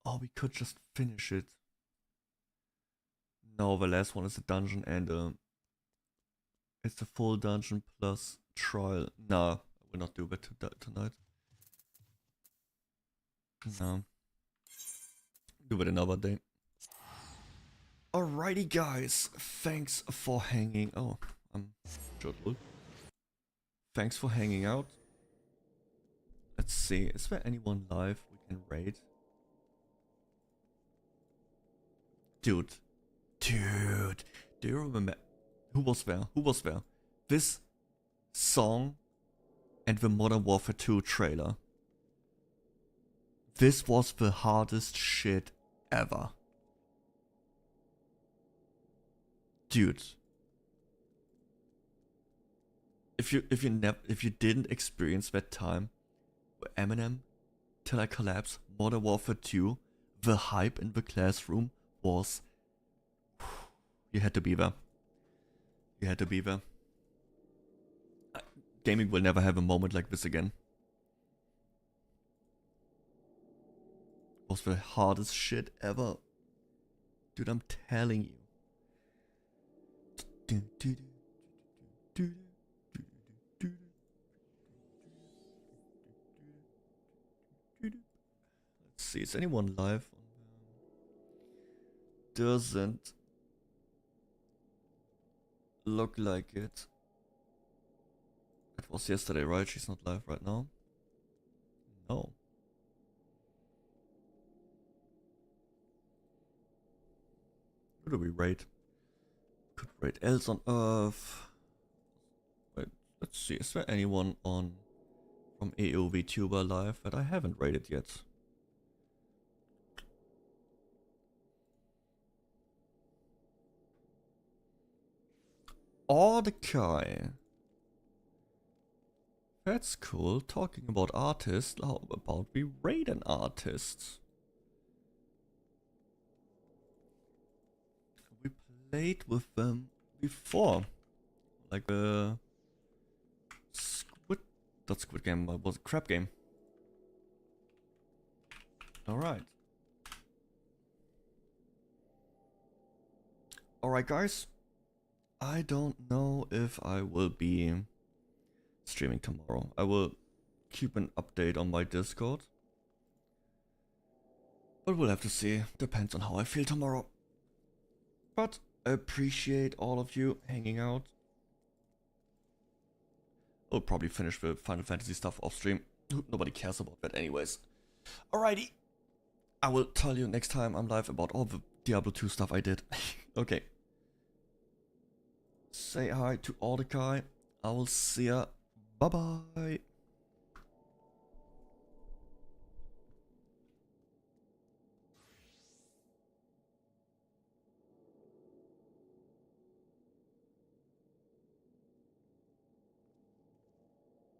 Speaker 1: Oh, we could just finish it. No, the last one is a dungeon and it's a full dungeon plus trial. Nah, I will not do that tonight. No. Do it another day. Alrighty, guys. Thanks for hanging. Oh, I'm short. Thanks for hanging out. Let's see. Is there anyone live we can raid? Dude. Dude. Do you remember? Who was there? Who was there? This song and the Modern Warfare 2 trailer. This was the hardest shit ever. Dude. If you didn't experience that time where Eminem, Till I Collapse, Modern Warfare 2, the hype in the classroom was, you had to be there. You had to be there. Gaming will never have a moment like this again. It was the hardest shit ever. Dude, I'm telling you. Let's see, is anyone live? Doesn't look like it. It was yesterday, right? She's not live right now. No. Who do we rate? Could rate else on Earth. Wait, let's see. Is there anyone on from Vtuber live that I haven't rated yet? 𝐑𝐮𝐞𝐬. That's cool. Talking about artists, how about we raid an artist? We played with them before. Like a not Squid Game, but was a crab game. Alright. Alright, guys. I don't know if I will be streaming tomorrow. I will keep an update on my Discord. But we'll have to see. Depends on how I feel tomorrow. But I appreciate all of you hanging out. I'll probably finish the Final Fantasy stuff off stream. Nobody cares about that anyways. Alrighty. I will tell you next time I'm live about all the Diablo 2 stuff I did. Okay. Say hi to 𝐑𝐮𝐸. I will see ya. Bye bye.